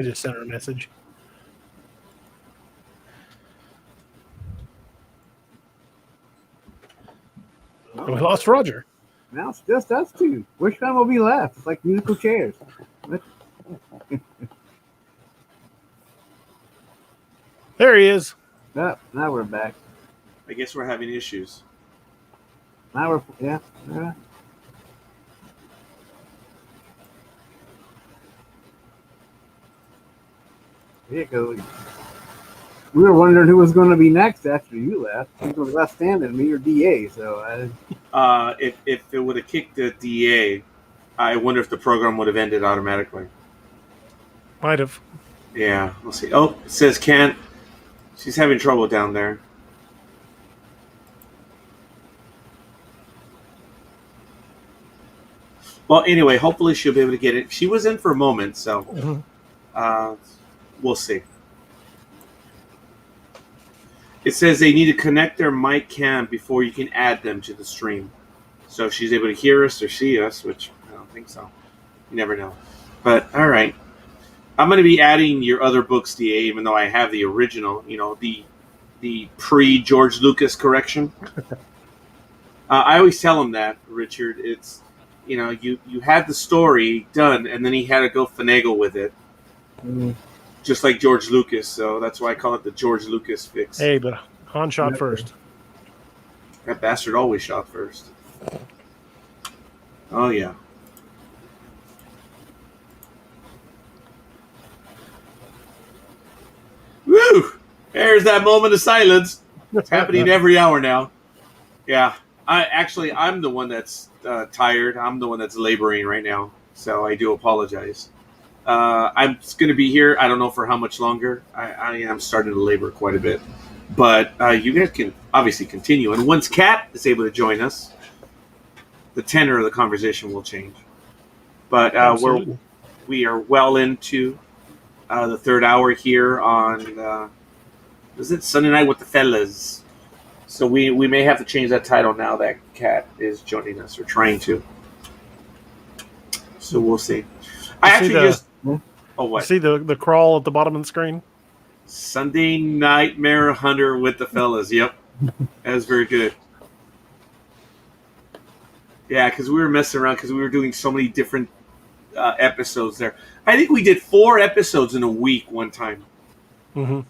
I just sent her a message. And we lost Roger. Now it's just us two. Which one will be left? It's like musical chairs. There he is. Oh, now we're back. I guess we're having issues. Now we're yeah. There you go. We were wondering who was going to be next after you left. Who's going to be left standing, me or DA? So If it would have kicked the DA, I wonder if the program would have ended automatically. Might have. Yeah, we'll see. Oh, it says can't. She's having trouble down there. Well, anyway, hopefully she'll be able to get it. She was in for a moment, so we'll see. It says they need to connect their mic cam before you can add them to the stream. So if she's able to hear us or see us, which I don't think so. You never know. But, all right. I'm going to be adding your other books, DA, even though I have the original, the pre-George Lucas correction. I always tell him that, Richard. It's, you had the story done, and then he had to go finagle with it. Just like George Lucas, so that's why I call it the George Lucas fix. Hey, but Han shot first. That bastard always shot first. Oh, yeah. Woo! There's that moment of silence. It's happening every hour now. Yeah. I'm the one that's tired. I'm the one that's laboring right now, so I do apologize. I'm going to be here. I don't know for how much longer. I am starting to labor quite a bit. But you guys can obviously continue. And once Kat is able to join us, the tenor of the conversation will change. But we are well into the third hour here on, is it Sunday Night with the Fellas? So we may have to change that title now that Kat is joining us, or trying to. So we'll see. Oh, what? See the crawl at the bottom of the screen? Sunday Nightmare Hunter with the Fellas. Yep. That was very good. Yeah, because we were messing around because we were doing so many different episodes there. I think we did 4 episodes in a week one time. Mm-hmm.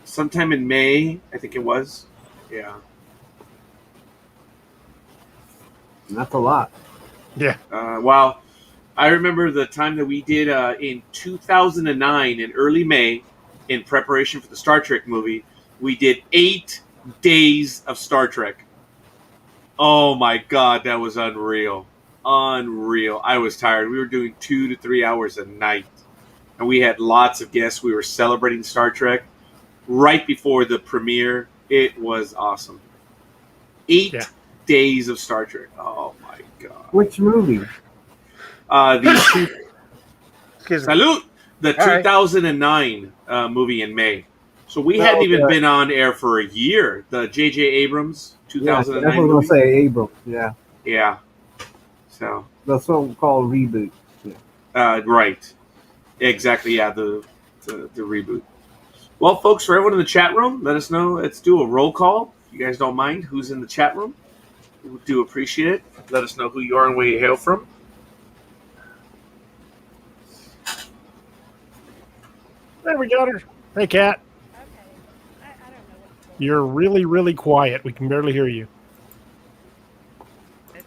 Sometime in May, I think it was. Yeah. that's a lot. Yeah. Well, I remember the time that we did in 2009 in early May, in preparation for the Star Trek movie, we did 8 days of Star Trek. Oh my God, that was unreal. Unreal. I was tired. We were doing 2 to 3 hours a night. And we had lots of guests. We were celebrating Star Trek right before the premiere. It was awesome. 8 days of Star Trek. Oh my God. Which movie? Salute! The 2009 movie in May. So we No, hadn't even yeah. been on air for a year. The J.J. Abrams Yeah, 2009 that's what I was movie. gonna say. Abrams. Yeah, Yeah. So, the so-called reboot. right. Exactly. Yeah, the reboot. Well, folks, for everyone in the chat room, let us know. Let's do a roll call. If you guys don't mind, who's in the chat room? We do appreciate it. Let us know who you are and where you hail from. There we got her. Hey, Kat. You're really, really quiet. We can barely hear you. Okay.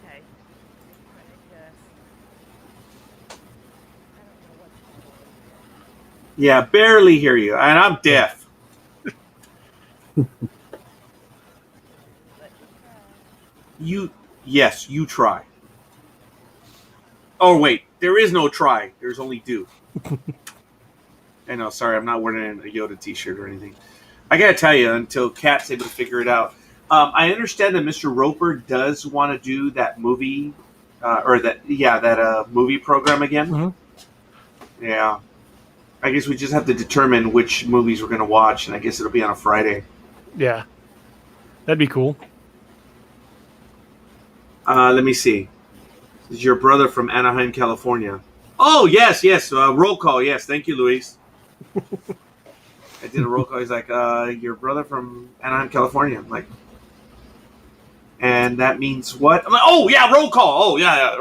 Yeah, barely hear you. And I'm deaf. Yes, you try. Oh, wait. There is no try. There's only do. I know. Sorry, I'm not wearing a Yoda t-shirt or anything. I got to tell you, until Kat's able to figure it out. I understand that Mr. Roper does want to do that movie, that movie program again. Mm-hmm. Yeah. I guess we just have to determine which movies we're going to watch, and I guess it'll be on a Friday. Yeah. That'd be cool. Let me see. This is your brother from Anaheim, California. Oh, yes. Roll call. Yes. Thank you, Luis. I did a roll call. He's like, your brother from Anaheim, California. I'm like, and that means what? I'm like, oh, yeah, roll call. Oh, yeah.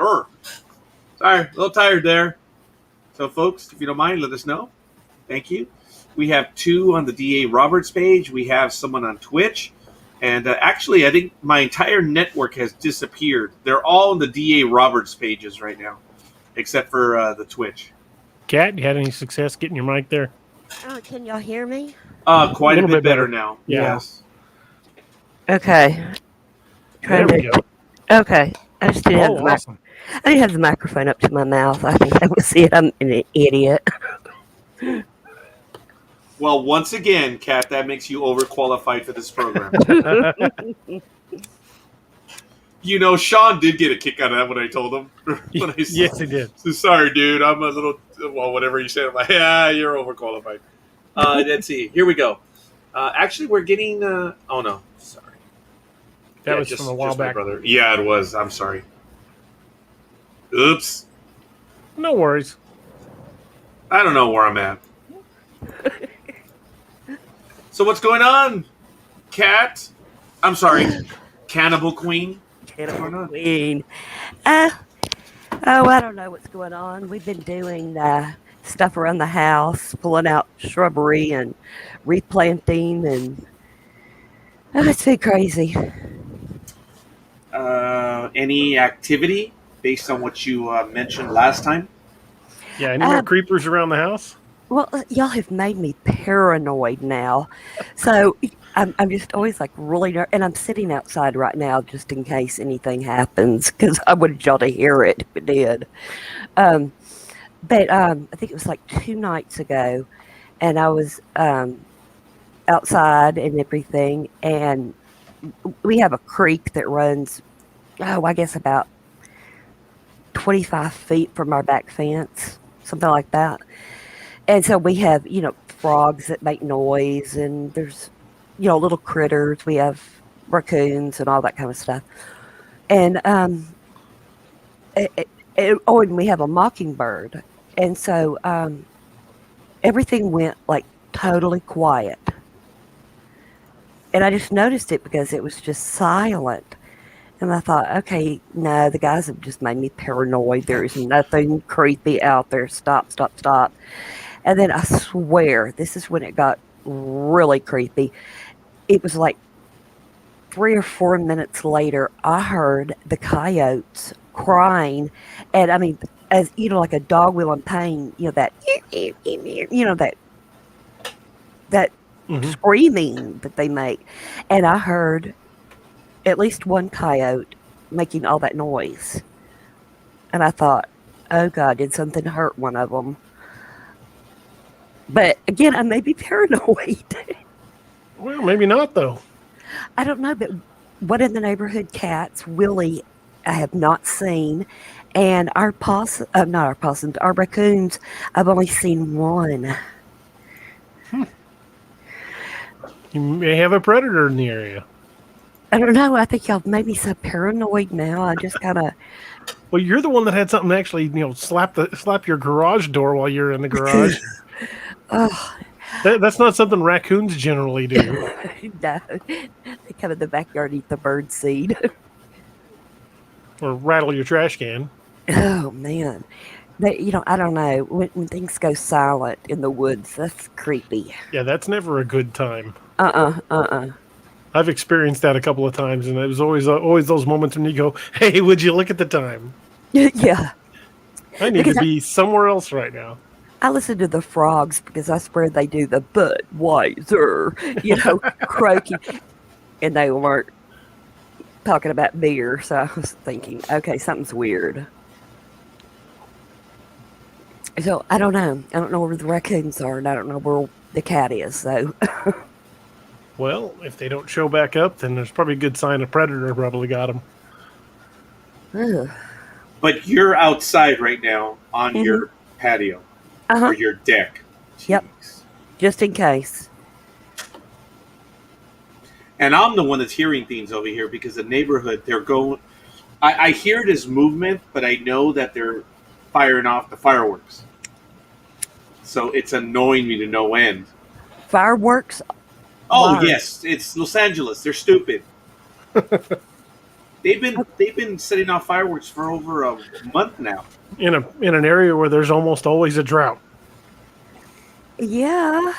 Sorry, a little tired there. So, folks, if you don't mind, let us know. Thank you. We have 2 on the DA Roberts page. We have someone on Twitch. And actually, I think my entire network has disappeared. They're all on the DA Roberts pages right now, except for the Twitch. Kat, you had any success getting your mic there? Oh, can y'all hear me? Quite a Little bit bit better better. now. Yeah. Yes. Okay. There we go. Okay. I just didn't have Oh, awesome. I didn't have the microphone up to my mouth. I think that was it. I'm an idiot. Well, once again, Kat, that makes you overqualified for this program. You know, Sean did get a kick out of that when I told him. Yes, he did. So, sorry, dude. I'm a little, whatever you said. I'm like, yeah, you're overqualified. Let's see. Here we go. Actually, we're getting, oh no, sorry. That was from a while my back. brother. Yeah, it was. I'm sorry. Oops. No worries. I don't know where I'm at. So what's going on, Kat? I'm sorry, Cannibal Queen. Cannibal Queen. Oh, I don't know what's going on. We've been doing stuff around the house, pulling out shrubbery and replanting, and it's been crazy. Any activity based on what you mentioned last time? Yeah, any more creepers around the house? Well, y'all have made me paranoid now. So I'm just always like really and I'm sitting outside right now just in case anything happens because I wanted y'all to hear it if it did. But I think it was like 2 nights ago, and I was outside and everything, and we have a creek that runs, I guess about 25 feet from our back fence, something like that. And so we have, frogs that make noise, and there's, little critters. We have raccoons and all that kind of stuff. And and we have a mockingbird. And so everything went like totally quiet. And I just noticed it because it was just silent. And I thought, okay, no, the guys have just made me paranoid. There is nothing creepy out there. Stop. And then I swear, this is when it got really creepy. It was like 3 or 4 minutes later, I heard the coyotes crying. And I mean, as like a dog will in pain, that, that screaming that they make. And I heard at least one coyote making all that noise. And I thought, oh God, did something hurt one of them? But again, I may be paranoid. Well, maybe not, though. I don't know, but one of the neighborhood cats, Willie, I have not seen. And our our raccoons, I've only seen one. You may have a predator in the area. I don't know. I think y'all made me so paranoid now. I just kind of. Well, you're the one that had something actually, slap your garage door while you're in the garage. Oh, That's not something raccoons generally do. no. They come in the backyard and eat the bird seed. Or rattle your trash can. Oh, man. I don't know. When things go silent in the woods, that's creepy. Yeah, that's never a good time. Uh-uh. I've experienced that a couple of times, and it was always those moments when you go, "Hey, would you look at the time? Yeah. I need Because to be somewhere else right now." I listen to the frogs because I swear they do the Budweiser, croaking. And they weren't talking about beer. So I was thinking, okay, something's weird. So I don't know. I don't know where the raccoons are, and I don't know where the cat is. So Well, if they don't show back up, then there's probably a good sign a predator probably got them. Ugh. But you're outside right now on your patio Uh-huh. or your deck. Yep. Jeez. Just in case. And I'm the one that's hearing things over here because the neighborhood, they're going. I hear it as movement, but I know that they're firing off the fireworks. So it's annoying me to no end. Fireworks. Oh Wow. yes, it's Los Angeles. They're stupid. They've been setting off fireworks for over a month now. In an area where there's almost always a drought. Yeah.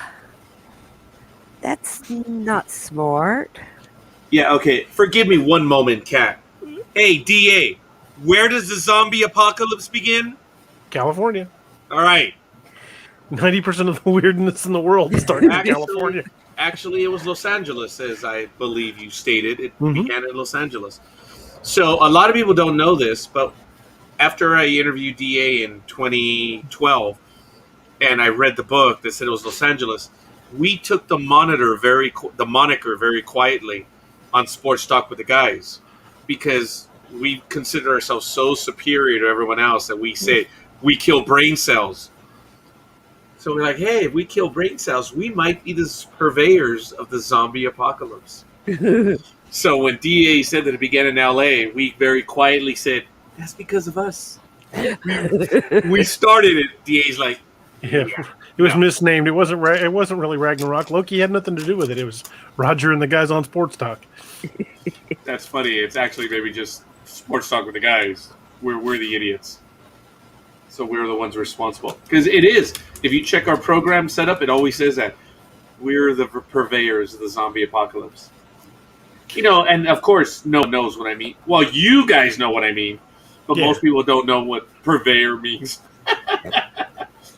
That's not smart. Yeah, okay. Forgive me one moment, Kat. Hey, DA, where does the zombie apocalypse begin? California. All right. 90% of the weirdness in the world starts in Actually- California. Actually, it was Los Angeles, as I believe you stated. It Mhm. began in Los Angeles. So a lot of people don't know this, but after I interviewed DA in 2012, and I read the book that said it was Los Angeles, we took the moniker very quietly on Sports Talk with the Guys because we consider ourselves so superior to everyone else that we say we kill brain cells. So we're like, hey, if we kill brain cells, we might be the purveyors of the zombie apocalypse. So when DA said that it began in LA, we very quietly said, that's because of us. We started it. DA's like, Yeah, it was misnamed. It wasn't. It wasn't really Ragnarok. Loki had nothing to do with it. It was Roger and the guys on Sports Talk. that's funny. It's actually maybe just Sports Talk with the Guys. We're the idiots. So we're the ones responsible. Because it is. If you check our program setup, it always says that we're the purveyors of the zombie apocalypse. And of course, no one knows what I mean. Well, you guys know what I mean, but Yeah. most people don't know what purveyor means.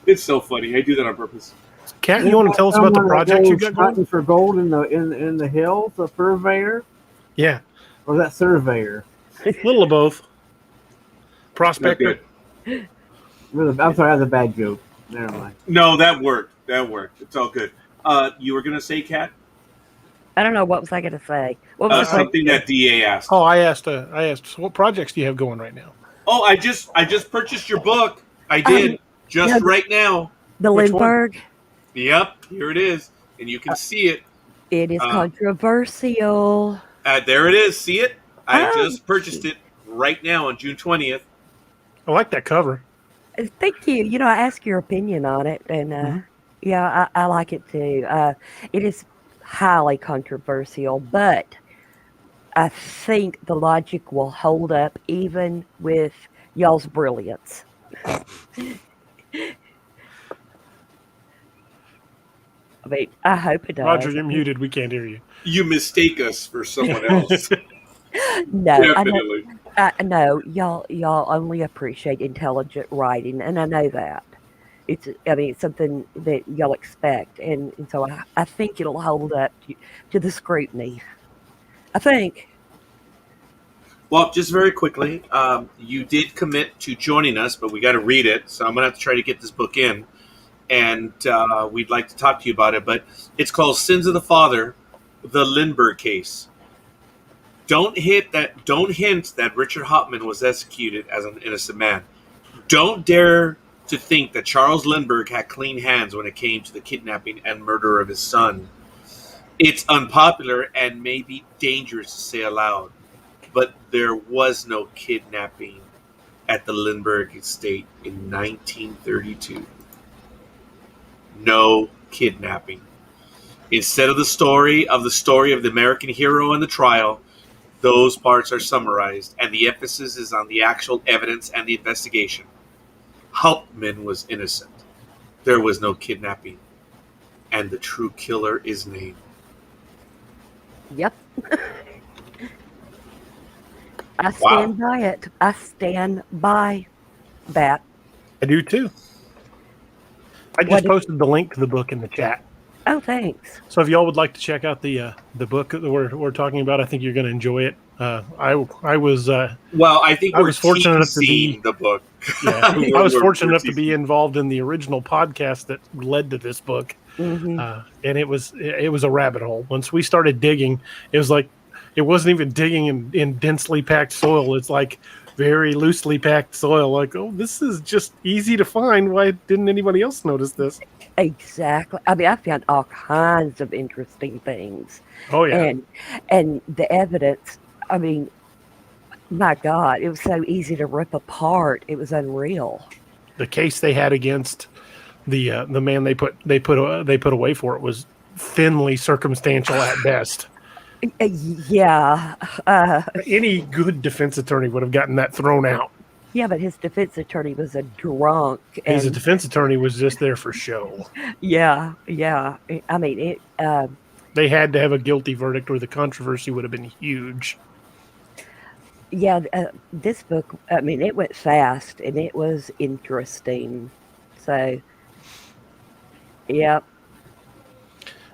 It's so funny. I do that on purpose. Kat, you want to tell us about the Someone that project you goes got going? hunting for gold in the hills, a purveyor, Yeah, or is that surveyor? a little of both. Not Prospector. good. I'm sorry, that's a bad joke. Never mind. No, that worked. It's all good. You were gonna say, Kat? I don't know. What was I going to say? What was I Something that DA asked. Oh, I asked. So what projects do you have going right now? Oh, I just purchased your book. I did yeah. right now. The Which one? Lindbergh? Yep, here it is, and you can see it. It is controversial. There it is. See it? I Oh. just purchased it right now on June 20th. I like that cover. Thank you. I asked your opinion on it, and yeah, I like it too. It is highly controversial, but I think the logic will hold up even with y'all's brilliance. I mean, I hope it does. Roger, you're muted. We can't hear you. You mistake us for someone else. No, I know. Definitely. No, y'all only appreciate intelligent writing, and I know that. It's something that y'all expect, and so I think it'll hold up to the scrutiny. I think. Well, just very quickly, you did commit to joining us, but we got to read it, so I'm going to have to try to get this book in, and we'd like to talk to you about it. But it's called Sins of the Father, the Lindbergh Case. Don't hint that Richard Hauptmann was executed as an innocent man. Don't dare to think that Charles Lindbergh had clean hands when it came to the kidnapping and murder of his son. It's unpopular and maybe dangerous to say aloud, but there was no kidnapping at the Lindbergh estate in 1932. No kidnapping. Instead of the story of the American hero and the trial, those parts are summarized, and the emphasis is on the actual evidence and the investigation. Hauptmann was innocent. There was no kidnapping, and the true killer is named. Yep. I stand by it. I stand by that. I do too. I just posted the link to the book in the chat. Oh, thanks. So if y'all would like to check out the book that we're talking about, I think you're going to enjoy it. I was I think I was fortunate enough to be the book. Yeah, I was fortunate enough to be involved in the original podcast that led to this book, Mm-hmm. and it was a rabbit hole. Once we started digging, it was like it wasn't even digging in densely packed soil. It's like very loosely packed soil. Like, oh, this is just easy to find. Why didn't anybody else notice this? Exactly. I mean, I found all kinds of interesting things. Oh yeah, and the evidence. I mean, my God, it was so easy to rip apart. It was unreal. the case they had against the man they put away for it was thinly circumstantial at best. Yeah. Any good defense attorney would have gotten that thrown out. Yeah, but his defense attorney was a drunk. His defense attorney was just there for show. Yeah. I mean, it. They had to have a guilty verdict, or the controversy would have been huge. Yeah, this book. I mean, it went fast and it was interesting. So, yeah.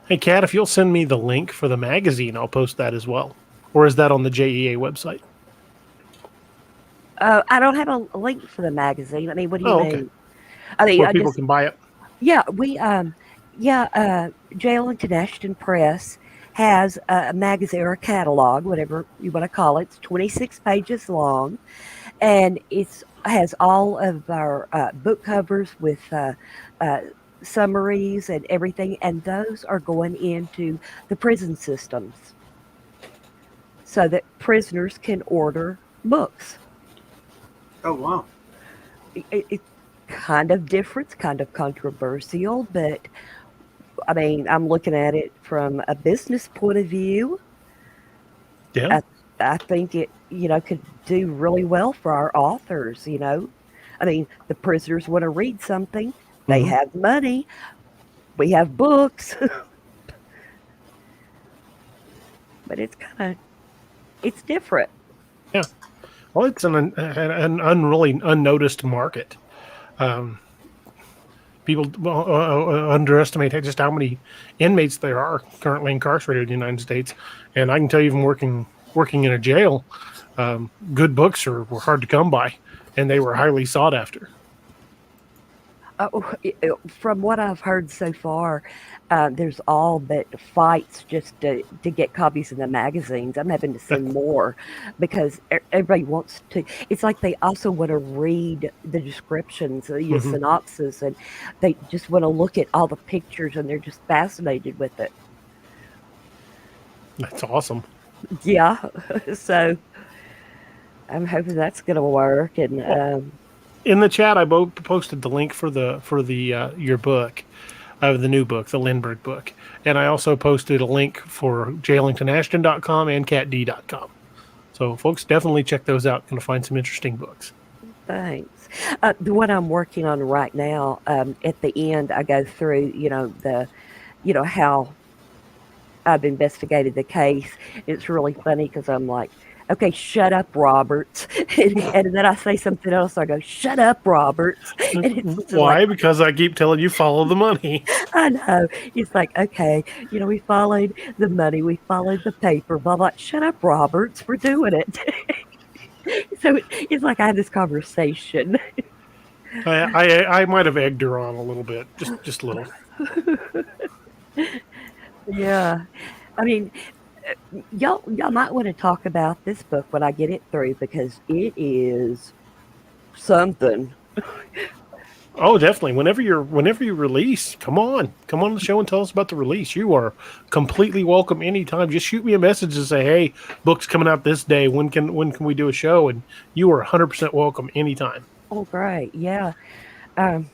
Hey, Kat, if you'll send me the link for the magazine, I'll post that as well. Or is that on the JEA website? I don't have a link for the magazine. I mean, what do you mean? Okay. I mean, Where people can buy it. Yeah, J.Ellington Ashton Press has a magazine or a catalog, whatever you want to call it. It's 26 pages long, and it has all of our book covers with summaries and everything, and those are going into the prison systems so that prisoners can order books. Oh, wow. It's kind of different, kind of controversial, but I mean, I'm looking at it from a business point of view. Yeah. I think it, could do really well for our authors, I mean, the prisoners want to read something. They have money. We have books. But it's different. Yeah. Well, it's an unreally unnoticed market. People underestimate just how many inmates there are currently incarcerated in the United States. And I can tell you, even working in a jail, good books were hard to come by, and they were highly sought after. From what I've heard so far, there's all but fights just to get copies of the magazines. I'm having to send more because everybody wants to. It's like they also want to read the descriptions, the synopsis, and they just want to look at all the pictures, and they're just fascinated with it. That's awesome. Yeah, so I'm hoping that's going to work. And in the chat, I posted the link for your book, the new book, the Lindbergh book, and I also posted a link for JellingtonAshton.com and CatD.com. So, folks, definitely check those out. Going to find some interesting books. Thanks. The one I'm working on right now, at the end, I go through, how I've investigated the case. It's really funny because I'm like, okay, shut up, Roberts. and then I say something else. I go, shut up, Roberts. And it's why? Because I keep telling you, follow the money. I know. It's like, okay, we followed the money. We followed the paper. Blah, blah. Shut up, Roberts. We're doing it. So it's like I had this conversation. I might have egged her on a little bit. Just a little. Yeah. I mean, y'all might want to talk about this book when I get it through because it is something. Oh, definitely. Whenever you release, come on the show and tell us about the release. You are completely welcome anytime. Just shoot me a message and say, "Hey, book's coming out this day. When can we do a show?" And you are 100% welcome anytime. Oh, great. Yeah. Um,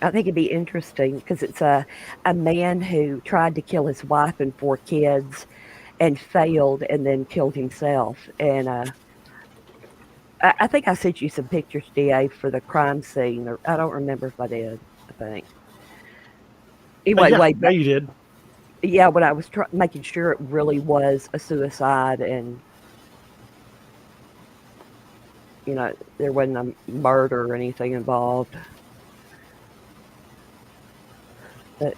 I think it'd be interesting because it's a man who tried to kill his wife and 4 kids and failed and then killed himself. And I think I sent you some pictures, DA, for the crime scene. Or I don't remember if I did, I think. Anyway, Yeah, wait, yeah, you did. yeah, when I was making sure it really was a suicide and, there wasn't a murder or anything involved. But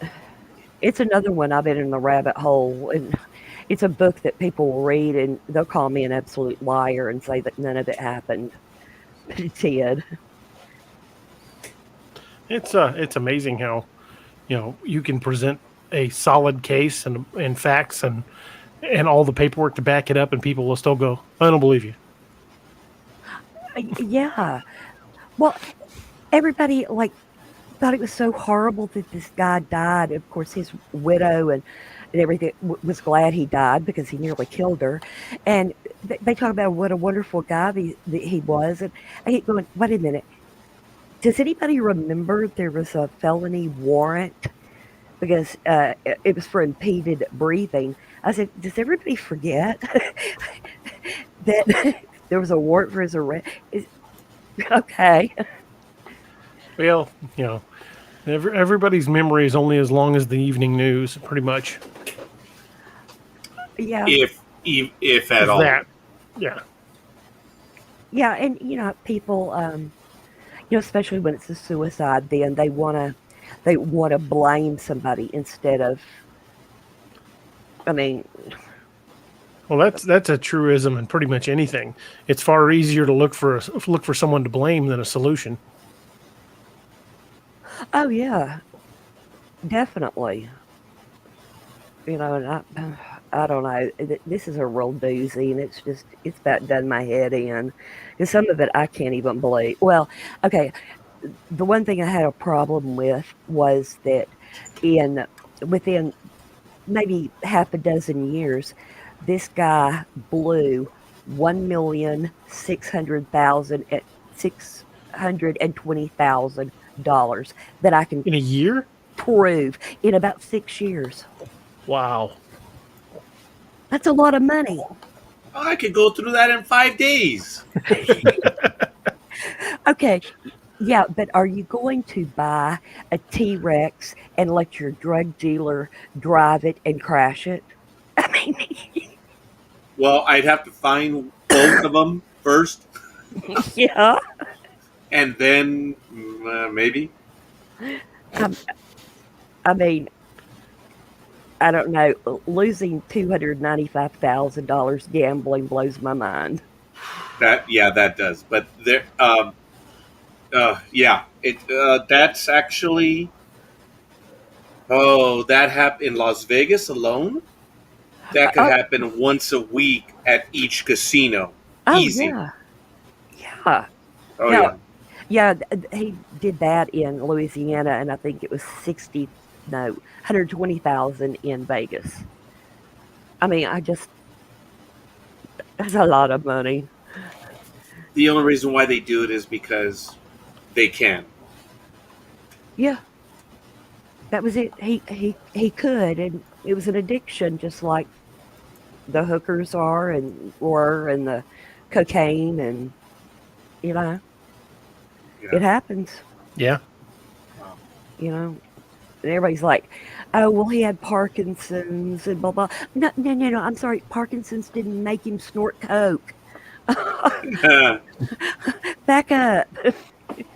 it's another one I've been in the rabbit hole. And it's a book that people will read and they'll call me an absolute liar and say that none of it happened. But it did. It's amazing how you can present a solid case and facts and all the paperwork to back it up, and people will still go, "I don't believe you." Yeah. Well, everybody thought it was so horrible that this guy died. Of course, his widow and everything was glad he died because he nearly killed her. And they talk about what a wonderful guy that he was. And I keep going, wait a minute. Does anybody remember there was a felony warrant? Because it was for impeded breathing. I said, does everybody forget that there was a warrant for his arrest? Okay. Well, everybody's memory is only as long as the evening news, pretty much. Yeah. If at Is all. that, yeah. Yeah. And, people, especially when it's a suicide, then they want to blame somebody instead of, I mean, Well, that's a truism in pretty much anything. It's far easier to look for someone to blame than a solution. oh yeah, definitely. And I don't know. This is a real doozy, and it's about done my head in. Because some of it I can't even believe. Well, okay, the one thing I had a problem with was that within maybe half a dozen years, this guy blew 1,600,000 at $620,000 that I can In a year? prove in about 6 years. Wow. That's a lot of money. I could go through that in 5 days. Okay, yeah, but are you going to buy a T-Rex and let your drug dealer drive it and crash it? I mean, Well, I'd have to find both of them first, yeah. and then maybe. Um, I mean, I don't know. Losing $295,000 gambling blows my mind. That does. But there, that's actually. Oh, that happened in Las Vegas alone. That could Oh, happen once a week at each casino. oh Easy. yeah, yeah. Oh No, yeah. yeah. He did that in Louisiana, and I think it was 120,000 in Vegas. I mean, that's a lot of money. The only reason why they do it is because they can. Yeah, that was it. He could, and it was an addiction, just like the hookers and the cocaine, and you know, Yeah. it happens. Yeah. You know, and everybody's like, "Oh, well, he had Parkinson's and blah blah." No, no, no, no. I'm sorry, Parkinson's didn't make him snort coke. Back up.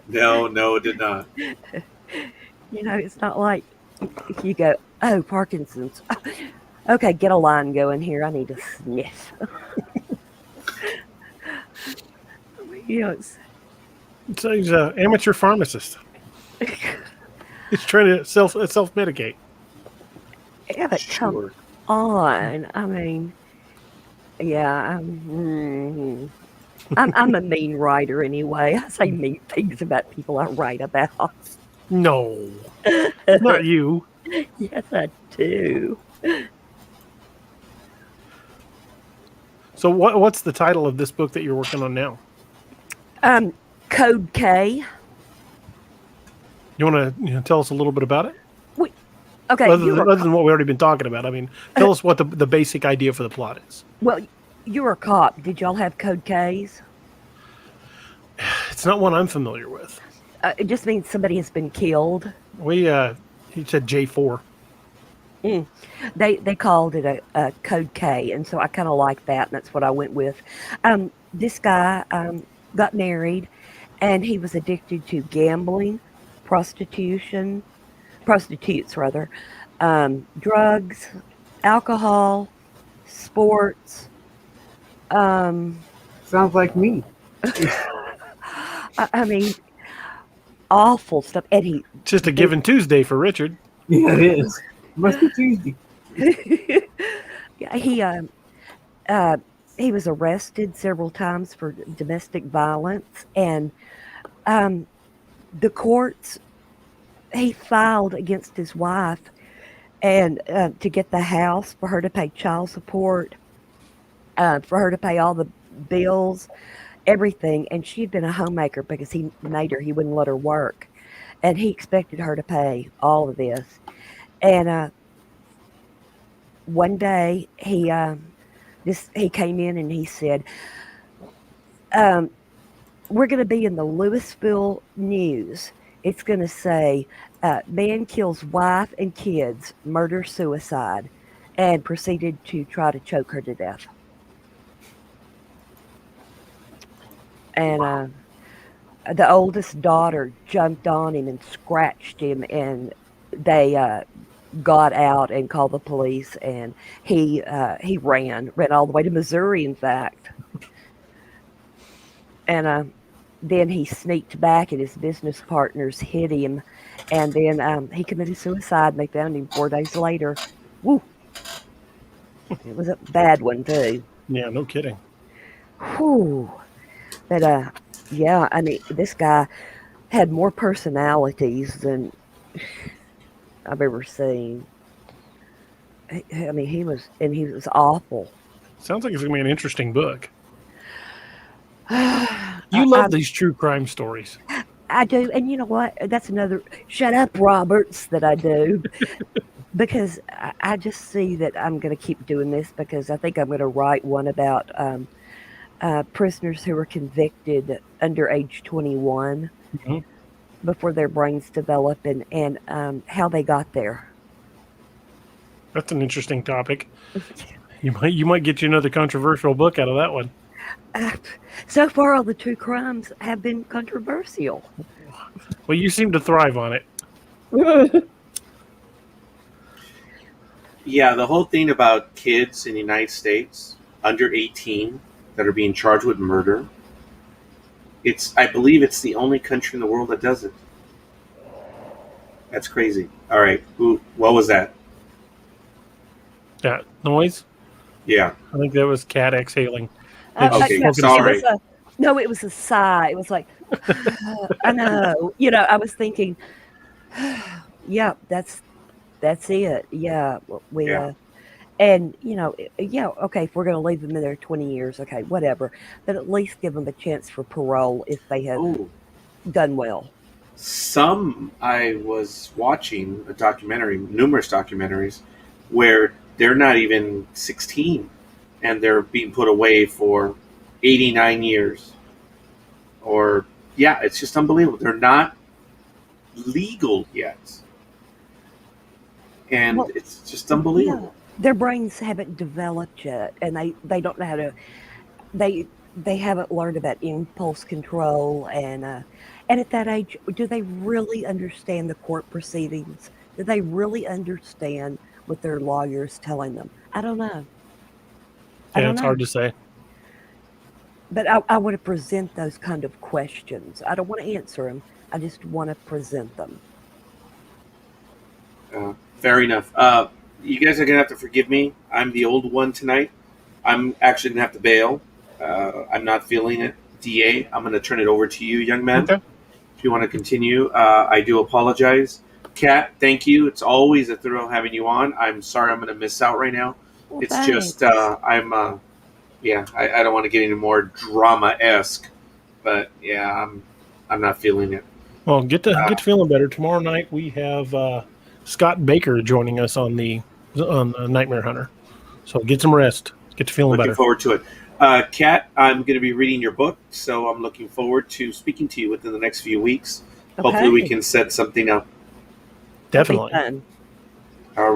No, it did not. It's not like you go, "Oh, Parkinson's." Okay, get a line going here. I need to sniff. It's So he's an amateur pharmacist. He's trying to self medicate. yeah, but come on. I mean, yeah, I'm a mean writer anyway. I say mean things about people I write about. No, not you. Yes, I do. So what's the title of this book that you're working on now? Code K. You want to tell us a little bit about it? Okay. Other than what we've already been talking about. I mean, tell us what the basic idea for the plot is. Well, you're a cop. Did y'all have Code Ks? It's not one I'm familiar with. It just means somebody has been killed. He said J4. They called it a Code K, and so I kind of like that, and that's what I went with. This guy got married, and he was addicted to gambling, prostitutes, drugs, alcohol, sports. Sounds like me. I mean, awful stuff. And he It's just a given Tuesday for Richard. Yeah, it is. Must be Tuesday. Yeah, he was arrested several times for domestic violence, and the courts, he filed against his wife and to get the house, for her to pay child support, for her to pay all the bills, everything. And she'd been a homemaker because he made her, he wouldn't let her work, and he expected her to pay all of this. And one day he came in and he said, we're going to be in the Louisville News. It's going to say, man kills wife and kids, murder, suicide, and proceeded to try to choke her to death. And the oldest daughter jumped on him and scratched him, and they got out and called the police, and he ran all the way to Missouri, in fact. And then he sneaked back, and his business partners hit him, and then he committed suicide, and they found him 4 days later. Woo! It was a bad one, too. Yeah, no kidding. Whew. But, yeah, I mean, this guy had more personalities than I've ever seen. I mean, he was awful. Sounds like it's going to be an interesting book. You love these true crime stories. I do, and you know what? That's another shut up, Roberts, that I do. Because I just see that I'm going to keep doing this, because I think I'm going to write one about prisoners who were convicted under age 21 before their brains develop, and how they got there. That's an interesting topic. You might get you another controversial book out of that one. So far, all the true crimes have been controversial. Well, you seem to thrive on it. Yeah, the whole thing about kids in the United States under 18 that are being charged with murder, I believe it's the only country in the world that does it. That's crazy. All right, what was that? That noise? Yeah. I think that was cat exhaling. Okay, sorry. It was a sigh. It was like, I know. I was thinking, yeah, that's it. Yeah, and okay, if we're going to leave them in there 20 years, okay, whatever. But at least give them a chance for parole if they have done well. I was watching a documentary, numerous documentaries, where they're not even 16 and they're being put away for 89 years. Or, yeah, it's just unbelievable. They're not legal yet. And it's just unbelievable. Yeah, their brains haven't developed yet, and they don't know how to. They haven't learned about impulse control, and at that age, do they really understand the court proceedings? Do they really understand what their lawyers telling them? I don't know. Yeah, it's hard to say. But I want to present those kind of questions. I don't want to answer them. I just want to present them. Fair enough. You guys are going to have to forgive me. I'm the old one tonight. I'm actually going to have to bail. I'm not feeling it. DA, I'm going to turn it over to you, young man. Okay. if you want to continue, I do apologize. Kat, thank you. It's always a thrill having you on. I'm sorry I'm going to miss out right now. Well, It's thanks. just I don't want to get any more drama-esque, but yeah, I'm not feeling it. Well, get to feeling better. Tomorrow night we have Scott Baker joining us on the Nightmare Hunter. So get some rest. Get to feeling Looking better. forward to it. Kat, I'm going to be reading your book, so I'm looking forward to speaking to you within the next few weeks. Hopefully we Okay. can set something up. That'll be Definitely. fun. All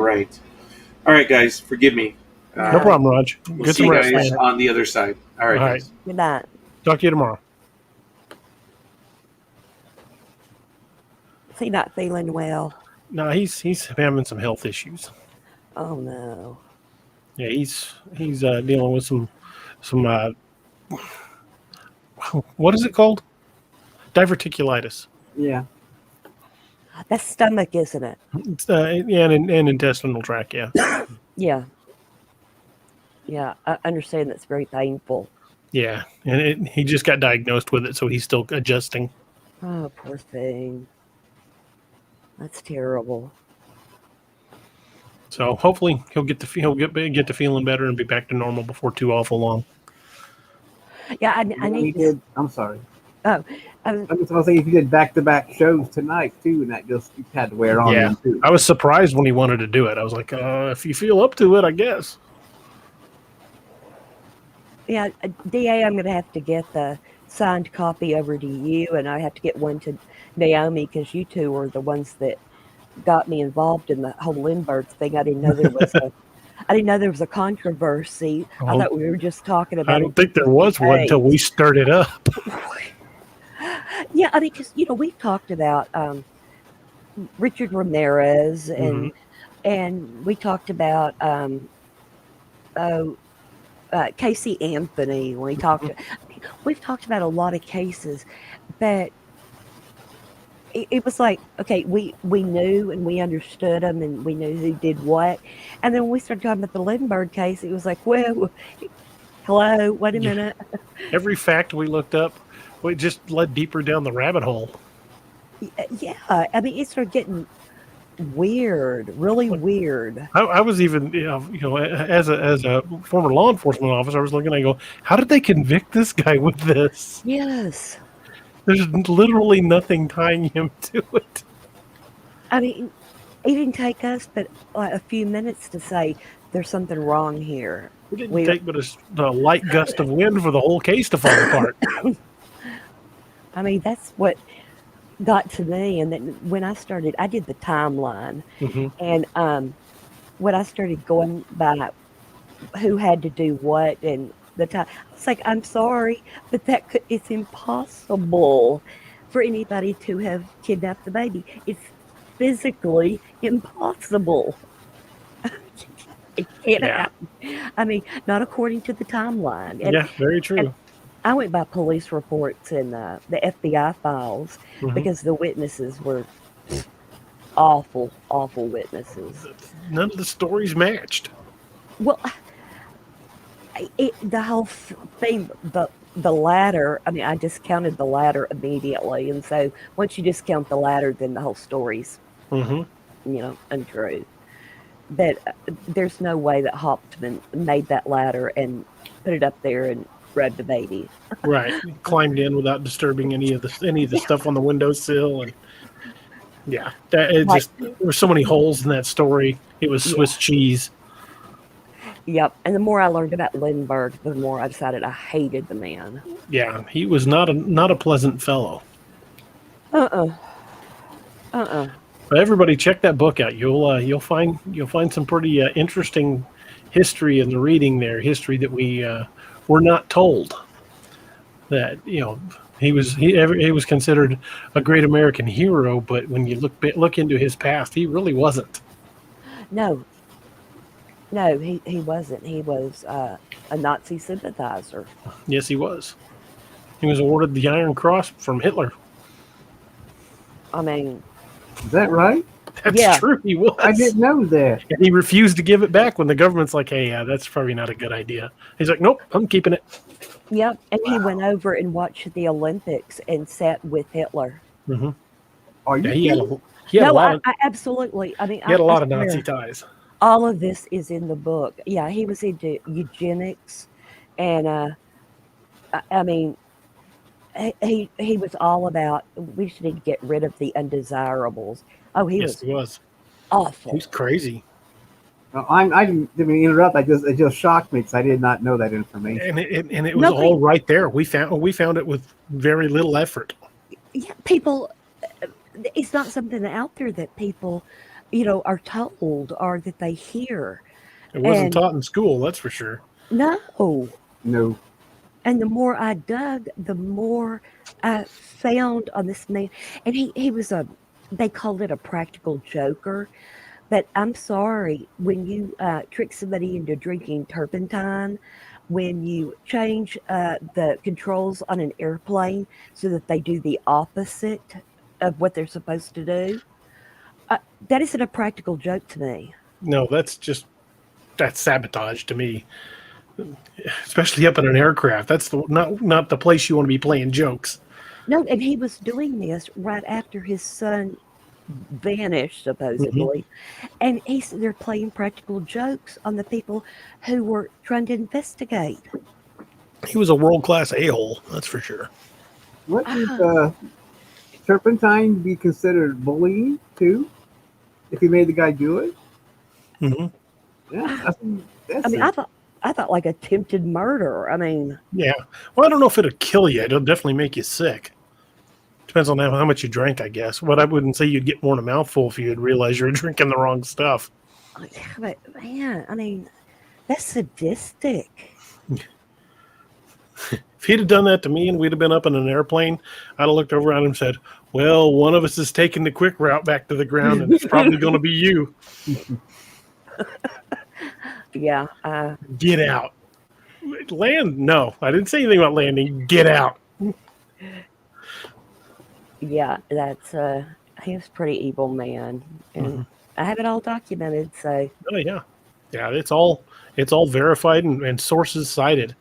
right, guys, forgive me. No problem, Raj. We'll Get see some you rest. guys man. on the other side. All right, All right. guys. Good night. Talk to you tomorrow. Is he not feeling well? No, he's having some health issues. Oh no. Yeah, he's dealing with some what is it called? Diverticulitis. Yeah. That's stomach, isn't it? It's, and intestinal tract. Yeah. Yeah. Yeah, I understand that's very painful. Yeah, and he just got diagnosed with it, so he's still adjusting. Oh, poor thing. That's terrible. So hopefully he'll get to feeling better and be back to normal before too awful long. Yeah, I He need to. did. I'm sorry. Oh, I was, I was going to say if you did back-to-back shows tonight too, and that just you had to wear on Yeah. them too. I was surprised when he wanted to do it. I was like, if you feel up to it, I guess. yeah, DA, I'm going to have to get the signed copy over to you, and I have to get one to Naomi because you two are the ones that got me involved in the whole Lindbergh thing. I didn't know there was a controversy. I Oh. thought we were just talking about I it. don't think there was one until we stirred it up. Yeah, I mean, because we've talked about Richard Ramirez and we talked about Casey Anthony. When we've talked about a lot of cases, but it was like, okay, we knew and we understood them and we knew who did what, and then when we started talking about the Lindbergh case, it was like, well, hello, wait a minute. Every fact we looked up, we just led deeper down the rabbit hole. Yeah, I mean, it started getting weird, really weird. I was even, as a former law enforcement officer, I was looking. I go, how did they convict this guy with this? Yes. There's literally nothing tying him to it. I mean, it didn't take us but like a few minutes to say there's something wrong here. It didn't take but a light gust of wind for the whole case to fall apart. I mean, that's what got to me. And then when I started, I did the timeline, and when I started going by who had to do what and the time, I was like, I'm sorry, but it's impossible for anybody to have kidnapped the baby. It's physically impossible. It can't happen. I mean, not according to the timeline. And Yeah, very true. and I went by police reports and the FBI files because the witnesses were awful, awful witnesses. None of the stories matched. Well, the whole thing, the ladder, I mean, I discounted the ladder immediately. And so once you discount the ladder, then the whole story's, untrue. But there's no way that Hauptmann made that ladder and put it up there and grabbed the baby. Right, climbed in without disturbing any of the stuff on the windowsill, and there were so many holes in that story. It was Swiss cheese. Yep. And the more I learned about Lindbergh, the more I decided I hated the man. Yeah, he was not a pleasant fellow. But everybody, check that book out. You'll find some pretty interesting history in the reading there. History that we were not told. That he was considered a great American hero, but when you look into his past, he really wasn't. No, he wasn't. He was a Nazi sympathizer. Yes, he was. He was awarded the Iron Cross from Hitler. I mean, Is that right? That's true. He was. I didn't know that. And he refused to give it back when the government's like, "Hey, that's probably not a good idea." He's like, "Nope, I'm keeping it." yep. And he went over and watched the Olympics and sat with Hitler. Hmm. Are you Yeah, he had kidding? he had a No, lot of I absolutely. I mean, he had a I lot of swear, Nazi ties. all of this is in the book. Yeah, he was into eugenics, and I mean, he was all about we just need to get rid of the undesirables. Oh, he Yes, was he was. He awful. was crazy, I didn't mean to interrupt. It just shocked me because I did not know that information. and it was Nobody, all right there. We found it with very little effort. yeah, people. It's not something out there that people, are told or that they hear. It wasn't And taught in school, that's for sure. no, No, and the more I dug, the more I found on this man. And he was they called it a practical joker. But I'm sorry, when you trick somebody into drinking turpentine, when you change the controls on an airplane so that they do the opposite of what they're supposed to do, uh, that isn't a practical joke to me. No, that's sabotage to me, especially up in an aircraft. That's not the place you want to be playing jokes. No, and he was doing this right after his son vanished, Hmm. supposedly. And they're playing practical jokes on the people who were trying to investigate. He was a world class a hole, that's for sure. what would Ah, turpentine be considered bullying too? If you made the guy do it, Hmm. yeah, ah, I that's mean, I thought like attempted murder. I mean, Yeah. Well, I don't know if it'll kill you. It'll definitely make you sick. Depends on how much you drink, I guess. But I wouldn't say you'd get more than a mouthful if you'd realize you're drinking the wrong stuff. yeah, but man, I mean, that's sadistic. If he'd have done that to me and we'd have been up in an airplane, I'd have looked over at him and said, "Well, one of us is taking the quick route back to the ground, and it's probably going to be you. Yeah, Get out." Land? No, I didn't say anything about landing. Get out. yeah, that's he was a pretty evil man, and Mhm. I have it all documented. So Oh yeah, yeah. It's all verified and sources cited.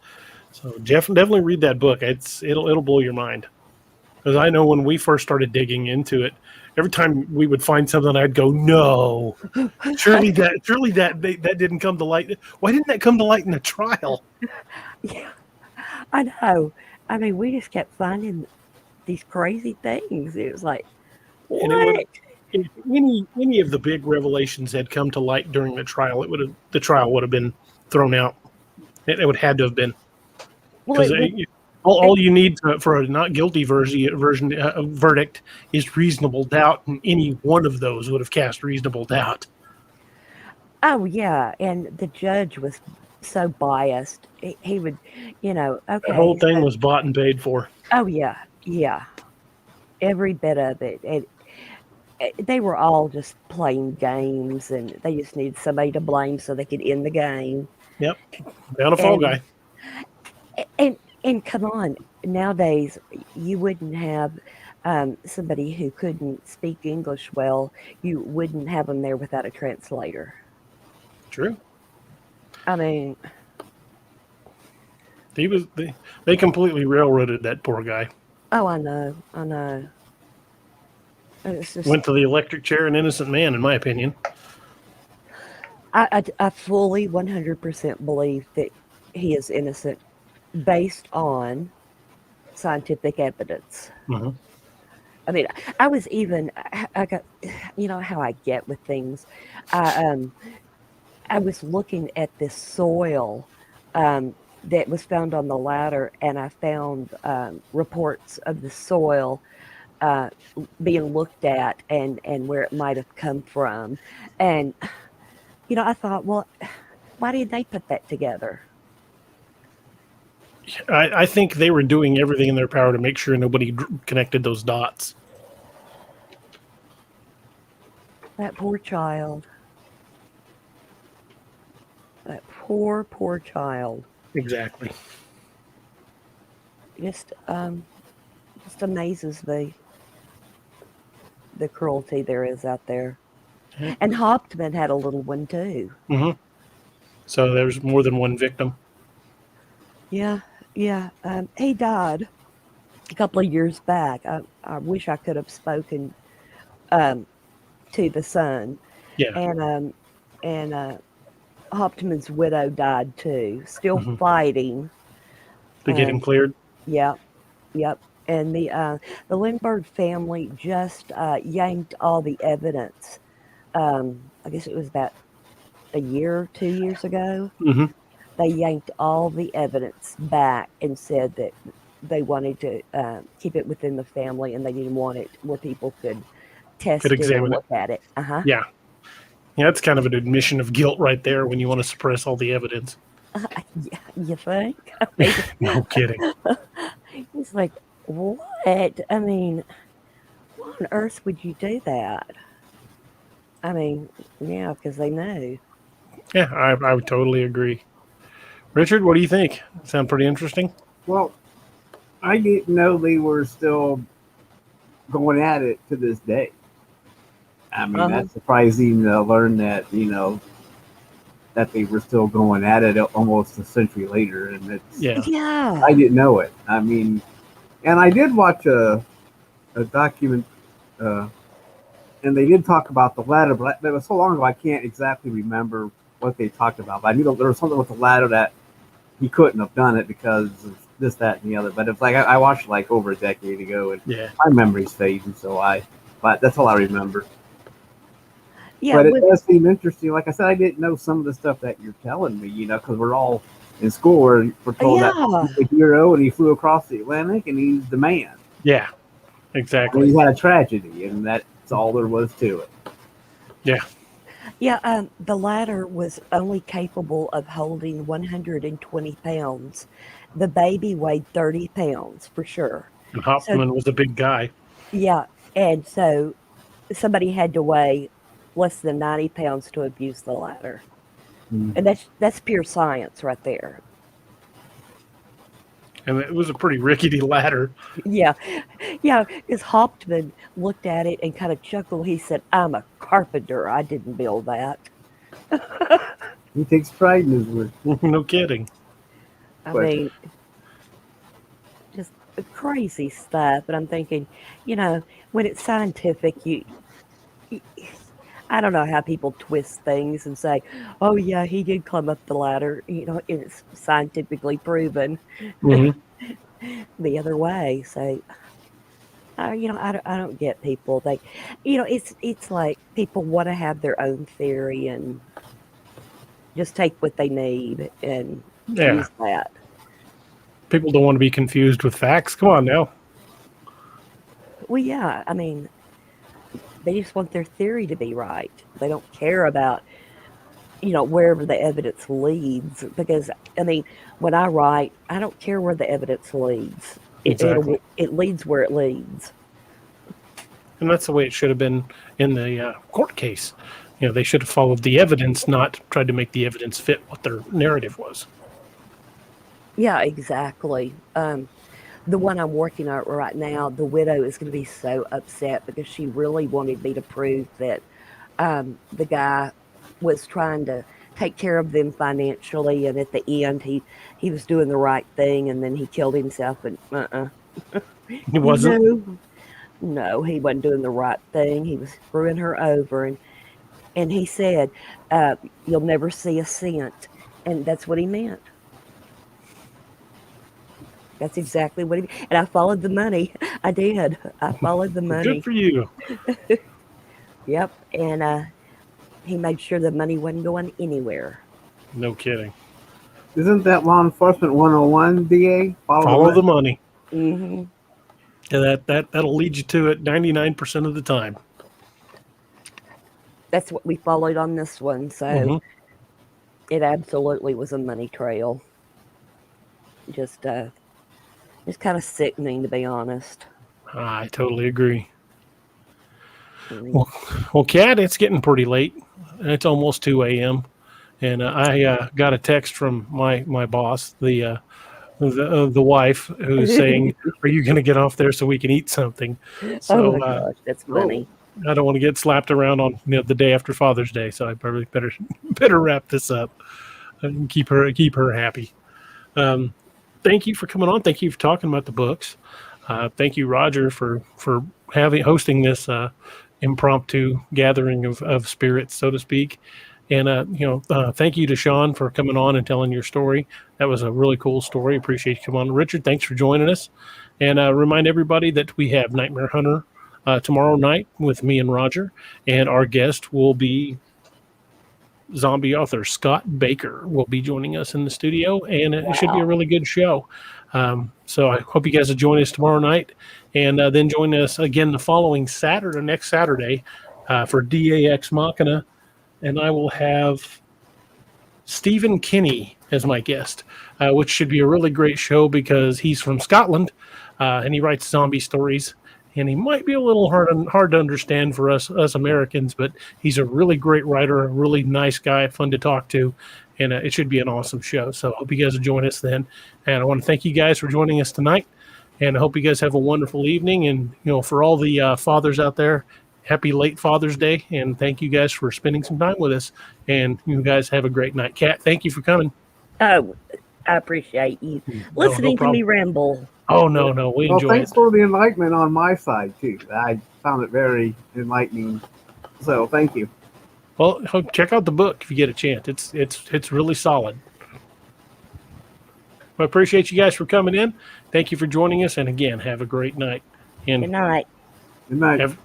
So definitely read that book. It'll blow your mind. Because I know when we first started digging into it, every time we would find something, I'd go, "No, surely that didn't come to light. Why didn't that come to light in the trial?" yeah, I know. I mean, we just kept finding these crazy things. It was like, And it would, what? if any of the big revelations had come to light during the trial would have been thrown out. It would had to have been Well, because it would. all you need for a not guilty verdict is reasonable doubt, and any one of those would have cast reasonable doubt. Oh yeah, and the judge was so biased. He would, The whole okay, thing so was bought and paid for. oh yeah, yeah, every bit of it. And they were all just playing games, and they just needed somebody to blame so they could end the game. Yep, down a fall And guy. and come on, nowadays you wouldn't have somebody who couldn't speak English well. You wouldn't have them there without a translator. True. I mean, They completely railroaded that poor guy. oh, I know. It's just Went to the electric chair, an innocent man, in my opinion. I fully 100% believe that he is innocent based on scientific evidence. Hmm. I mean, I was even, I got, how I get with things. I, um, I was looking at this soil that was found on the ladder, and I found reports of the soil uh, being looked at and where it might have come from. And, I thought, well, why did they put that together? I think they were doing everything in their power to make sure nobody connected those dots. That poor child. That poor child. Exactly. Just just amazes me the cruelty there is out there. Mhm. And Hauptmann had a little one too. Hmm. So there's more than one victim. Yeah, yeah. He died. a couple of years back. I wish I could have spoken to the son, Yeah. and Hauptmann's widow died too, still Mhm. fighting. To get him cleared. Yep, yep. And the Lindbergh family just yanked all the evidence. I guess it was about a year, 2 years ago. Hmm. They yanked all the evidence back and said that they wanted to keep it within the family, and they didn't want it where people could test Could it and examine it. look at it. Uh-huh. Yeah. Yeah, that's kind of an admission of guilt right there when you want to suppress all the evidence. Yeah, you think? I mean, No kidding. it's like, what? I mean, why on earth would you do that? I mean, yeah, because they know. Yeah, I would totally agree. Richard, what do you think? Sound pretty interesting? Well, I didn't know they were still going at it to this day. I mean, Uh-huh. that's surprising to learn that, that they were still going at it almost a century later. And Yeah. Yeah. I didn't know it. I mean, and I did watch a document, and they did talk about the ladder, but that was so long ago I can't exactly remember what they talked about. But I knew there was something with the ladder that he couldn't have done it because of this, that, and the other. But it's like I watched it like over a decade ago, and Yeah. my memory's fading, but that's all I remember. Yeah. But it does seem interesting. Like I said, I didn't know some of the stuff that you're telling me, because we're all in school where we're told that he's the hero and he flew across the Atlantic and he's the man. Yeah. And Exactly. he had a tragedy, and that's all there was to it. Yeah, the ladder was only capable of holding 120 pounds. The baby weighed 30 pounds for sure. And Hauptmann was a big guy. Yeah, and so somebody had to weigh less than 90 pounds to abuse the ladder. And that's pure science right there. And it was a pretty rickety ladder. Yeah, because Hauptmann looked at it and kind of chuckled. He said, "I'm a carpenter. I didn't build that." He takes pride in his work. No kidding. I But- mean, just crazy stuff. But I'm thinking, when it's scientific, I don't know how people twist things and say, "Oh yeah, he did climb up the ladder." It's scientifically proven Hmm. the other way. So, I don't get people. It's like people want to have their own theory and just take what they need and Yeah. use that. People don't want to be confused with facts. Come on now. Well, yeah, I mean, they just want their theory to be right. They don't care about, wherever the evidence leads. Because, I mean, when I write, I don't care where the evidence leads. Exactly. It leads where it leads. And that's the way it should have been in the court case. They should have followed the evidence, not tried to make the evidence fit what their narrative was. Yeah, exactly. The one I'm working on right now, the widow is going to be so upset because she really wanted me to prove that the guy was trying to take care of them financially, and at the end he was doing the right thing, and then he killed himself. And He wasn't. No, he wasn't doing the right thing. He was screwing her over, and he said, "You'll never see a cent," and that's what he meant. That's exactly what he. And I followed the money. I did. I followed the money. Good for you. Yep. And he made sure the money wasn't going anywhere. No kidding. Isn't that Law Enforcement 101, DA? Follow the money. Mm-hmm. Yeah, that'll lead you to it 99% of the time. That's what we followed on this one. So Mhm. it absolutely was a money trail. Just kind of sickening, to be honest. I totally agree. I mean, Well, Kat, it's getting pretty late. It's almost 2 a.m. And I got a text from my boss, the wife, who's saying, "Are you going to get off there so we can eat something?" So oh my gosh, that's funny. I don't want to get slapped around on the day after Father's Day, so I probably better wrap this up and keep her happy. Thank you for coming on. Thank you for talking about the books. Thank you, Roger, for hosting this impromptu gathering of spirits, so to speak. And thank you to Sean for coming on and telling your story. That was a really cool story. Appreciate you coming on, Richard. Thanks for joining us. And remind everybody that we have Nightmare Hunter tomorrow night with me and Roger, and our guest will be zombie author Scott Baker will be joining us in the studio, and it should be a really good show. So I hope you guys will join us tomorrow night, and then join us again the following Saturday, next Saturday, for DAX Machina, and I will have Stephen Kinney as my guest, which should be a really great show because he's from Scotland, and he writes zombie stories. And he might be a little hard to understand for us Americans, but he's a really great writer, a really nice guy, fun to talk to, and it should be an awesome show. So I hope you guys will join us then. And I want to thank you guys for joining us tonight, and I hope you guys have a wonderful evening. And for all the fathers out there, happy late Father's Day, and thank you guys for spending some time with us. And you guys have a great night. Kat, thank you for coming. Oh, I appreciate you listening to me ramble. Oh, no, we Well, enjoy thanks it. for the enlightenment on my side too. I found it very enlightening. So thank you. Well, check out the book if you get a chance. It's really solid. I appreciate you guys for coming in. Thank you for joining us, and again, have a great night. And Good night. Good night.